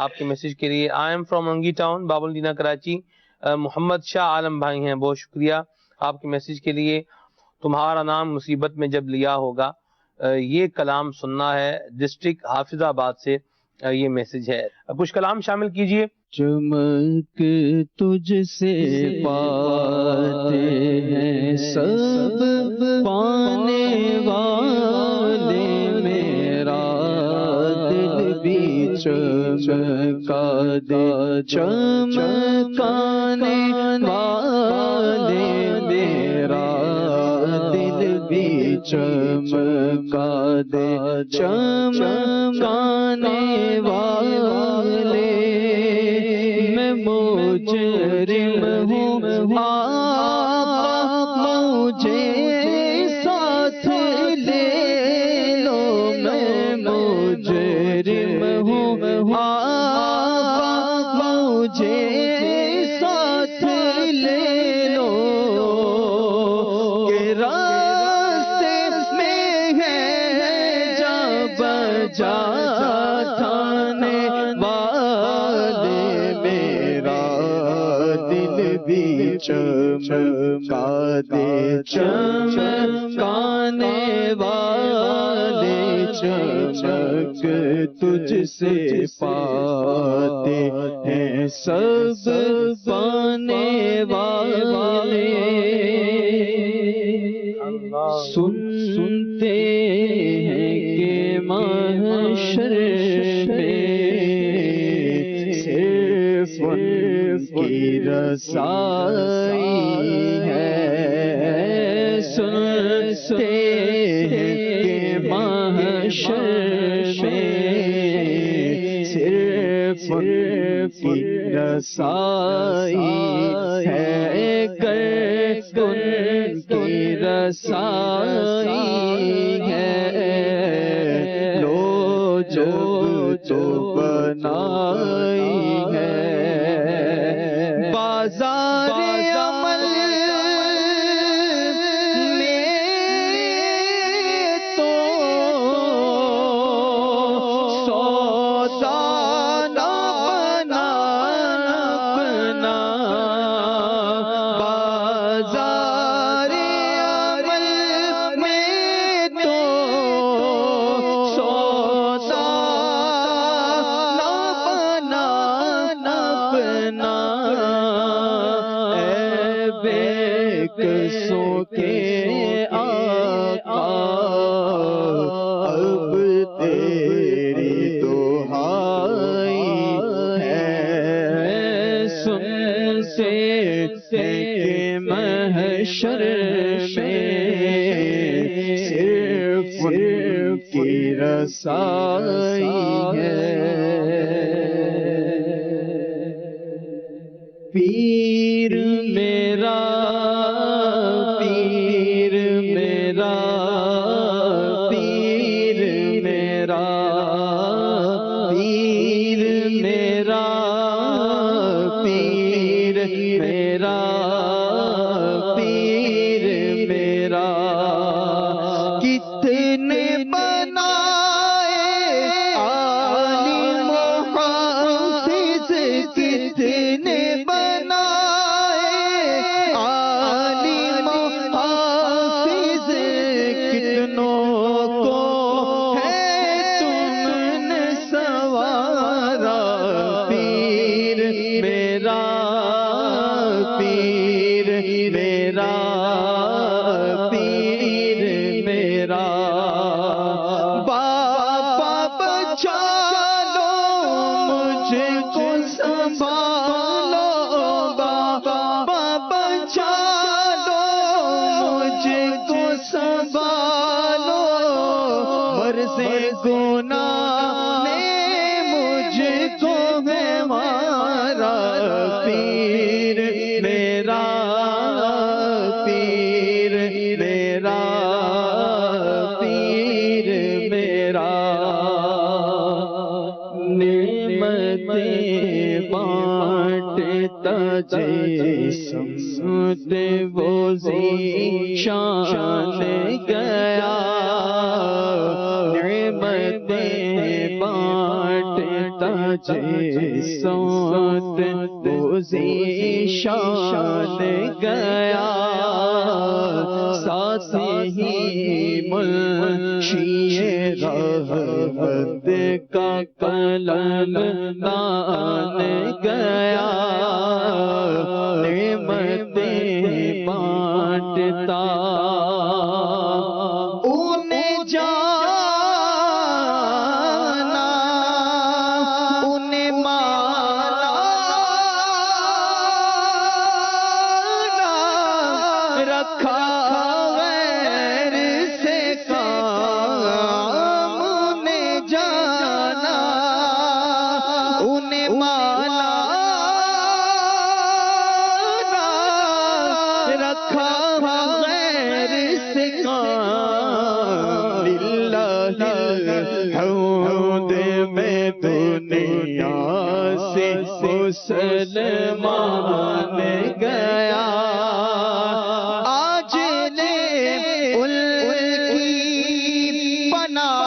آپ کے میسج کے لیے۔ آئی ایم فرام انگی ٹاؤن، باب المدینہ کراچی، محمد شاہ عالم بھائی ہیں، بہت شکریہ آپ کے میسج کے لیے۔ تمہارا نام مصیبت میں جب لیا ہوگا، یہ کلام سننا ہے، ڈسٹرکٹ حافظ آباد سے یہ میسج ہے۔ کچھ کلام شامل کیجئے۔ چمک تجھ سے پاتے ہیں سب پانے والے، میرا دل بھی چمکا دے چمکانے والے، میرا دل بھی چمکا دے چمکانے والے۔ میں مجرم ہوں آقا مجھے ساتھ لے لو، میں مجرم ہوں آقا مجھے ساتھ لے لو، کہ راستے میں ہے جا بجا تھانے والے، میرا دل بھی چمکا دے چمکانے والے، چمک تجھ سے پاتے ہیں سب پانے والے۔ سنتے ہیں کہ محشر میں صرف ان کی رسائی ہے، سنتے ہیں کہ محشر میں صرف ان کی رسائی ہے، گر ان کی رسائی ہے، لو جو تو بنائی ہے، بازار عمل میں تو سودا نہ بنانا اپنا، بازار عمل میں تو سودا نہ بنانا اپنا، اے بے قصوں کے آقا اب تیری دہائی ہے، سنتے ہیں کہ محشر میں صرف ان کی رسائی ہے۔ پیر میرا پیر میرا پیر میرا پیر میرا پیر میرا پیر میرا، کتنے بنائے عالم و حافظ، کتنے بنائے عالم و حافظ، کتنوں کو ہے تم نے سوارا، پیر میرا پیر میرا پیر میرا، باپا بچا لو مجھ کو سنبھالو، بابا بچا لو مجھ کو سنبھالو مرض گناہ نے مجھ کو ہے مارا پیر میرا پیر میرا پیر میرا نعمتیں بانٹتا جسمت وہ ذیشان گیا نعمتیں بانٹتا جسمت وہ ذیشان گیا ساتھ ہی منشی رحمت کا قلم دان گیا نعمتیں بانٹتا انہیں جانا انہیں مانا رکھا غیر سے کام انہیں جانا انہیں مانا رکھا غیر سے کام للہ الحمد میں دنیا سے مسلمان گیا آج لے ان کی پناہ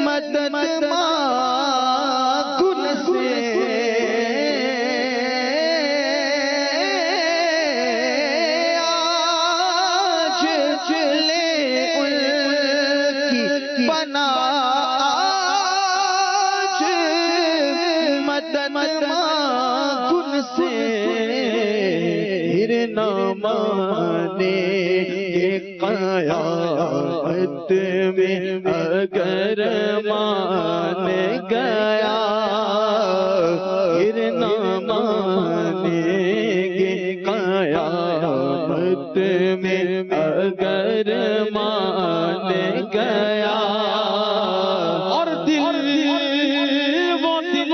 مدد مانگن سے آج لے ان کی پناہ مدد مانگن سے پھر نہ مانے کہ قیامت میں اگر مان گیا پھر نہ مانے گے قیامت میں اگر مان گیا اور دل وہ دل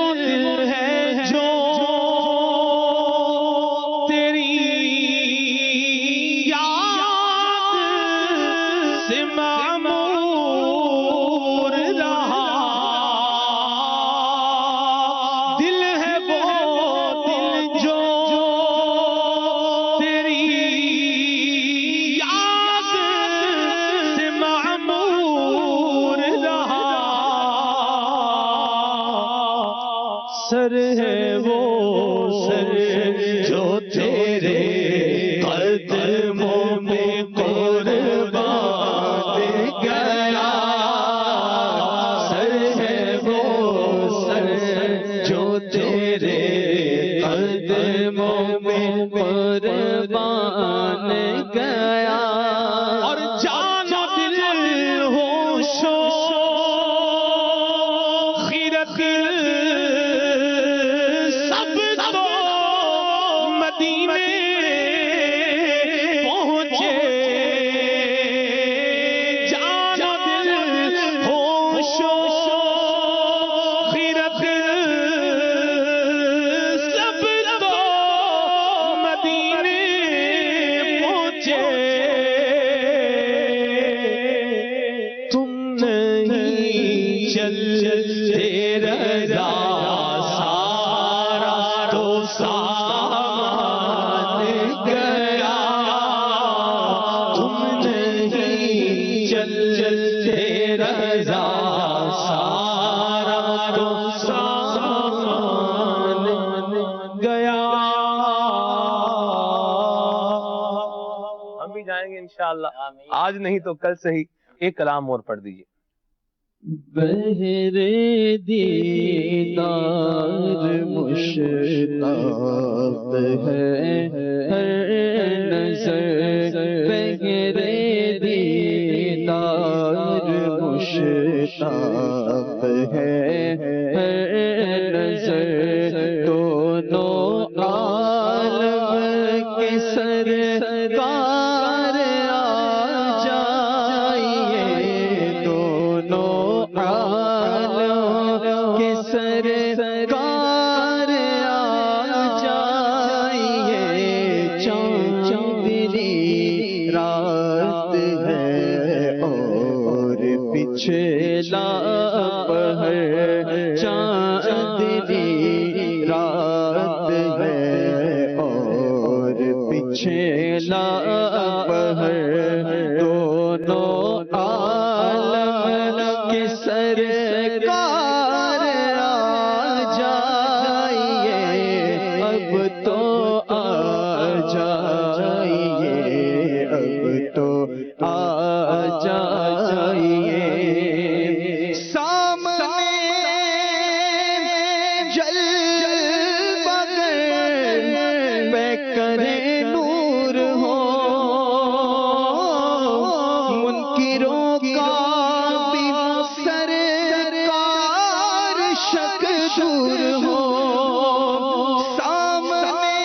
ہے جو تیری یاد سے معمور رہا دل ہے وہ دل جو تیری یاد سے معمور رہا سر ہے وہ سر جو تیرے قدموں میں قربان گیا سر ہے وہ سر جو تیرے قدموں میں قربان گیا اور جان و دل ہوش و خیرت سب تو مدینے پہنچے جان و دل ہوش و خیرت سب تو مدینے پہنچے تم نہیں چلتے رضا سارا تو سامان گیا تم نہیں چلتے رضا سارا تو سامان گیا ہم بھی جائیں گے انشاءاللہ آج نہیں تو کل سے ہی ایک کلام اور پڑھ دیجئے بہر دیدار مشتاق ہے ہر نظر بہر دیدار مشتاق ہے ہر نظر دونوں سرکار آ جائیے، چاندنی رات ہے اور پچھلا پہر، چاندنی رات ہے اور پچھلا پہر، دونوں عالم کے سرکار آ جائیے، اب تو آ جائیے، اب تو آ جائیے، سامنے جلوہ گر بے کرے نور ہو، منکروں کا بھی سرکار شک دور ہو، سامنے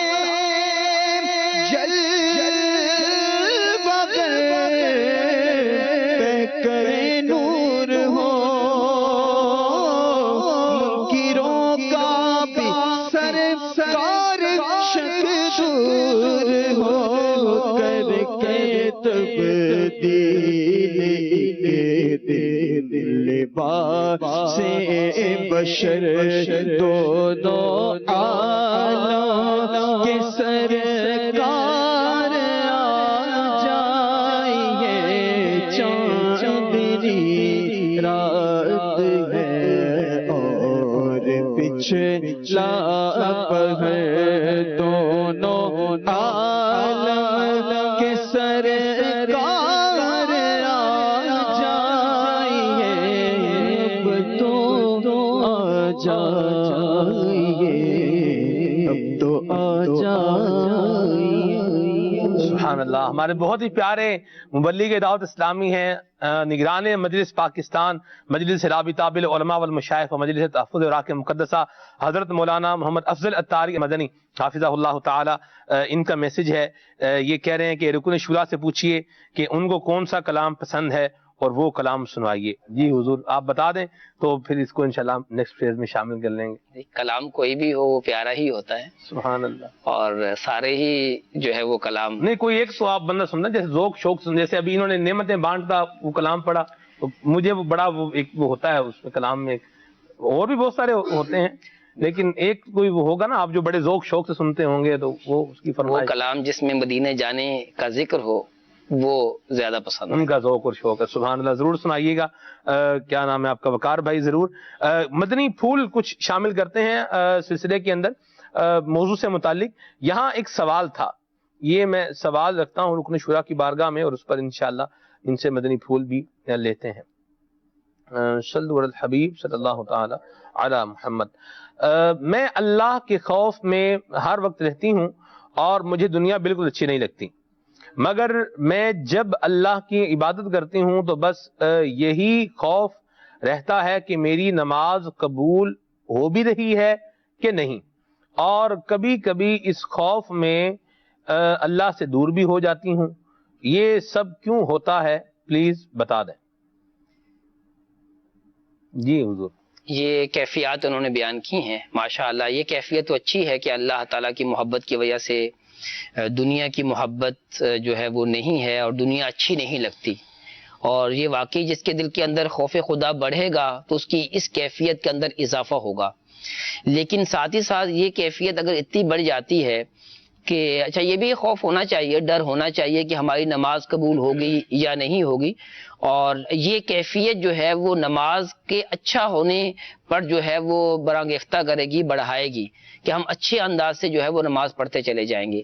جلوہ گر بے کرے نور ہو، منکروں کا بھی سرکار شک دور ہو، کر کے تبدیل لباس بشر، دونوں عالم کے سرکار آ جائیے، چاندنی رات ہے اور پچھلا پہر، دونوں عالم کے سرکار آ جائیے، اب تو آ جائیے، اب تو آ جائیے۔ سبحان اللہ۔ ہمارے بہت ہی پیارے مبلغ دعوت اسلامی ہیں، نگران مجلس پاکستان، مجلس رابطہ بالعلماء والمشائخ و مجلس تحفظ اوراق مقدسہ، حضرت مولانا محمد افضل عطاری مدنی حافظہ اللہ تعالی۔ ان کا میسج ہے، یہ کہہ رہے ہیں کہ رکن شورا سے پوچھئے کہ ان کو کون سا کلام پسند ہے اور وہ کلام سنوائیے۔ جی حضور آپ بتا دیں تو پھر اس کو انشاءاللہ نیکسٹ فیز میں شامل کر لیں گے۔ کلام کوئی بھی ہو وہ پیارا ہی ہوتا ہے، سبحان اللہ، اور سارے ہی جو ہے وہ کلام نہیں کوئی ایک تو آپ بندہ سننا، جیسے ذوق شوق سن، جیسے ابھی انہوں نے نعمتیں بانٹتا وہ کلام پڑھا، تو مجھے وہ بڑا وہ ایک وہ ہوتا ہے اس میں کلام میں، اور بھی بہت سارے ہوتے ہیں لیکن ایک کوئی وہ ہوگا نا، آپ جو بڑے ذوق شوق سے سنتے ہوں گے تو وہ اس کی وہ فرمائش، کلام جس میں مدینے جانے کا ذکر ہو وہ زیادہ پسند ان کا ذوق اور شوق ہے۔ سبحان اللہ، ضرور سنائیے گا۔ کیا نام ہے آپ کا؟ وقار بھائی ضرور۔ مدنی پھول کچھ شامل کرتے ہیں سلسلے کے اندر موضوع سے متعلق۔ یہاں ایک سوال تھا، یہ میں سوال رکھتا ہوں رکن شورا کی بارگاہ میں، اور اس پر انشاءاللہ ان سے مدنی پھول بھی لیتے ہیں۔ صلو علی الحبیب صلی اللہ تعالی علی محمد۔ میں اللہ کے خوف میں ہر وقت رہتی ہوں اور مجھے دنیا بالکل اچھی نہیں لگتی، مگر میں جب اللہ کی عبادت کرتی ہوں تو بس یہی خوف رہتا ہے کہ میری نماز قبول ہو بھی رہی ہے کہ نہیں، اور کبھی کبھی اس خوف میں اللہ سے دور بھی ہو جاتی ہوں۔ یہ سب کیوں ہوتا ہے پلیز بتا دیں۔ جی حضور، یہ کیفیات انہوں نے بیان کی ہیں، ماشاءاللہ یہ کیفیت تو اچھی ہے کہ اللہ تعالیٰ کی محبت کی وجہ سے دنیا کی محبت جو ہے وہ نہیں ہے اور دنیا اچھی نہیں لگتی، اور یہ واقعی جس کے دل کے اندر خوف خدا بڑھے گا تو اس کی اس کیفیت کے اندر اضافہ ہوگا۔ لیکن ساتھ ہی ساتھ یہ کیفیت اگر اتنی بڑھ جاتی ہے کہ اچھا یہ بھی خوف ہونا چاہیے، ڈر ہونا چاہیے کہ ہماری نماز قبول ہوگی یا نہیں ہوگی، اور یہ کیفیت جو ہے وہ نماز کے اچھا ہونے پر جو ہے وہ برانگیختہ کرے گی، بڑھائے گی کہ ہم اچھے انداز سے جو ہے وہ نماز پڑھتے چلے جائیں گے۔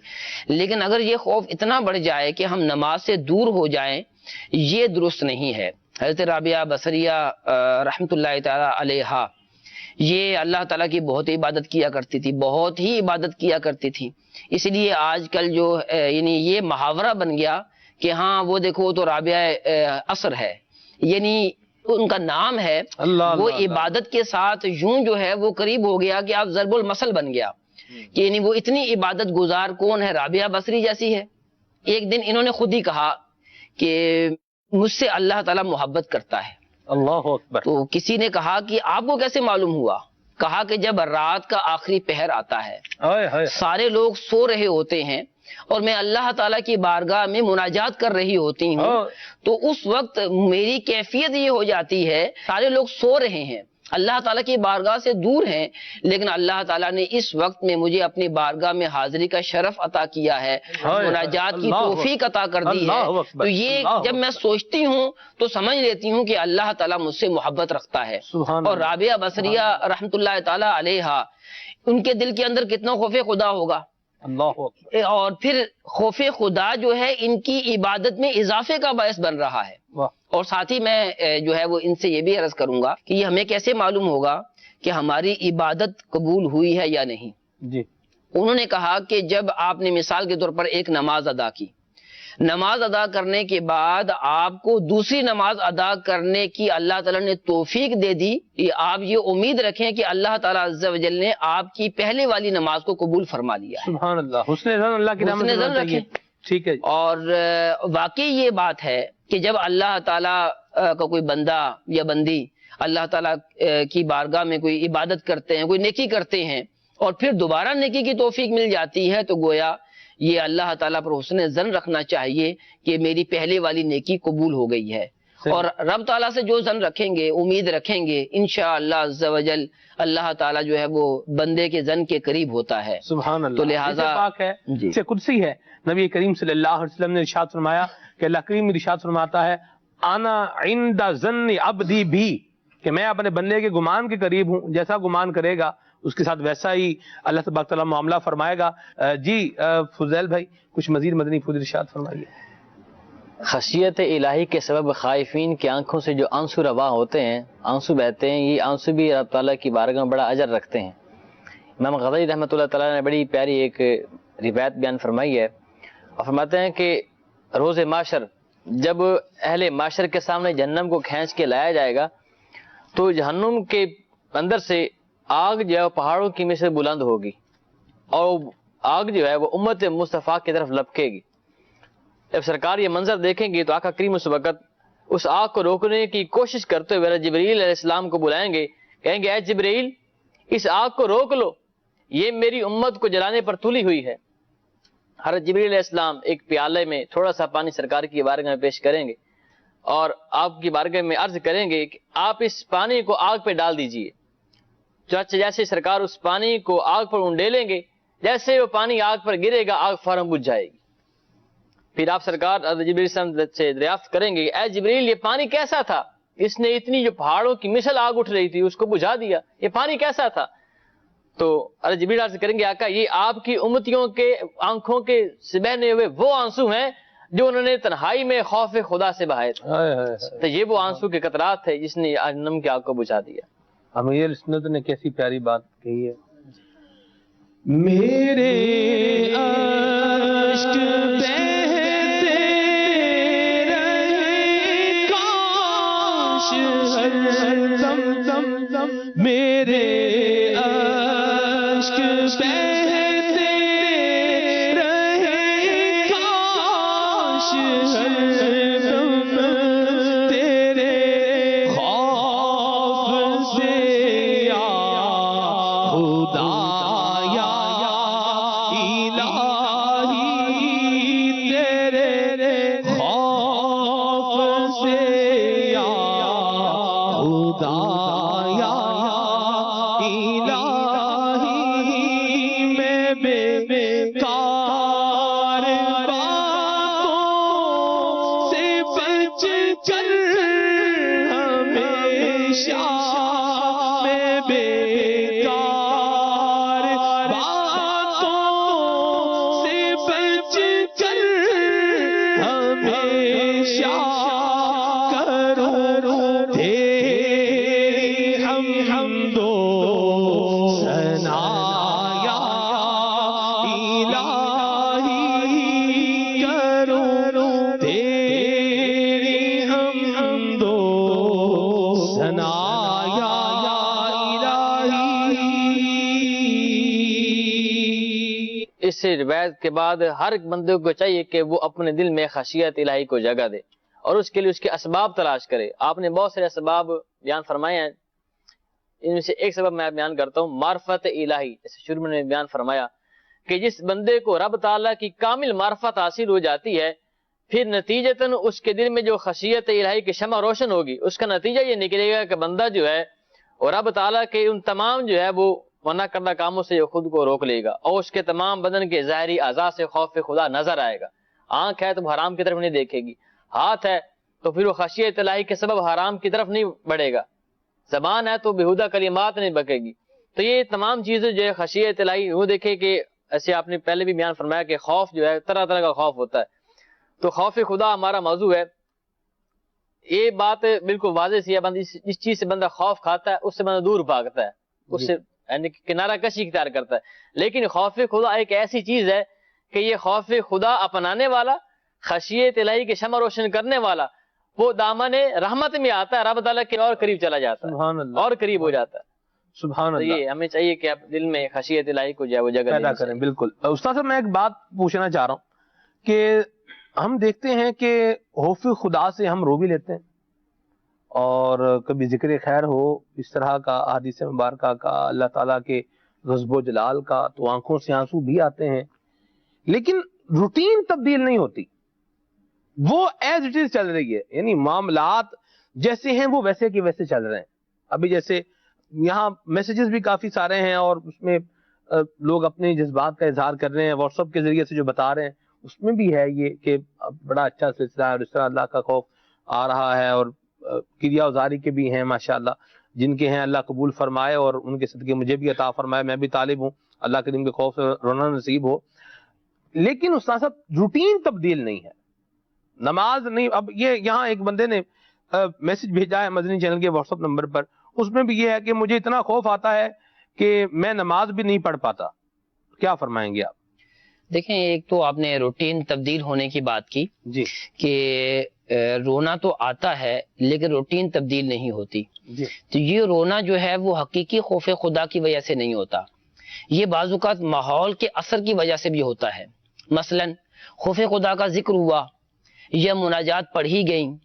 لیکن اگر یہ خوف اتنا بڑھ جائے کہ ہم نماز سے دور ہو جائیں، یہ درست نہیں ہے۔ حضرت رابعہ بصریہ رحمۃ اللہ تعالی علیہا یہ اللہ تعالیٰ کی بہت عبادت کیا کرتی تھی، بہت ہی عبادت کیا کرتی تھی، اس لیے آج کل جو یعنی یہ محاورہ بن گیا کہ ہاں وہ دیکھو تو رابعہ عصر ہے، یعنی ان کا نام ہے، وہ عبادت کے ساتھ یوں جو ہے وہ قریب ہو گیا کہ آپ ضرب المثل بن گیا کہ یعنی وہ اتنی عبادت گزار کون ہے؟ رابعہ بصری جیسی ہے۔ ایک دن انہوں نے خود ہی کہا کہ مجھ سے اللہ تعالیٰ محبت کرتا ہے، اللہ اکبر۔ تو کسی نے کہا کہ آپ کو کیسے معلوم ہوا؟ کہا کہ جب رات کا آخری پہر آتا ہے، سارے لوگ سو رہے ہوتے ہیں اور میں اللہ تعالیٰ کی بارگاہ میں مناجات کر رہی ہوتی ہوں، تو اس وقت میری کیفیت یہ ہو جاتی ہے، سارے لوگ سو رہے ہیں، اللہ تعالیٰ کی بارگاہ سے دور ہیں، لیکن اللہ تعالیٰ نے اس وقت میں مجھے اپنی بارگاہ میں حاضری کا شرف عطا کیا ہے، مناجات کی توفیق عطا کر دی ہے۔ تو یہ جب میں سوچتی ہوں تو سمجھ لیتی ہوں کہ اللہ تعالیٰ مجھ سے محبت رکھتا ہے۔ اور رابعہ بصریہ رحمت اللہ تعالیٰ علیہا، ان کے دل کے اندر کتنا خوف خدا ہوگا، اور پھر خوف خدا جو ہے ان کی عبادت میں اضافے کا باعث بن رہا ہے۔ اور ساتھ ہی میں جو ہے وہ ان سے یہ بھی عرض کروں گا کہ یہ ہمیں کیسے معلوم ہوگا کہ ہماری عبادت قبول ہوئی ہے یا نہیں؟ جی، انہوں نے کہا کہ جب آپ نے مثال کے طور پر ایک نماز ادا کی، نماز ادا کرنے کے بعد آپ کو دوسری نماز ادا کرنے کی اللہ تعالیٰ نے توفیق دے دی، یہ آپ یہ امید رکھیں کہ اللہ تعالیٰ عز و جل نے آپ کی پہلے والی نماز کو قبول فرما لیا ہے۔ سبحان اللہ، حسن ظن اللہ کی رحمت سے رکھیں۔ ٹھیک ہے، اور واقعی یہ بات ہے کہ جب اللہ تعالیٰ کا کوئی بندہ یا بندی اللہ تعالیٰ کی بارگاہ میں کوئی عبادت کرتے ہیں، کوئی نیکی کرتے ہیں، اور پھر دوبارہ نیکی کی توفیق مل جاتی ہے، تو گویا یہ اللہ تعالیٰ پر حسن ظن رکھنا چاہیے کہ میری پہلے والی نیکی قبول ہو گئی ہے۔ اور رب تعالیٰ سے جو ظن رکھیں گے، امید رکھیں گے، انشاءاللہ عز و جل اللہ تعالیٰ جو ہے وہ بندے کے ظن کے قریب ہوتا ہے۔ سبحان اللہ۔ تو لہٰذا پاک ہے، سے قدسی ہے، نبی کریم صلی اللہ علیہ وسلم نے ارشاد فرمایا کہ اللہ کریم ارشاد فرماتا ہے انا عند ظن عبدی بھی، کہ میں اپنے بندے کے گمان کے قریب ہوں، جیسا گمان کرے گا اس کے ساتھ ویسا ہی اللہ تبارک تعالیٰ معاملہ فرمائے گا۔ جی فضیل بھائی کچھ مزید مدنی پھول ارشاد فرمائیے۔ خشیت الہی کے سبب خائفین کی آنکھوں سے جو آنسو روا ہوتے ہیں، آنسو بہتے ہیں، یہ آنسو بھی رب تعالیٰ کی بارگاہ میں بڑا اجر رکھتے ہیں۔ امام غزالی رحمۃ اللہ تعالیٰ نے بڑی پیاری ایک روایت بیان فرمائی ہے، اور فرماتے ہیں کہ روز معاشر جب اہل معاشر کے سامنے جہنم کو کھینچ کے لایا جائے گا تو جہنم کے اندر سے آگ جو ہے پہاڑوں کی مثل بلند ہوگی، اور آگ جو ہے وہ امت مصطفیٰ کی طرف لپکے گی۔ جب سرکار یہ منظر دیکھیں گی تو آقا کریم اس وقت اس آگ کو روکنے کی کوشش کرتے ہوئے جبرائیل علیہ السلام کو بلائیں گے، کہیں گے اے جبرائیل اس آگ کو روک لو، یہ میری امت کو جلانے پر تلی ہوئی ہے۔ حضرت جبرائیل علیہ السلام ایک پیالے میں تھوڑا سا پانی سرکار کی بارگاہ میں پیش کریں گے اور آپ کی بارگاہ میں عرض کریں گے کہ آپ اس پانی کو آگ پہ ڈال دیجئے۔ جیسے سرکار اس پانی کو آگ پر انڈیلیں گے، جیسے وہ پانی آگ پر گرے گا آگ فوراً بجھ جائے گی۔ پھر آپ سرکار جبرائیل سے دریافت کریں گے اے جبرائیل یہ پانی کیسا تھا، اس نے اتنی جو پہاڑوں کی مثل آگ اٹھ رہی تھی اس کو بجھا دیا، یہ پانی کیسا تھا؟ تو جبرائیل عرض کریں گے آقا یہ آپ کی امتیوں کے آنکھوں کے سے بہنے ہوئے وہ آنسو ہیں جو انہوں نے تنہائی میں خوف خدا سے بہائے تھے، تو یہ وہ آنسو کے قطرات ہے جس نے جہنم کی آگ کو بجھا دیا۔ امیر سنت نے کیسی پیاری بات کہی ہے، میرے عشق بہتے رہے کاش ہر دم میرے عشق بہتے رہے کاش ہر دم تیرے خوف سے یا خدا اس روایت کے بعد ہر بندے کو چاہیے کہ وہ اپنے دل میں خشیت الہی کو جگہ دے اور اس کے لیے اس کے اسباب تلاش کرے۔ آپ نے بہت سارے اسباب بیان فرمائے ہیں، ان میں سے ایک سبب میں بیان کرتا ہوں، معرفت الہی، جیسے شروع میں نے بیان فرمایا کہ جس بندے کو رب تعالیٰ کی کامل معرفت حاصل ہو جاتی ہے، پھر نتیجتاً اس کے دل میں جو خشیت الہی کی شمع روشن ہوگی، اس کا نتیجہ یہ نکلے گا کہ بندہ جو ہے اور رب تعالیٰ کے ان تمام جو ہے وہ منع کردہ کاموں سے خود کو روک لے گا، اور اس کے تمام بدن کے ظاہری اعضاء سے خوف خدا نظر آئے گا۔ آنکھ ہے تو حرام کی طرف نہیں دیکھے گی، ہاتھ ہے تو پھر وہ خشیت الہی کے سبب حرام کی طرف نہیں بڑھے گا، زبان ہے تو بےہودہ کلمات نہیں بکے گی۔ تو یہ تمام چیزیں جو ہے خشیت الہی، وہ دیکھے کہ ایسے آپ نے پہلے بھی بیان فرمایا کہ خوف جو ہے طرح طرح کا خوف ہوتا ہے، تو خوف خدا ہمارا موضوع ہے۔ یہ بات بالکل واضح سی ہے، بندہ جس چیز سے بندہ خوف کھاتا ہے اس سے بندہ دور بھاگتا ہے، اس سے یعنی کنارہ کشی اختیار کرتا ہے۔ لیکن خوف خدا ایک ایسی چیز ہے کہ یہ خوف خدا اپنانے والا، خشیت الہی کے شمع روشن کرنے والا، وہ دامن رحمت میں آتا ہے، رب تعالیٰ کے اور قریب چلا جاتا ہے، اور قریب ہو جاتا ہے۔ سبحان اللہ۔ یہ ہمیں چاہیے کہ آپ دل میں خشیت الہی کو جو ہے وہ جگہ پیدا کریں۔ بالکل استاد صاحب، میں ایک بات پوچھنا چاہ رہا ہوں کہ ہم دیکھتے ہیں کہ خوف خدا سے ہم رو بھی لیتے ہیں، اور کبھی ذکر خیر ہو اس طرح کا، احادیث مبارکہ کا، اللہ تعالیٰ کے غضب و جلال کا، تو آنکھوں سے آنسو بھی آتے ہیں، لیکن روٹین تبدیل نہیں ہوتی، وہ ایز اٹ از چل رہی ہے، یعنی معاملات جیسے ہیں وہ ویسے کے ویسے چل رہے ہیں۔ ابھی جیسے یہاں میسیجز بھی کافی سارے ہیں، اور اس میں لوگ اپنے جذبات کا اظہار کر رہے ہیں، واٹس ایپ کے ذریعے سے جو بتا رہے ہیں اس میں بھی ہے یہ کہ بڑا اچھا سلسلہ ہے، اور اس طرح اللہ کا خوف آ رہا ہے، اور کریا ازاری کے بھی ہیں ماشاءاللہ، جن کے ہیں اللہ قبول فرمائے، اور ان کے صدقے مجھے بھی عطا فرمائے، میں بھی طالب ہوں، اللہ کریم کے خوف سے رونا نصیب ہو۔ لیکن استاد صاحب روٹین تبدیل نہیں ہے، نماز نہیں۔ اب یہ یہاں ایک بندے نے میسج بھیجا ہے مدنی چینل کے واٹس ایپ نمبر پر، اس میں بھی یہ ہے کہ مجھے اتنا خوف آتا ہے کہ میں نماز بھی نہیں پڑھ پاتا، کیا فرمائیں گے آپ؟ دیکھیں، ایک تو آپ نے روٹین تبدیل ہونے کی بات کی جی، کہ رونا تو آتا ہے لیکن روٹین تبدیل نہیں ہوتی۔ جی، تو یہ رونا جو ہے وہ حقیقی خوف خدا کی وجہ سے نہیں ہوتا، یہ بعض اوقات ماحول کے اثر کی وجہ سے بھی ہوتا ہے۔ مثلا خوف خدا کا ذکر ہوا یا مناجات پڑھی گئیں،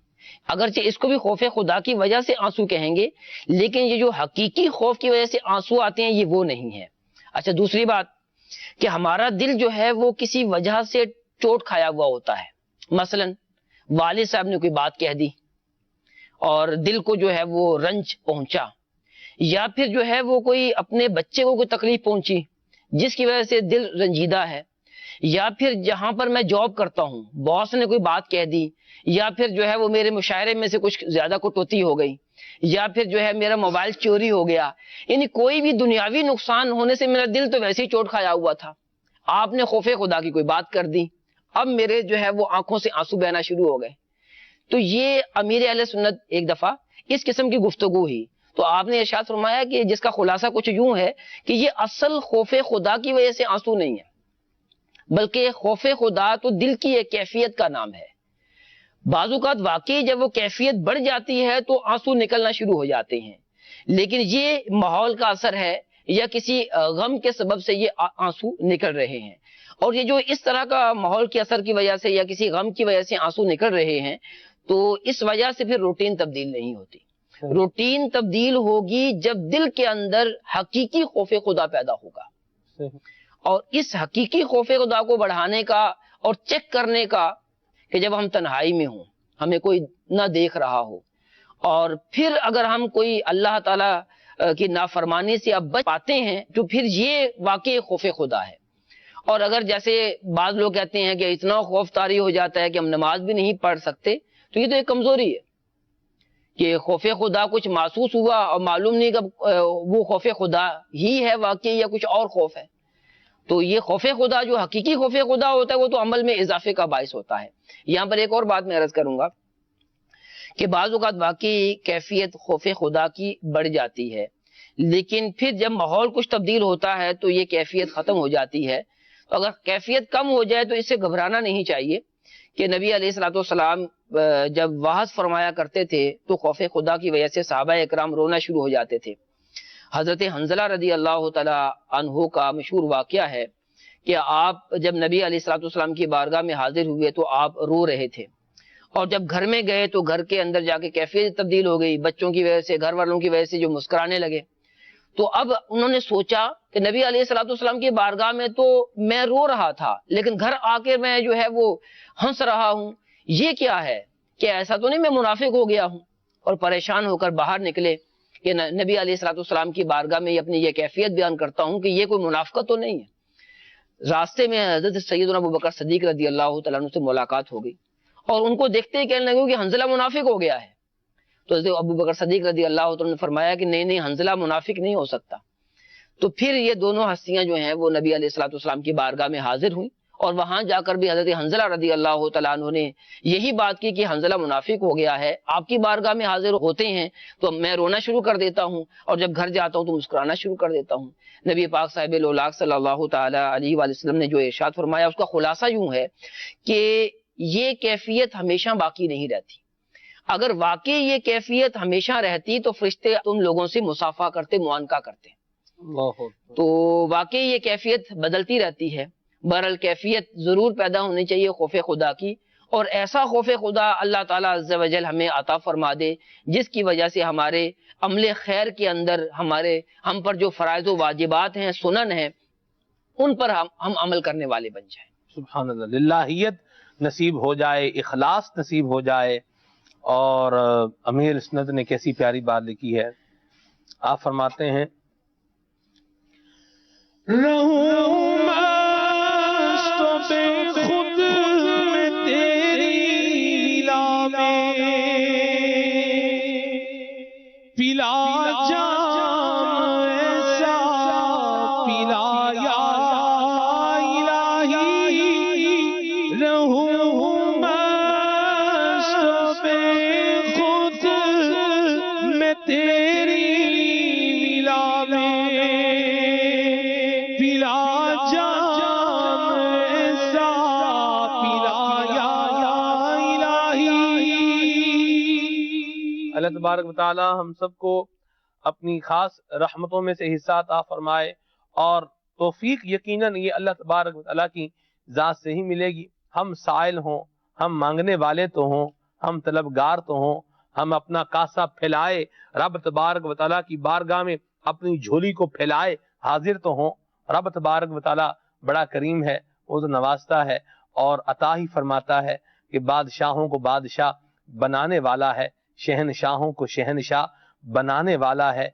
اگرچہ اس کو بھی خوف خدا کی وجہ سے آنسو کہیں گے، لیکن یہ جو حقیقی خوف کی وجہ سے آنسو آتے ہیں یہ وہ نہیں ہے۔ اچھا، دوسری بات کہ ہمارا دل جو ہے وہ کسی وجہ سے چوٹ کھایا ہوا ہوتا ہے، مثلا والد صاحب نے کوئی بات کہہ دی اور دل کو جو ہے وہ رنج پہنچا، یا پھر جو ہے وہ کوئی اپنے بچے کو کوئی تکلیف پہنچی جس کی وجہ سے دل رنجیدہ ہے، یا پھر جہاں پر میں جاب کرتا ہوں باس نے کوئی بات کہہ دی، یا پھر جو ہے وہ میرے مشاعرے میں سے کچھ زیادہ کٹوتی ہو گئی، یا پھر جو ہے میرا موبائل چوری ہو گیا، یعنی کوئی بھی دنیاوی نقصان ہونے سے میرا دل تو ویسے ہی چوٹ کھایا ہوا تھا، آپ نے خوف خدا کی کوئی بات کر دی، اب میرے جو ہے وہ آنکھوں سے آنسو بہنا شروع ہو گئے۔ تو یہ امیر اہل سنت ایک دفعہ اس قسم کی گفتگو ہی تو آپ نے ارشاد فرمایا کہ جس کا خلاصہ کچھ یوں ہے کہ یہ اصل خوف خدا کی وجہ سے آنسو نہیں ہے، بلکہ خوف خدا تو دل کی ایک کیفیت کا نام ہے۔ بعض اوقات واقعی جب وہ کیفیت بڑھ جاتی ہے تو آنسو نکلنا شروع ہو جاتے ہیں، لیکن یہ ماحول کا اثر ہے یا کسی غم کے سبب سے یہ آنسو نکل رہے ہیں، اور یہ جو اس طرح کا ماحول کے اثر کی وجہ سے یا کسی غم کی وجہ سے آنسو نکل رہے ہیں تو اس وجہ سے پھر روٹین تبدیل نہیں ہوتی۔ روٹین تبدیل ہوگی جب دل کے اندر حقیقی خوف خدا پیدا ہوگا، اور اس حقیقی خوف خدا کو بڑھانے کا اور چیک کرنے کا کہ جب ہم تنہائی میں ہوں، ہمیں کوئی نہ دیکھ رہا ہو، اور پھر اگر ہم کوئی اللہ تعالی کی نافرمانی سے اب بچ پاتے ہیں تو پھر یہ واقعی خوف خدا ہے۔ اور اگر جیسے بعض لوگ کہتے ہیں کہ اتنا خوف طاری ہو جاتا ہے کہ ہم نماز بھی نہیں پڑھ سکتے، تو یہ تو ایک کمزوری ہے کہ خوف خدا کچھ محسوس ہوا اور معلوم نہیں کہ وہ خوف خدا ہی ہے واقعی یا کچھ اور خوف ہے۔ تو یہ خوف خدا جو حقیقی خوف خدا ہوتا ہے وہ تو عمل میں اضافے کا باعث ہوتا ہے۔ یہاں پر ایک اور بات میں عرض کروں گا کہ بعض اوقات واقعی کیفیت خوف خدا کی بڑھ جاتی ہے، لیکن پھر جب ماحول کچھ تبدیل ہوتا ہے تو یہ کیفیت ختم ہو جاتی ہے۔ تو اگر کیفیت کم ہو جائے تو اس سے گھبرانا نہیں چاہیے کہ نبی علیہ الصلوۃ والسلام جب وعظ فرمایا کرتے تھے تو خوف خدا کی وجہ سے صحابہ اکرام رونا شروع ہو جاتے تھے۔ حضرت حنظلہ رضی اللہ تعالی عنہ کا مشہور واقعہ ہے کہ آپ جب نبی علیہ الصلوۃ والسلام کی بارگاہ میں حاضر ہوئے تو آپ رو رہے تھے، اور جب گھر میں گئے تو گھر کے اندر جا کے کیفیت تبدیل ہو گئی، بچوں کی وجہ سے، گھر والوں کی وجہ سے جو مسکرانے لگے، تو اب انہوں نے سوچا کہ نبی علیہ الصلوۃ والسلام کی بارگاہ میں تو میں رو رہا تھا، لیکن گھر آ کے میں جو ہے وہ ہنس رہا ہوں، یہ کیا ہے کہ ایسا تو نہیں میں منافق ہو گیا ہوں؟ اور پریشان ہو کر باہر نکلے کہ نبی علیہ الصلوۃ والسلام کی بارگاہ میں اپنی یہ کیفیت بیان کرتا ہوں کہ یہ کوئی منافقت تو نہیں ہے۔ راستے میں حضرت سیدنا ابوبکر صدیق رضی اللہ تعالیٰ عنہ سے ملاقات ہو گئی اور ان کو دیکھتے ہی کہنے لگے کہ حنظلہ منافق ہو گیا ہے۔ تو حضرت ابوبکر صدیق رضی اللہ تعالیٰ نے فرمایا کہ نہیں حنظلہ منافق نہیں ہو سکتا۔ تو پھر یہ دونوں ہستیاں جو ہیں وہ نبی علیہ الصلوۃ والسلام کی بارگاہ میں حاضر ہوئیں اور وہاں جا کر بھی حضرت حنظلہ رضی اللہ تعالیٰ عنہ نے یہی بات کی کہ حنظلہ منافق ہو گیا ہے، آپ کی بارگاہ میں حاضر ہوتے ہیں تو میں رونا شروع کر دیتا ہوں اور جب گھر جاتا ہوں تو مسکرانا شروع کر دیتا ہوں۔ نبی پاک صاحب الاولاق صلی اللہ تعالیٰ علیہ وآلہ وسلم نے جو ارشاد فرمایا اس کا خلاصہ یوں ہے کہ یہ کیفیت ہمیشہ باقی نہیں رہتی۔ اگر واقعی یہ کیفیت ہمیشہ رہتی تو فرشتے تم لوگوں سے مصافحہ کرتے، معانقہ کرتے۔ تو واقعی یہ کیفیت بدلتی رہتی ہے۔ بہرحال کیفیت ضرور پیدا ہونی چاہیے خوف خدا کی، اور ایسا خوف خدا اللہ تعالیٰ عز و جل ہمیں عطا فرما دے جس کی وجہ سے ہمارے عمل خیر کے اندر ہم پر جو فرائض و واجبات ہیں، سنن ہیں، ان پر ہم عمل کرنے والے بن جائیں۔ سبحان اللہ، للہیت نصیب ہو جائے، اخلاص نصیب ہو جائے۔ اور امیر سنت نے کیسی پیاری بات لکھی ہے، آپ فرماتے ہیں خود میں تیری پلا جام ایسا پلا یا الہی، رہوں مست خود میں تیری ولا میں، پلا جام ایسا پلا یا الہی۔ اللہ تبارک و تعالی ہم سب کو اپنی خاص رحمتوں میں سے حصہ عطا فرمائے، اور توفیق یقیناً یہ اللہ تبارک و تعالی کی ذات سے ہی ملے گی۔ ہم سائل ہوں، ہم مانگنے والے تو ہوں، ہم طلبگار تو ہوں، ہم اپنا کاسہ پھیلائے رب تبارک و تعالی کی بارگاہ میں اپنی جھولی کو پھیلائے حاضر تو ہوں۔ رب تبارک و تعالی بڑا کریم ہے، وہ تو نوازتا ہے اور عطا ہی فرماتا ہے کہ بادشاہوں کو بادشاہ بنانے والا ہے، شہنشاہوں کو شہنشاہ بنانے والا ہے،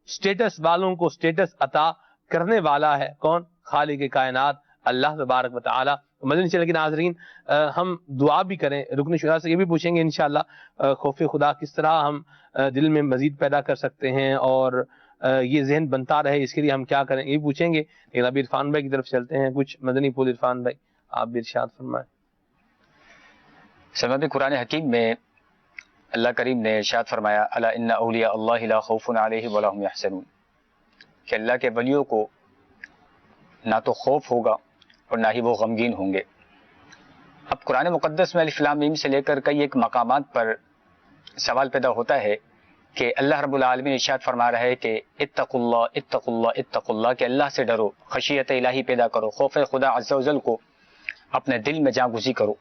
سٹیٹس والوں کو سٹیٹس عطا کرنے والا ہے۔ کون؟ خالق کائنات اللہ تبارک و تعالی۔ مدنی چینل کے ناظرین، ہم دعا بھی کریں، رکن شورا سے یہ بھی پوچھیں گے انشاءاللہ خوف خدا کس طرح ہم دل میں مزید پیدا کر سکتے ہیں اور یہ ذہن بنتا رہے، اس کے لیے ہم کیا کریں، یہ پوچھیں گے۔ لیکن ابھی عرفان بھائی کی طرف چلتے ہیں، کچھ مدنی پھول عرفان بھائی آپ بھی ارشاد فرمائیں۔ سماعت قرآن حکیم میں اللہ کریم نے ارشاد فرمایا الا ان اولیاء اللہ لا خوف علیہم ولا هم یحزنون، کہ اللہ کے ولیوں کو نہ تو خوف ہوگا اور نہ ہی وہ غمگین ہوں گے۔ اب قرآن مقدس میں الف لام میم سے لے کر کئی ایک مقامات پر سوال پیدا ہوتا ہے کہ اللہ رب العالمین ارشاد فرما رہا ہے کہ اتقوا اللہ اتقوا اللہ اتقوا اللہ، کہ اللہ سے ڈرو، خشیت الہی پیدا کرو، خوف خدا عز و جل کو اپنے دل میں جاں گزی کرو۔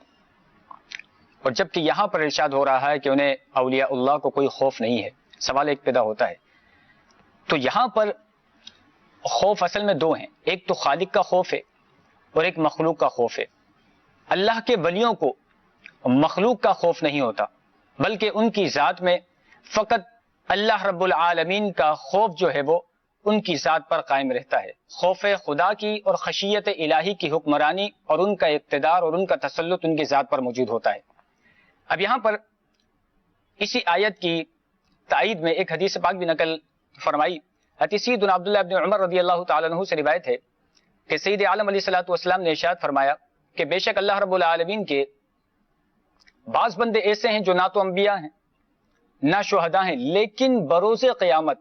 اور جبکہ یہاں پر ارشاد ہو رہا ہے کہ انہیں اولیاء اللہ کو کوئی خوف نہیں ہے، سوال ایک پیدا ہوتا ہے۔ تو یہاں پر خوف اصل میں دو ہیں، ایک تو خالق کا خوف ہے اور ایک مخلوق کا خوف ہے۔ اللہ کے ولیوں کو مخلوق کا خوف نہیں ہوتا، بلکہ ان کی ذات میں فقط اللہ رب العالمین کا خوف جو ہے وہ ان کی ذات پر قائم رہتا ہے۔ خوف خدا کی اور خشیت الہی کی حکمرانی اور ان کا اقتدار اور ان کا تسلط ان کی ذات پر موجود ہوتا ہے۔ اب یہاں پر اسی آیت کی تائید میں ایک حدیث پاک بھی نقل فرمائی۔ حدیث سیدنا عبداللہ ابن عمر رضی اللہ تعالیٰ عنہ سے روایت ہے کہ سید عالم علیہ الصلوۃ والسلام نے ارشاد فرمایا کہ بے شک اللہ رب العالمین کے بعض بندے ایسے ہیں جو نہ تو انبیاء ہیں نہ شہداء ہیں، لیکن بروز قیامت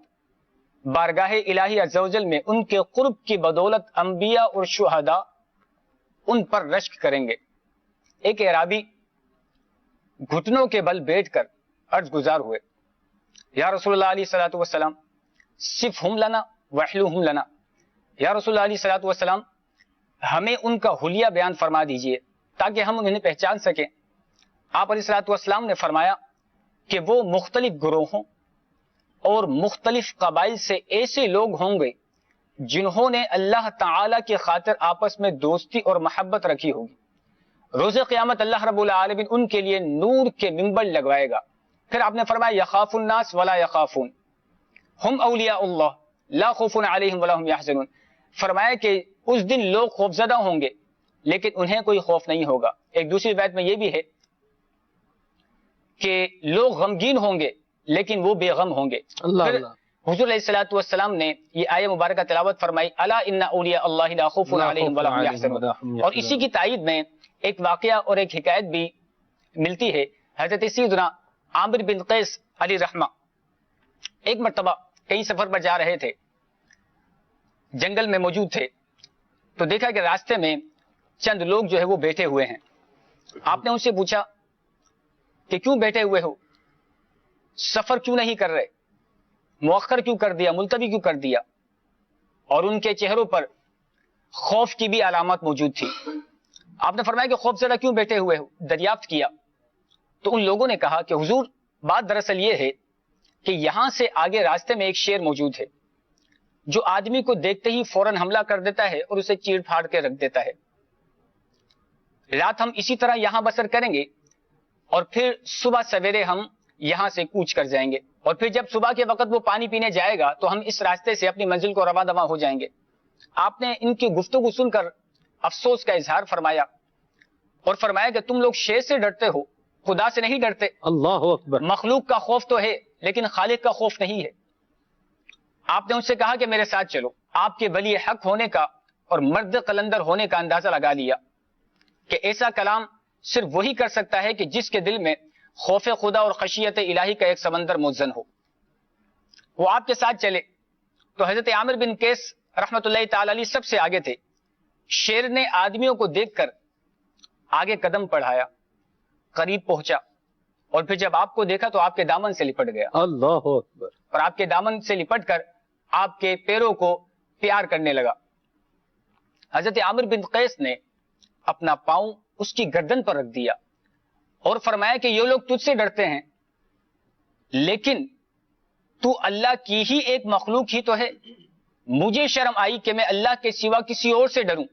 بارگاہ الہی عز و جل میں ان کے قرب کی بدولت انبیاء اور شہداء ان پر رشک کریں گے۔ ایک اعرابی گھٹنوں کے بل بیٹھ کر عرض گزار ہوئے، یا رسول اللہ علیہ الصلوۃ والسلام صفہم لنا وحلوہم لنا، یا رسول اللہ علیہ الصلوۃ والسلام ہمیں ان کا حلیہ بیان فرما دیجئے تاکہ ہم انہیں پہچان سکیں۔ آپ علیہ الصلوۃ والسلام نے فرمایا کہ وہ مختلف گروہوں اور مختلف قبائل سے ایسے لوگ ہوں گے جنہوں نے اللہ تعالی کی خاطر آپس میں دوستی اور محبت رکھی ہوگی. روز قیامت اللہ رب العالمین ان کے لیے نور کے منبر لگوائے گا. پھر آپ نے فرمایا یخاف الناس ولا یخافون ہم اولیاء اللہ لا خوف علیہم ولا هم یحزنون. فرمایا کہ اس دن لوگ خوفزدہ ہوں گے لیکن انہیں کوئی خوف نہیں ہوگا. ایک دوسری روایت میں یہ بھی ہے کہ لوگ غمگین ہوں گے لیکن وہ بے غم ہوں گے. حضور علیہ الصلوۃ والسلام نے یہ آیہ مبارکہ تلاوت فرمائی الا ان اولیاء اللہ لا خوف علیہم ولا هم یحزنون. اور اسی کی تائید میں ایک واقعہ اور ایک حکایت بھی ملتی ہے. حضرت سیدنا عامر بن قیس علی رحمہ ایک مرتبہ کئی سفر پر جا رہے تھے, جنگل میں موجود تھے, تو دیکھا کہ راستے میں چند لوگ جو ہے وہ بیٹھے ہوئے ہیں. آپ نے ان سے پوچھا کہ کیوں بیٹھے ہوئے ہو, سفر کیوں نہیں کر رہے, مؤخر کیوں کر دیا, ملتوی کیوں کر دیا؟ اور ان کے چہروں پر خوف کی بھی علامات موجود تھی. آپ نے فرمایا کہ خوف زدہ کیوں بیٹھے ہوئے ہو؟ دریافت کیا تو ان لوگوں نے کہا کہ حضور بات دراصل یہ ہے کہ یہاں سے آگے راستے میں ایک شیر موجود ہے جو آدمی کو دیکھتے ہی فوراً حملہ کر دیتا ہے اور اسے چیڑ پھاڑ کے رکھ دیتا ہے. رات ہم اسی طرح یہاں بسر کریں گے اور پھر صبح سویرے ہم یہاں سے کوچ کر جائیں گے, اور پھر جب صبح کے وقت وہ پانی پینے جائے گا تو ہم اس راستے سے اپنی منزل کو رواں دواں ہو جائیں گے. آپ نے ان کی گفتگو سن کر افسوس کا اظہار فرمایا اور فرمایا کہ تم لوگ شیر سے ڈرتے ہو, خدا سے نہیں ڈرتے. اللہ اکبر. مخلوق کا خوف تو ہے لیکن خالق کا خوف نہیں ہے. آپ نے ان سے کہا کہ میرے ساتھ چلو. آپ کے ولی حق ہونے کا اور مرد قلندر ہونے کا اندازہ لگا لیا کہ ایسا کلام صرف وہی کر سکتا ہے کہ جس کے دل میں خوف خدا اور خشیت الہی کا ایک سمندر مزن ہو. وہ آپ کے ساتھ چلے تو حضرت عامر بن قیس رحمت اللہ تعالی علیہ سب سے آگے تھے. شیر نے آدمیوں کو دیکھ کر آگے قدم بڑھایا, قریب پہنچا, اور پھر جب آپ کو دیکھا تو آپ کے دامن سے لپٹ گیا. اللہ اکبر. اور آپ کے دامن سے لپٹ کر آپ کے پیروں کو پیار کرنے لگا. حضرت عامر بن قیس نے اپنا پاؤں اس کی گردن پر رکھ دیا اور فرمایا کہ یہ لوگ تجھ سے ڈرتے ہیں لیکن تو اللہ کی ہی ایک مخلوق ہی تو ہے. مجھے شرم آئی کہ میں اللہ کے سوا کسی اور سے ڈروں.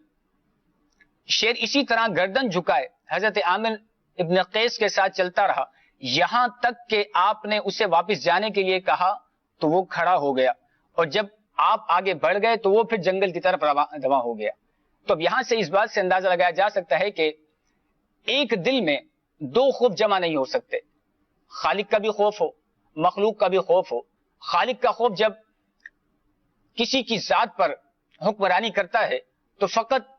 شیر اسی طرح گردن جھکائے حضرت عامر ابن قیس کے ساتھ چلتا رہا یہاں تک کہ آپ نے اسے واپس جانے کے لیے کہا تو وہ کھڑا ہو گیا, اور جب آپ آگے بڑھ گئے تو وہ پھر جنگل کی طرف رواں ہو گیا. تو اب یہاں سے اس بات سے اندازہ لگایا جا سکتا ہے کہ ایک دل میں دو خوف جمع نہیں ہو سکتے. خالق کا بھی خوف ہو, مخلوق کا بھی خوف ہو. خالق کا خوف جب کسی کی ذات پر حکمرانی کرتا ہے تو فقط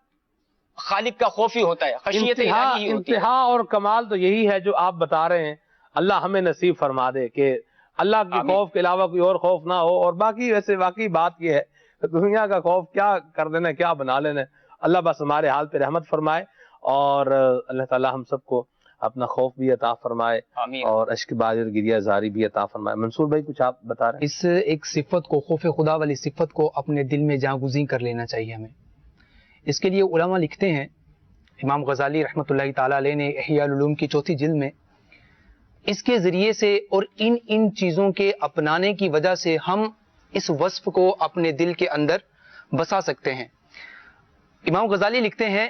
خالق کا خوف ہی ہوتا ہے, خشیت الہی ہی ہوتی ہے. انتہا اور کمال تو یہی ہے جو آپ بتا رہے ہیں. اللہ ہمیں نصیب فرما دے کہ اللہ کے خوف کے علاوہ کوئی اور خوف نہ ہو. اور باقی ویسے واقعی بات یہ ہے دنیا کا خوف کیا کر دینا, کیا بنا لینا. اللہ بس ہمارے حال پہ رحمت فرمائے اور اللہ تعالی ہم سب کو اپنا خوف بھی عطا فرمائے اور اشک باجر گریہ زاری بھی عطا فرمائے. منصور بھائی کچھ آپ بتا رہے ہیں؟ اس ایک صفت کو, خوف خدا والی صفت کو اپنے دل میں جاں گزین کر لینا چاہیے ہمیں. اس کے لیے علماء لکھتے ہیں, امام غزالی رحمۃ اللہ تعالی علیہ نے احیاء العلوم کی 4 جلد میں اس کے ذریعے سے اور ان چیزوں کے اپنانے کی وجہ سے ہم اس وصف کو اپنے دل کے اندر بسا سکتے ہیں. امام غزالی لکھتے ہیں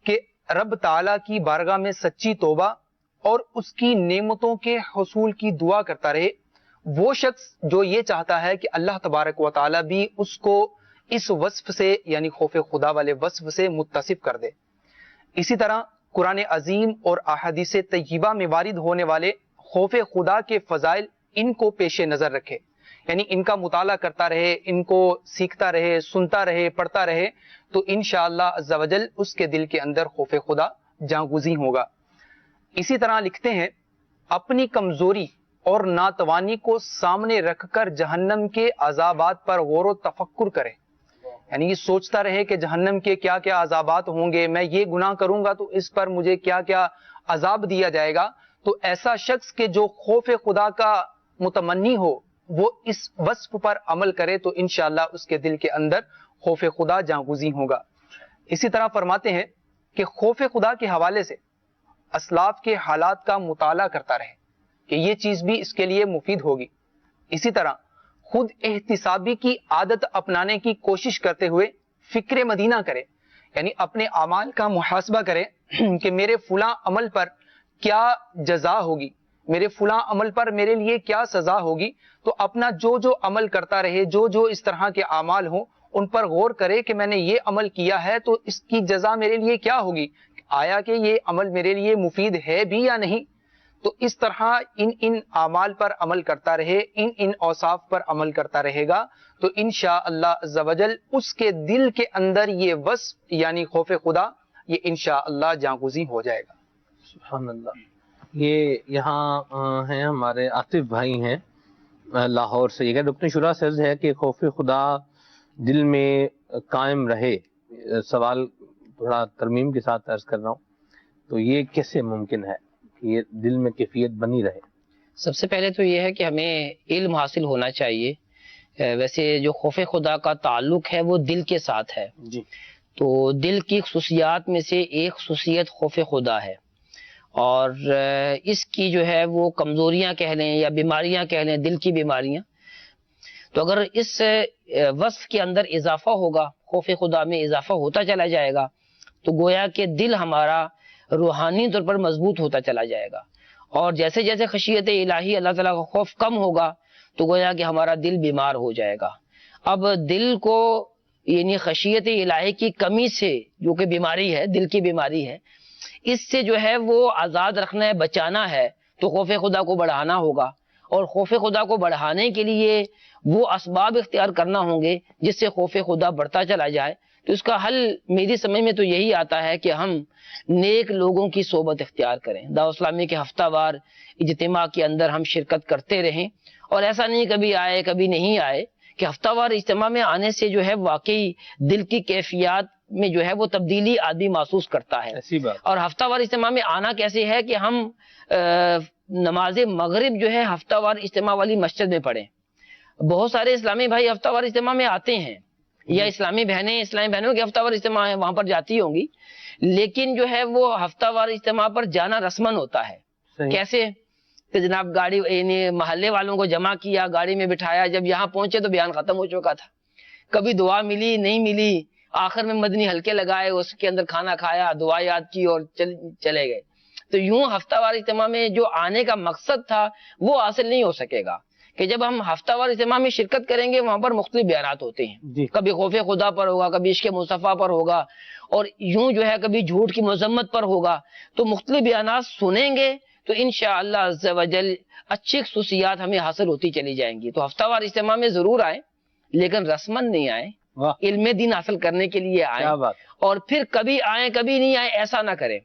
کہ رب تعالیٰ کی بارگاہ میں سچی توبہ اور اس کی نعمتوں کے حصول کی دعا کرتا رہے وہ شخص جو یہ چاہتا ہے کہ اللہ تبارک و تعالیٰ بھی اس کو اس وصف سے یعنی خوف خدا والے وصف سے متصف کر دے. اسی طرح قرآن عظیم اور احادیث طیبہ میں وارد ہونے والے خوف خدا کے فضائل ان کو پیش نظر رکھے, یعنی ان کا مطالعہ کرتا رہے, ان کو سیکھتا رہے, سنتا رہے, پڑھتا رہے تو انشاءاللہ عز و جل اس کے دل کے اندر خوف خدا جاں گزین ہوگا. اسی طرح لکھتے ہیں اپنی کمزوری اور ناتوانی کو سامنے رکھ کر جہنم کے عذابات پر غور و تفکر کرے, یعنی یہ سوچتا رہے کہ جہنم کے کیا کیا عذابات ہوں گے, میں یہ گناہ کروں گا تو اس پر مجھے کیا کیا عذاب دیا جائے گا. تو ایسا شخص کہ جو خوف خدا کا متمنی ہو وہ اس وصف پر عمل کرے تو انشاءاللہ اس کے دل کے اندر خوف خدا جاں گزین ہوگا. اسی طرح فرماتے ہیں کہ خوف خدا کے حوالے سے اسلاف کے حالات کا مطالعہ کرتا رہے کہ یہ چیز بھی اس کے لیے مفید ہوگی. اسی طرح خود احتسابی کی عادت اپنانے کی کوشش کرتے ہوئے فکر مدینہ کرے، یعنی اپنے اعمال کا محاسبہ کرے کہ میرے فلاں عمل پر کیا جزا ہوگی، میرے فلاں عمل پر میرے لیے کیا سزا ہوگی، تو اپنا جو جو عمل کرتا رہے، جو جو اس طرح کے اعمال ہوں ان پر غور کرے کہ میں نے یہ عمل کیا ہے تو اس کی جزا میرے لیے کیا ہوگی، آیا کہ یہ عمل میرے لیے مفید ہے بھی یا نہیں۔ تو اس طرح ان اعمال پر عمل کرتا رہے، ان اوصاف پر عمل کرتا رہے گا تو انشاءاللہ عز و جل اس کے دل کے اندر یہ وصف یعنی خوف خدا یہ انشاءاللہ جاگزیں ہو جائے گا۔ سبحان اللہ۔ یہ یہاں ہیں ہمارے عاطف بھائی ہیں لاہور سے، یہ کہ رکن شورا سے عرض ہے کہ خوف خدا دل میں قائم رہے، سوال تھوڑا ترمیم کے ساتھ عرض کر رہا ہوں، تو یہ کیسے ممکن ہے کہ یہ دل میں کیفیت بنی رہے؟ سب سے پہلے تو یہ ہے کہ ہمیں علم حاصل ہونا چاہیے۔ ویسے جو خوف خدا کا تعلق ہے وہ دل کے ساتھ ہے جی، تو دل کی خصوصیات میں سے ایک خصوصیت خوف خدا ہے، اور اس کی جو ہے وہ کمزوریاں کہہ لیں یا بیماریاں کہہ لیں، دل کی بیماریاں، تو اگر اس وصف کے اندر اضافہ ہوگا، خوف خدا میں اضافہ ہوتا چلا جائے گا تو گویا کہ دل ہمارا روحانی طور پر مضبوط ہوتا چلا جائے گا، اور جیسے جیسے خشیت الہی اللہ تعالیٰ کا خوف کم ہوگا تو گویا کہ ہمارا دل بیمار ہو جائے گا۔ اب دل کو یعنی خشیت الہی کی کمی سے جو کہ بیماری ہے، دل کی بیماری ہے، اس سے جو ہے وہ آزاد رکھنا ہے، بچانا ہے، تو خوف خدا کو بڑھانا ہوگا، اور خوف خدا کو بڑھانے کے لیے وہ اسباب اختیار کرنا ہوں گے جس سے خوف خدا بڑھتا چلا جائے۔ تو اس کا حل میری سمجھ میں تو یہی آتا ہے کہ ہم نیک لوگوں کی صحبت اختیار کریں، دعوت اسلامی کے ہفتہ وار اجتماع کے اندر ہم شرکت کرتے رہیں، اور ایسا نہیں کبھی آئے کبھی نہیں آئے، کہ ہفتہ وار اجتماع میں آنے سے جو ہے واقعی دل کی کیفیات میں جو ہے وہ تبدیلی آدمی محسوس کرتا ہے۔ اور ہفتہ وار اجتماع میں آنا کیسے ہے کہ ہم نماز مغرب جو ہے ہفتہ وار اجتماع والی مسجد میں پڑھیں۔ بہت سارے اسلامی بھائی ہفتہ وار اجتماع میں آتے ہیں، یا اسلامی بہنوں کے ہفتہ وار اجتماع ہے وہاں پر جاتی ہوں گی، لیکن جو ہے وہ ہفتہ وار اجتماع پر جانا رسمن ہوتا ہے۔ کیسے کہ جناب گاڑی یعنی محلے والوں کو جمع کیا، گاڑی میں بٹھایا، جب یہاں پہنچے تو بیان ختم ہو چکا تھا، کبھی دعا ملی نہیں ملی، آخر میں مدنی حلقے لگائے، اس کے اندر کھانا کھایا، دعا یاد کی اور چلے گئے۔ تو یوں ہفتہ وار اجتماع میں جو آنے کا مقصد تھا وہ حاصل نہیں ہو سکے گا، کہ جب ہم ہفتہ وار اجتماع میں شرکت کریں گے وہاں پر مختلف بیانات ہوتے ہیں، کبھی خوف خدا پر ہوگا، کبھی عشق مصطفیٰ پر ہوگا، اور یوں جو ہے کبھی جھوٹ کی مذمت پر ہوگا، تو مختلف بیانات سنیں گے تو انشاءاللہ عز و جل اچھی خصوصیات ہمیں حاصل ہوتی چلی جائیں گی۔ تو ہفتہ وار اجتماع میں ضرور آئیں، لیکن رسمن نہیں آئیں، علم دین حاصل کرنے کے لیے آئیں، اور پھر کبھی آئیں کبھی نہیں آئیں ایسا نہ کریں،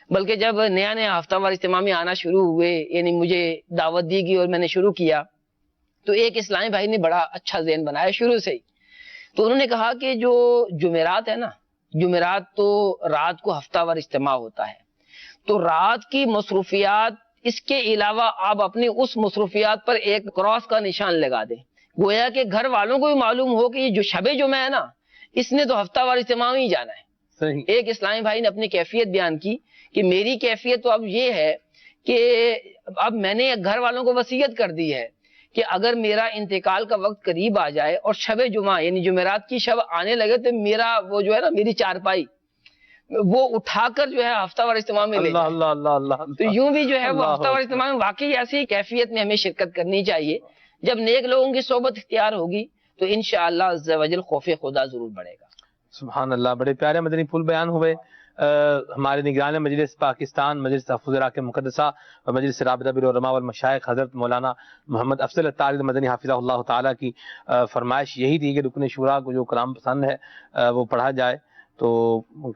بلکہ جب نیا ہفتہ وار اجتماع میں آنا شروع ہوئے، یعنی مجھے دعوت دی گئی اور میں نے شروع کیا، تو ایک اسلامی بھائی نے بڑا اچھا ذہن بنایا شروع سے ہی، تو انہوں نے کہا کہ جو جمعرات ہے نا، جمعرات تو رات کو ہفتہ وار اجتماع ہوتا ہے، تو رات کی مصروفیات اس کے علاوہ آپ اپنی اس مصروفیات پر ایک کراس کا نشان لگا دیں، گویا کہ گھر والوں کو بھی معلوم ہو کہ یہ جو شب جمعہ ہے نا اس نے تو ہفتہ وار اجتماع میں ہی جانا ہے۔ ایک اسلامی بھائی نے اپنی کیفیت بیان کی کہ میری کیفیت تو اب یہ ہے کہ اب میں نے گھر والوں کو وصیت کر دی ہے کہ اگر میرا انتقال کا وقت قریب آ جائے اور شب جمعہ یعنی جمعرات کی شب آنے لگے تو میرا وہ جو ہے نا میری چارپائی وہ اٹھا کر جو ہے ہفتہ وار اجتماع میں لے جائے۔ تو یوں بھی جو ہے وہ ہفتہ وار اجتماع میں واقعی ایسی کیفیت میں ہمیں شرکت کرنی چاہیے، جب نیک لوگوں کی صحبت اختیار ہوگی تو انشاءاللہ عز و جل خوف خدا ضرور بڑھے گا۔ سبحان اللہ، بڑے پیارے مدنی پھول بیان ہوئے۔ ہمارے نگران مجلس پاکستان، مجلس تحفظ عراق مقدسہ اور مجلس رابطہ بالعلماء والمشائخ حضرت مولانا محمد افضل الطاہر مدنی حافظہ اللہ تعالیٰ کی فرمائش یہی تھی کہ رکن شورا کو جو کلام پسند ہے وہ پڑھا جائے، تو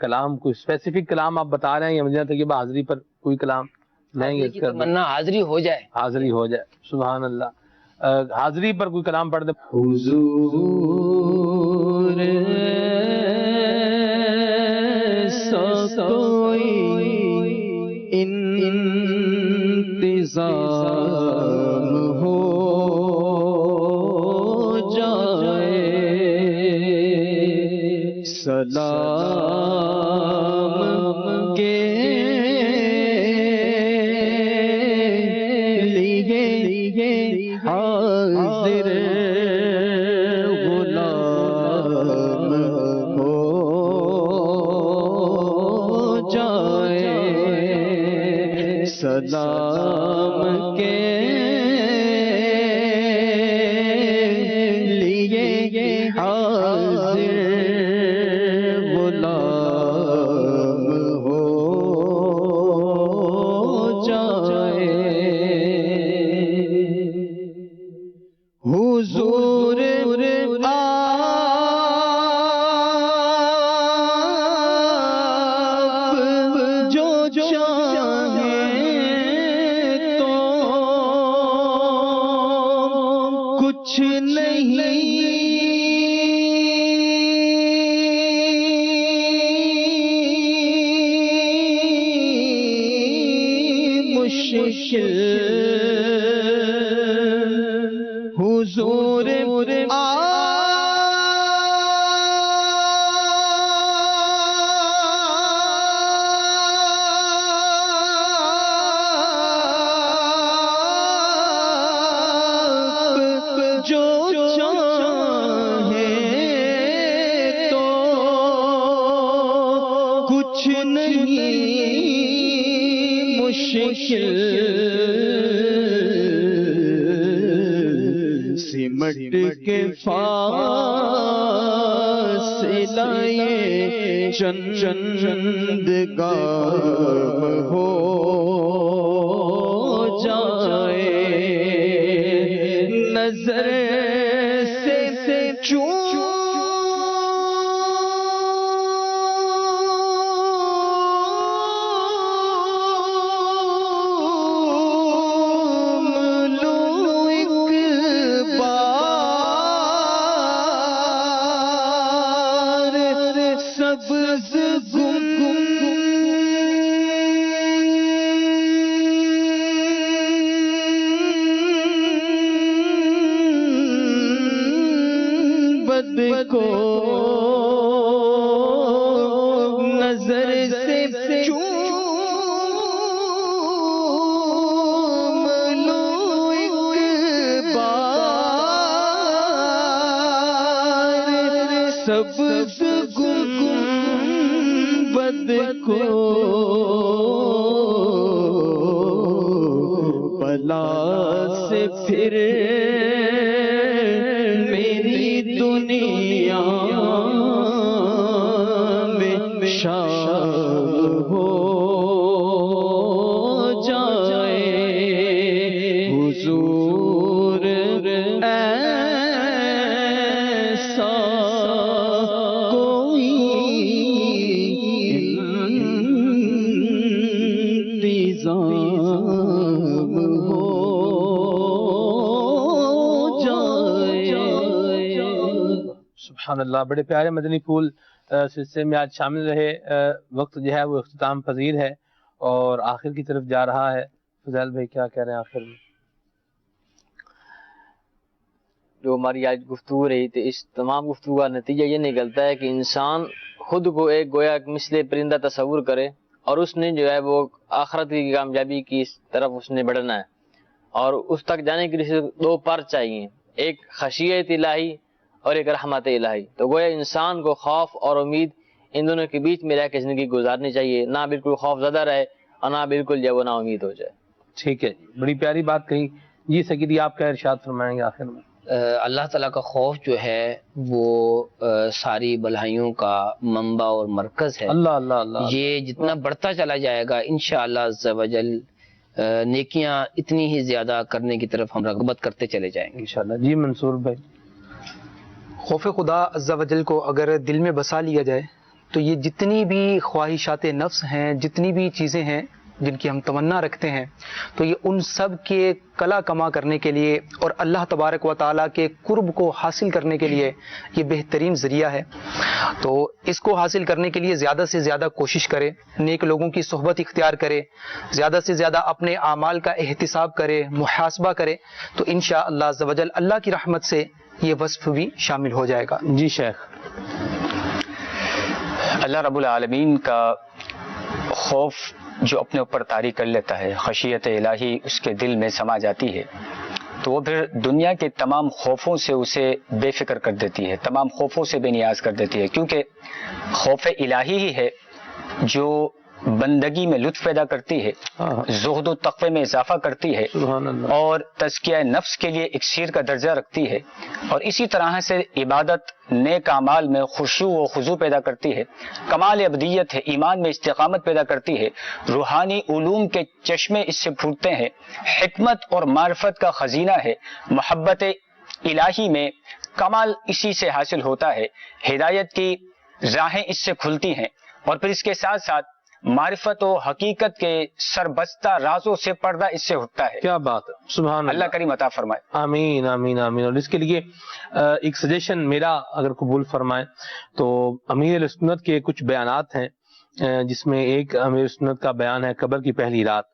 کلام کوئی اسپیسیفک کلام آپ بتا رہے ہیں یا مدینہ طیبہ حاضری پر کوئی کلام نہیں؟ تمنا حاضری ہو جائے، حاضری ہو جائے، سبحان اللہ، حاضری پر کوئی کلام پڑھ دیں۔ حضور انتظام ہو جائے، سلام کے لیے حاضر سلام کے لیے حاضر غلام ہو جائے حضور کچھ نہیں مشکل حضور سمٹ کے فاصلہ چند گام ہو جائے نظر سے کو نظر سے چوم لو ایک بار سبز گنبد کو بلا سے پھر دنیا میں شام ہو جائے حضور ایسا کوئی انتظام ہو سبحان اللہ. بڑے پیارے مدنی پھول سلسلے میں آج شامل رہے. وقت جو ہے وہ اختتام پذیر ہے اور آخر کی طرف جا رہا ہے. فضیل بھائی کیا کہہ رہے ہیں آخر میں؟ جو ہماری آج گفتگو رہی تھی اس تمام گفتگو کا نتیجہ یہ نکلتا ہے کہ انسان خود کو ایک گویا مثل پرندہ تصور کرے اور اس نے جو ہے وہ آخرت کی کامیابی کی طرف اس نے بڑھنا ہے اور اس تک جانے کے لیے دو پر چاہیے، ایک خشیت الہی اور ایک رحمت الہی. تو گویا انسان کو خوف اور امید ان دونوں کے بیچ میں رہ کے زندگی گزارنی چاہیے، نہ بالکل خوف زدہ رہے اور نہ بالکل جو وہ نا امید ہو جائے. ٹھیک ہے جی، بڑی پیاری بات کہی. جی سیدی آپ کا ارشاد فرمائیں گے آخر میں؟ اللہ تعالیٰ کا خوف جو ہے وہ ساری بلائیوں کا منبع اور مرکز ہے. اللہ اللہ اللہ. یہ جتنا بڑھتا چلا جائے گا انشاءاللہ عز و جل نیکیاں اتنی ہی زیادہ کرنے کی طرف ہم رغبت کرتے چلے جائیں گے انشاءاللہ. جی منصور بھائی. خوف خدا عز و جل کو اگر دل میں بسا لیا جائے تو یہ جتنی بھی خواہشات نفس ہیں، جتنی بھی چیزیں ہیں جن کی ہم تمنا رکھتے ہیں، تو یہ ان سب کے کلا کما کرنے کے لیے اور اللہ تبارک و تعالیٰ کے قرب کو حاصل کرنے کے لیے یہ بہترین ذریعہ ہے. تو اس کو حاصل کرنے کے لیے زیادہ سے زیادہ کوشش کرے، نیک لوگوں کی صحبت اختیار کرے، زیادہ سے زیادہ اپنے اعمال کا احتساب کرے، محاسبہ کرے، تو انشاءاللہ عز و جل اللہ کی رحمت سے یہ وصف بھی شامل ہو جائے گا. جی شیخ. اللہ رب العالمین کا خوف جو اپنے اوپر طاری کر لیتا ہے، خشیت الہی اس کے دل میں سما جاتی ہے، تو وہ پھر دنیا کے تمام خوفوں سے اسے بے فکر کر دیتی ہے، تمام خوفوں سے بے نیاز کر دیتی ہے، کیونکہ خوف الہی ہی ہے جو بندگی میں لطف پیدا کرتی ہے، زہد و تقوی میں اضافہ کرتی ہے، اور تزکیہ نفس کے لیے اکسیر کا درجہ رکھتی ہے، اور اسی طرح سے عبادت نیک اعمال میں خشوع و خضوع پیدا کرتی ہے، کمال ابدیت ہے، ایمان میں استقامت پیدا کرتی ہے، روحانی علوم کے چشمے اس سے پھوٹتے ہیں، حکمت اور معرفت کا خزینہ ہے، محبت الہی میں کمال اسی سے حاصل ہوتا ہے، ہدایت کی راہیں اس سے کھلتی ہیں، اور پھر اس کے ساتھ ساتھ معرفت و حقیقت کے سربستہ رازوں سے پردہ اس سے اٹھتا ہے۔ کیا بات ہے، سبحان اللہ کریم عطا فرمائے۔ آمین آمین آمین۔ اور اس کے لیے ایک سجیشن میرا اگر قبول فرمائے تو امیر اہل سنت کے کچھ بیانات ہیں، جس میں ایک امیر سنت کا بیان ہے قبر کی پہلی رات۔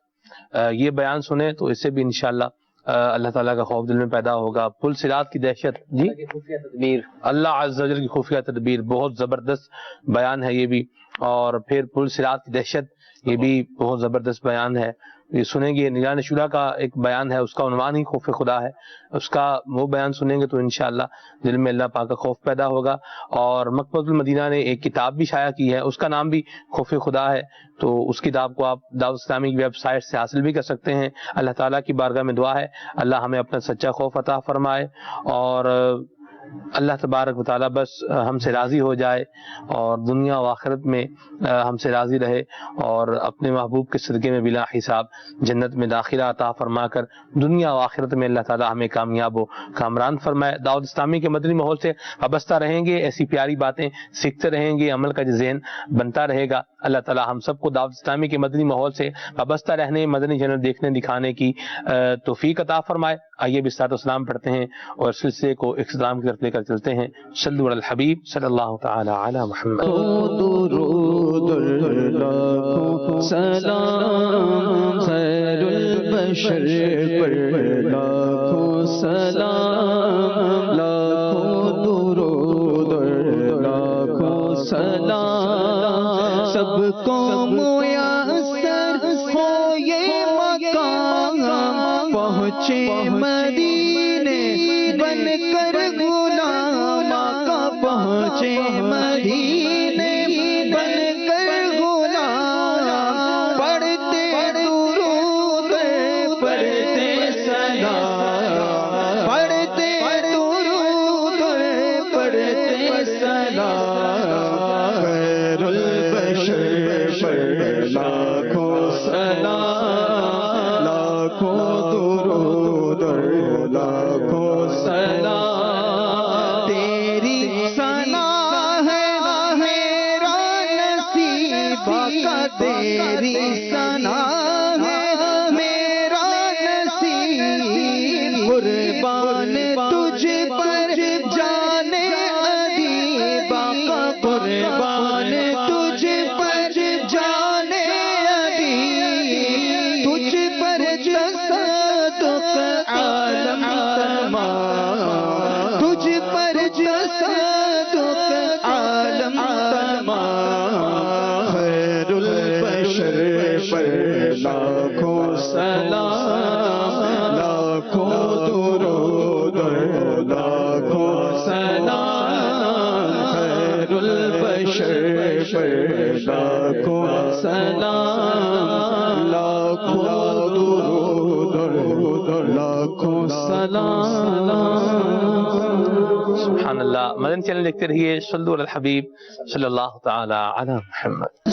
یہ بیان سنیں تو اس سے بھی انشاءاللہ اللہ تعالیٰ کا خوف دل میں پیدا ہوگا۔ پل صراط کی دہشت، جی تدبیر، اللہ عز و جل کی خفیہ تدبیر، بہت زبردست بیان ہے یہ بھی۔ اور پھر پل صراط کی دہشت، یہ بھی بہت زبردست بیان ہے، یہ سنیں گے۔ نیلان شورا کا ایک بیان ہے، اس کا عنوان ہی خوف خدا ہے، اس کا وہ بیان سنیں گے تو انشاءاللہ دل میں اللہ پاک کا خوف پیدا ہوگا۔ اور مکتبۃ المدینہ نے ایک کتاب بھی شائع کی ہے، اس کا نام بھی خوف خدا ہے، تو اس کتاب کو آپ دعوت اسلامی کی ویب سائٹ سے حاصل بھی کر سکتے ہیں۔ اللہ تعالیٰ کی بارگاہ میں دعا ہے اللہ ہمیں اپنا سچا خوف عطا فرمائے، اور اللہ تبارک و تعالیٰ بس ہم سے راضی ہو جائے، اور دنیا و آخرت میں ہم سے راضی رہے، اور اپنے محبوب کے صدقے میں بلا حساب جنت میں داخلہ عطا فرما کر دنیا و آخرت میں اللہ تعالیٰ ہمیں کامیاب و کامران فرمائے۔ دعوت اسلامی کے مدنی ماحول سے وابستہ رہیں گے، ایسی پیاری باتیں سیکھتے رہیں گے، عمل کا ذہن بنتا رہے گا۔ اللہ تعالیٰ ہم سب کو دعوت اسلامی کے مدنی ماحول سے وابستہ رہنے، مدنی چینل دیکھنے دکھانے کی توفیق عطا فرمائے۔ آئیے بصلاۃ والسلام پڑھتے ہیں اور سلسلے کو اختتام کی طرف لے کر چلتے ہیں۔ صلوا علی الحبیب صلی اللہ تعالی علی محمد۔ درود لاکھوں سلام خیر البشر پر، لاکھوں سلام، لاکھوں درود لاکھوں سلام، سب کو میسر ہو یہ مقام، پہنچے مدینے بن کر غلام کا، پہنچے مدینے بن کر غلام، پڑھتے درود پڑھتے سلام، پڑھتے درود پڑھتے سلام، خیر البشر پر لاکھوں سلام، لاکھوں درود لاکھوں سلام، تیری ثنا ہے میرا نصیب کا، تیری ثنا ہے میرا نصیب، قربان تجھ پر جانے ادیبا کا، قربان تجھ پر جانے ادیب، تجھ پر تصدق عالم تمام، تجھ پر تصدق عالم تمام، خیر البشر پر لاکھوں سلام، لاکھوں درود لاکھوں سلام، خیر البشر پر لاکھوں سلام، لاکھوں درود لاکھوں سلام۔ سبحان اللہ۔ مدن چینل دیکھتے رہیے، صلو علی الحبیب صلی اللہ تعالی علی محمد۔